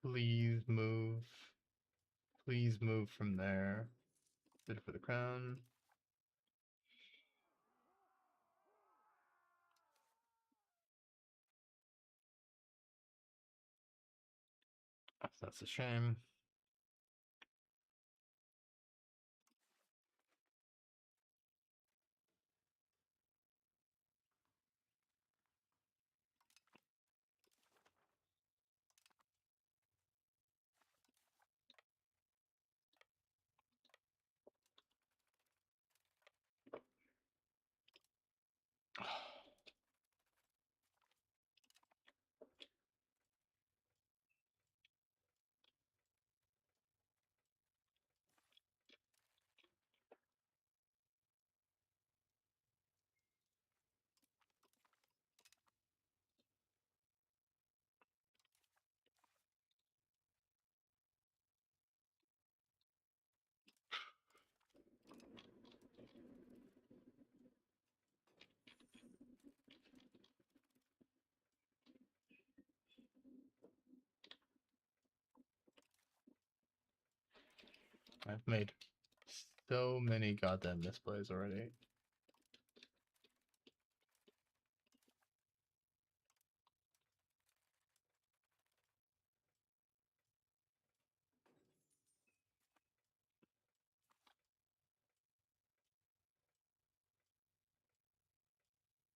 Please move. Please move from there. Bid for the crown. That's a shame. I've made so many goddamn misplays already.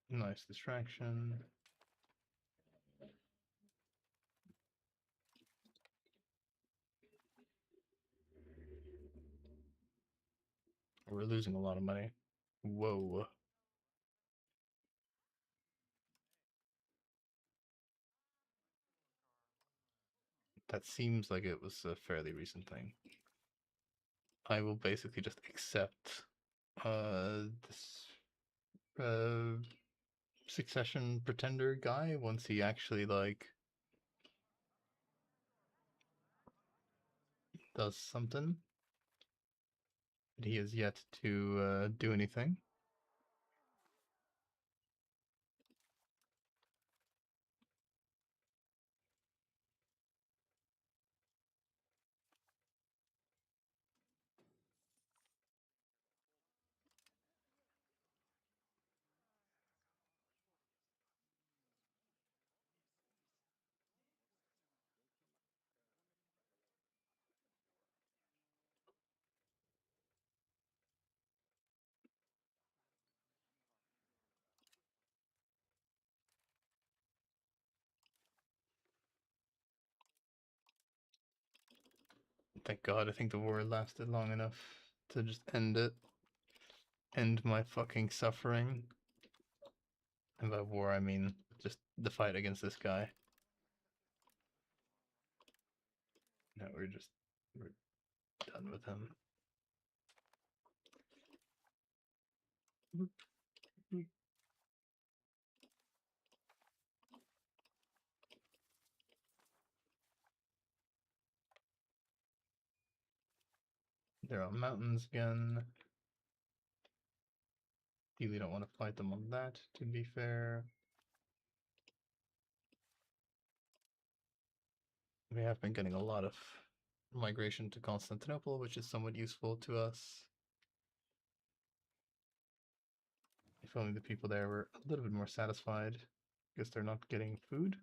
Nice distraction. We're losing a lot of money. Whoa. That seems like it was a fairly recent thing. I will basically just accept this succession pretender guy once he actually like does something. But he has yet to do anything. Thank God, I think the war lasted long enough to just end it. End my fucking suffering. And by war, I mean just the fight against this guy. No, we're done with him. They're on mountains again. Really don't want to fight them on that, to be fair. We have been getting a lot of migration to Constantinople, which is somewhat useful to us. If only the people there were a little bit more satisfied. Guess they're not getting food.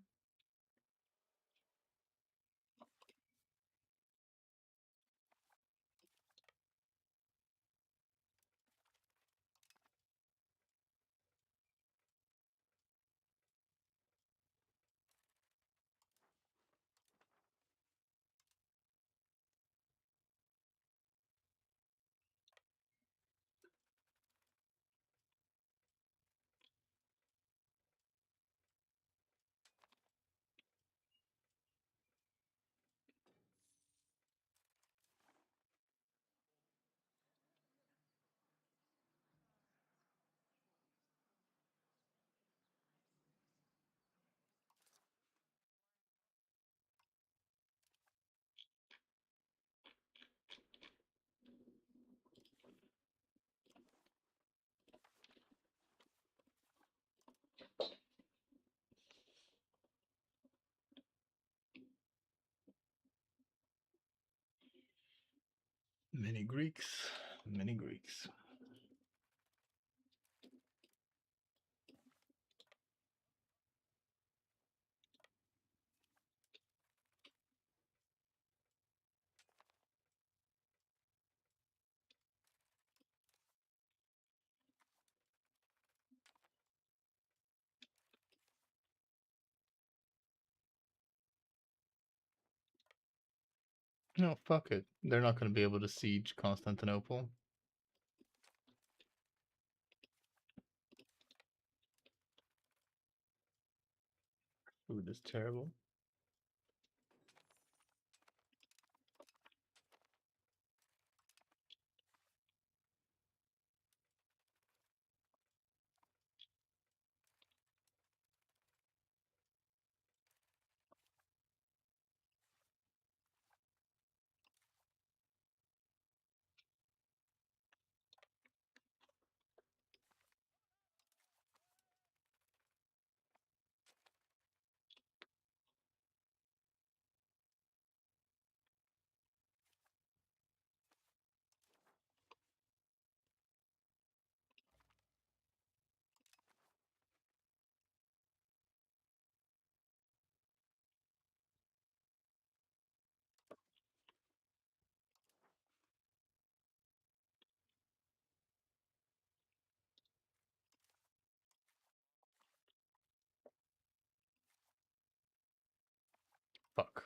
Many Greeks. Many Greeks. No, fuck it. They're not going to be able to siege Constantinople. Food is terrible. Fuck.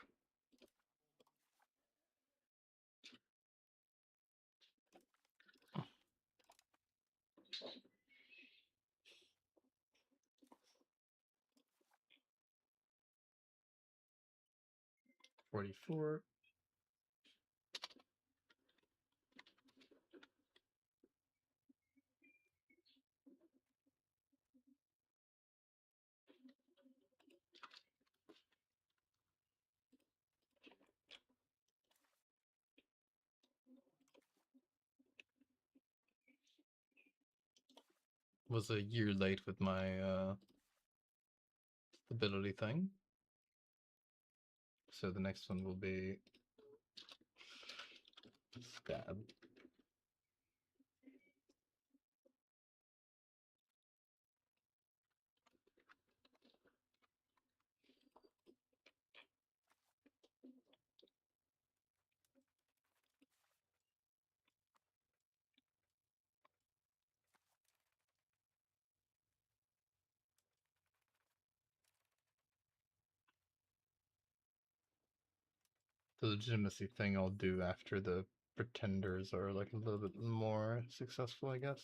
$44. Was a year late with my stability thing. So the next one will be Scab. The legitimacy thing I'll do after the pretenders are like a little bit more successful, I guess.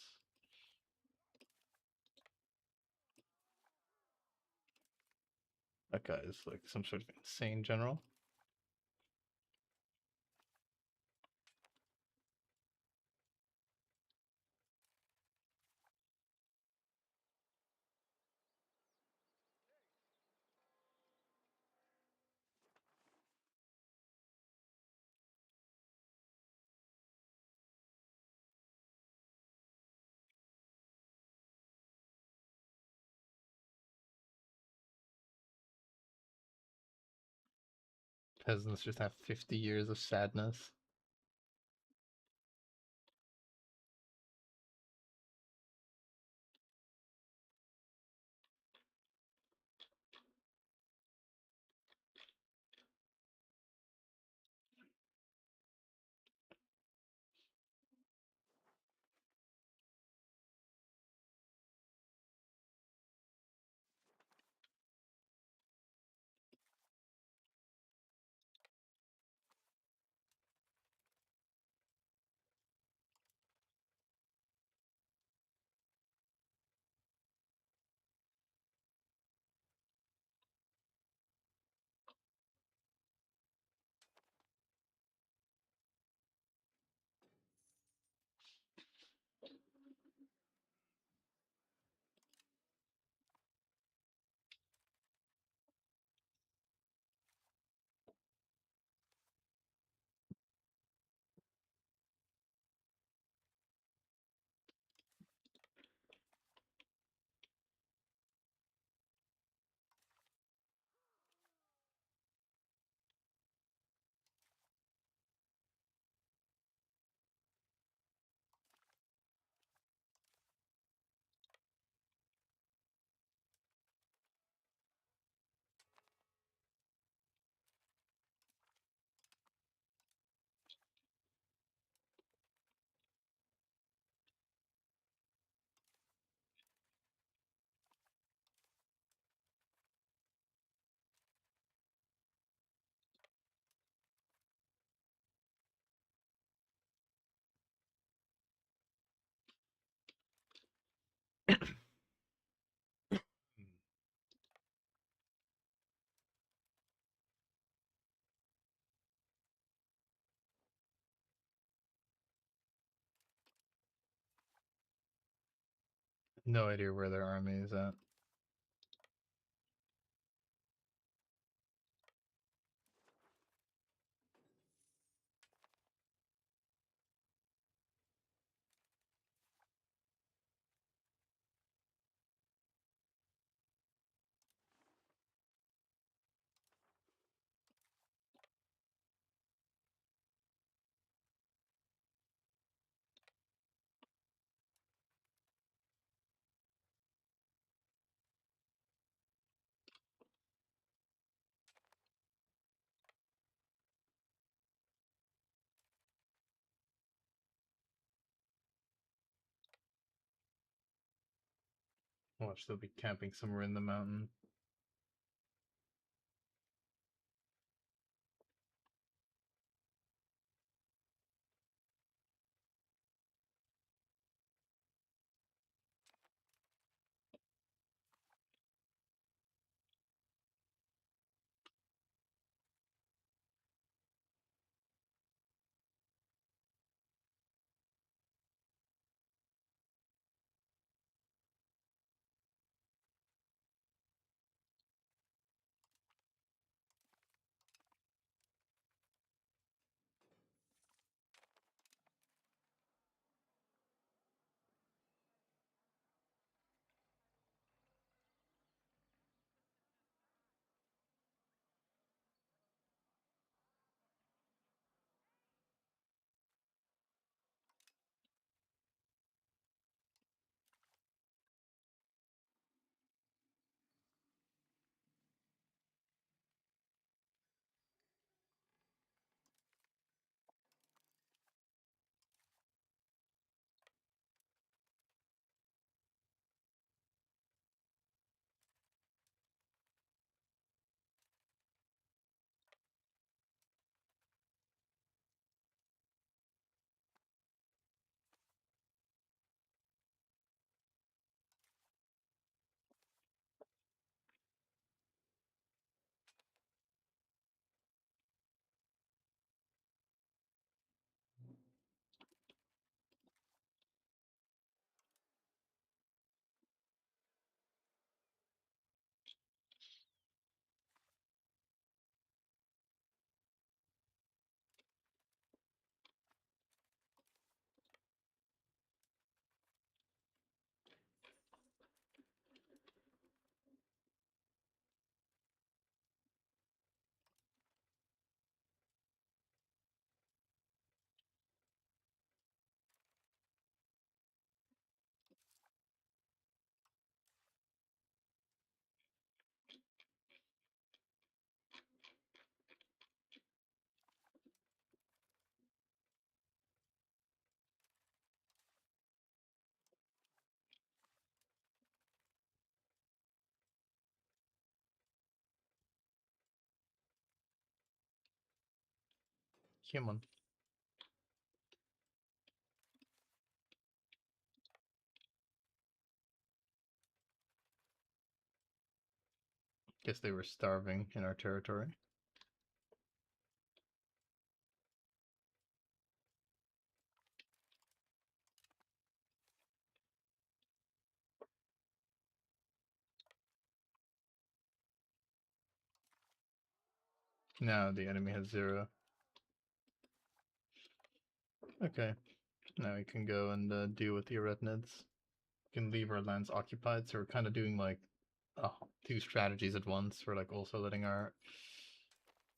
That guy is like some sort of insane general. Peasants just have 50 years of sadness. No idea where their army is at. Watch, they'll be camping somewhere in the mountain. Come on. Guess they were starving in our territory. Now the enemy has 0. Okay, now we can go and deal with the Eretnids. We can leave our lands occupied, so we're kind of doing like 2 strategies at once. We're like also letting our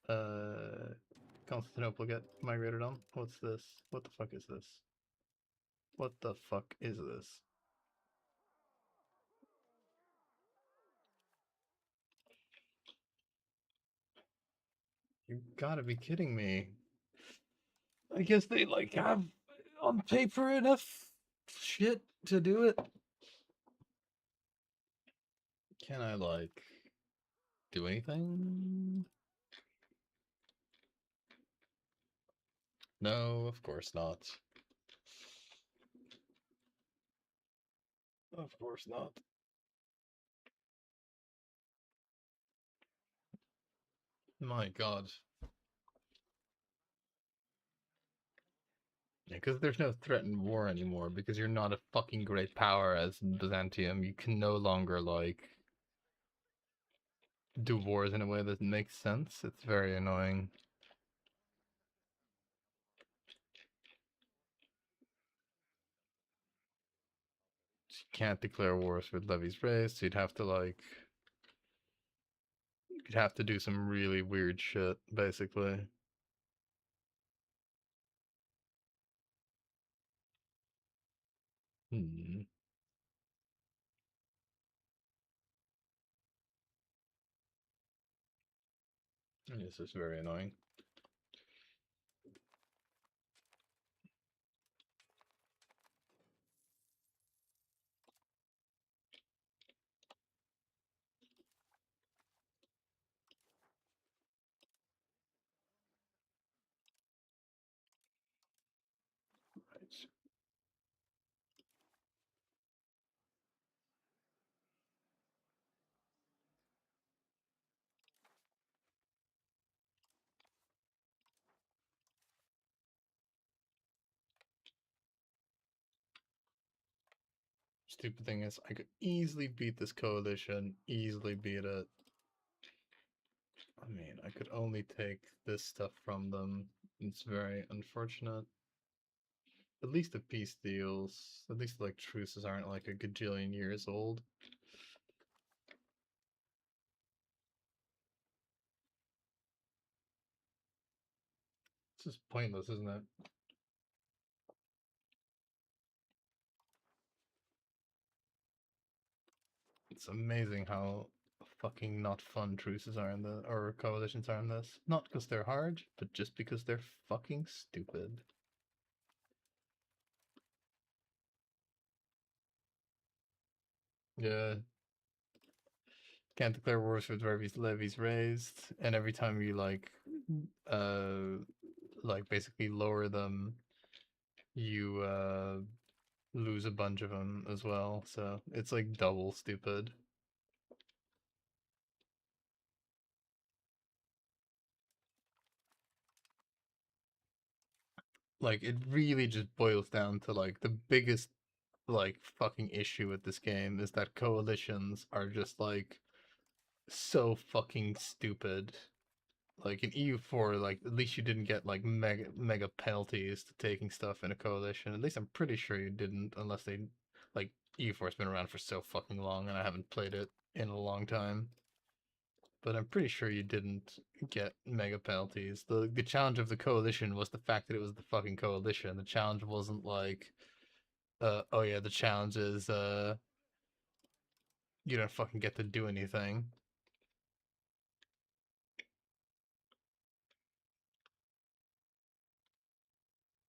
uh, Constantinople get migrated on. What's this? What the fuck is this? What the fuck is this? You gotta be kidding me. I guess they like have on paper enough shit to do it. Can I like do anything? No, of course not. Of course not. My God. Yeah, because there's no threatened war anymore, because you're not a fucking great power as Byzantium. You can no longer, like, do wars in a way that makes sense. It's very annoying. You can't declare wars with levies raised, so you'd have to do some really weird shit, basically. Hmm. This is very annoying. Right. Stupid thing is, I could easily beat this coalition, easily beat it. I mean, I could only take this stuff from them. It's very unfortunate. At least the peace deals, at least like truces aren't like a gajillion years old. It's just pointless, isn't it? It's amazing how fucking not fun truces are in the or coalitions are in this. Not because they're hard, but just because they're fucking stupid. Yeah, can't declare wars with levies raised, and every time you uh, basically lower them, you lose a bunch of them as well. So it's like double stupid. Like it really just boils down to like the biggest like fucking issue with this game is that coalitions are just like so fucking stupid. Like in EU4, like at least you didn't get like mega penalties to taking stuff in a coalition. At least I'm pretty sure you didn't, unless they like EU4's been around for so fucking long, and I haven't played it in a long time. But I'm pretty sure you didn't get mega penalties. The challenge of the coalition was the fact that it was the fucking coalition. The challenge wasn't like, oh yeah, the challenge is you don't fucking get to do anything.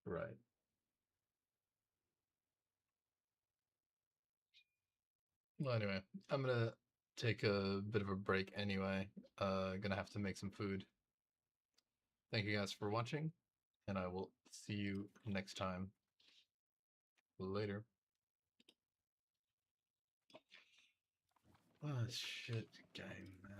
Right. Well, anyway, I'm gonna take a bit of a break anyway. Gonna have to make some food. Thank you guys for watching, and I will see you next time. Later. Oh, shit game, man.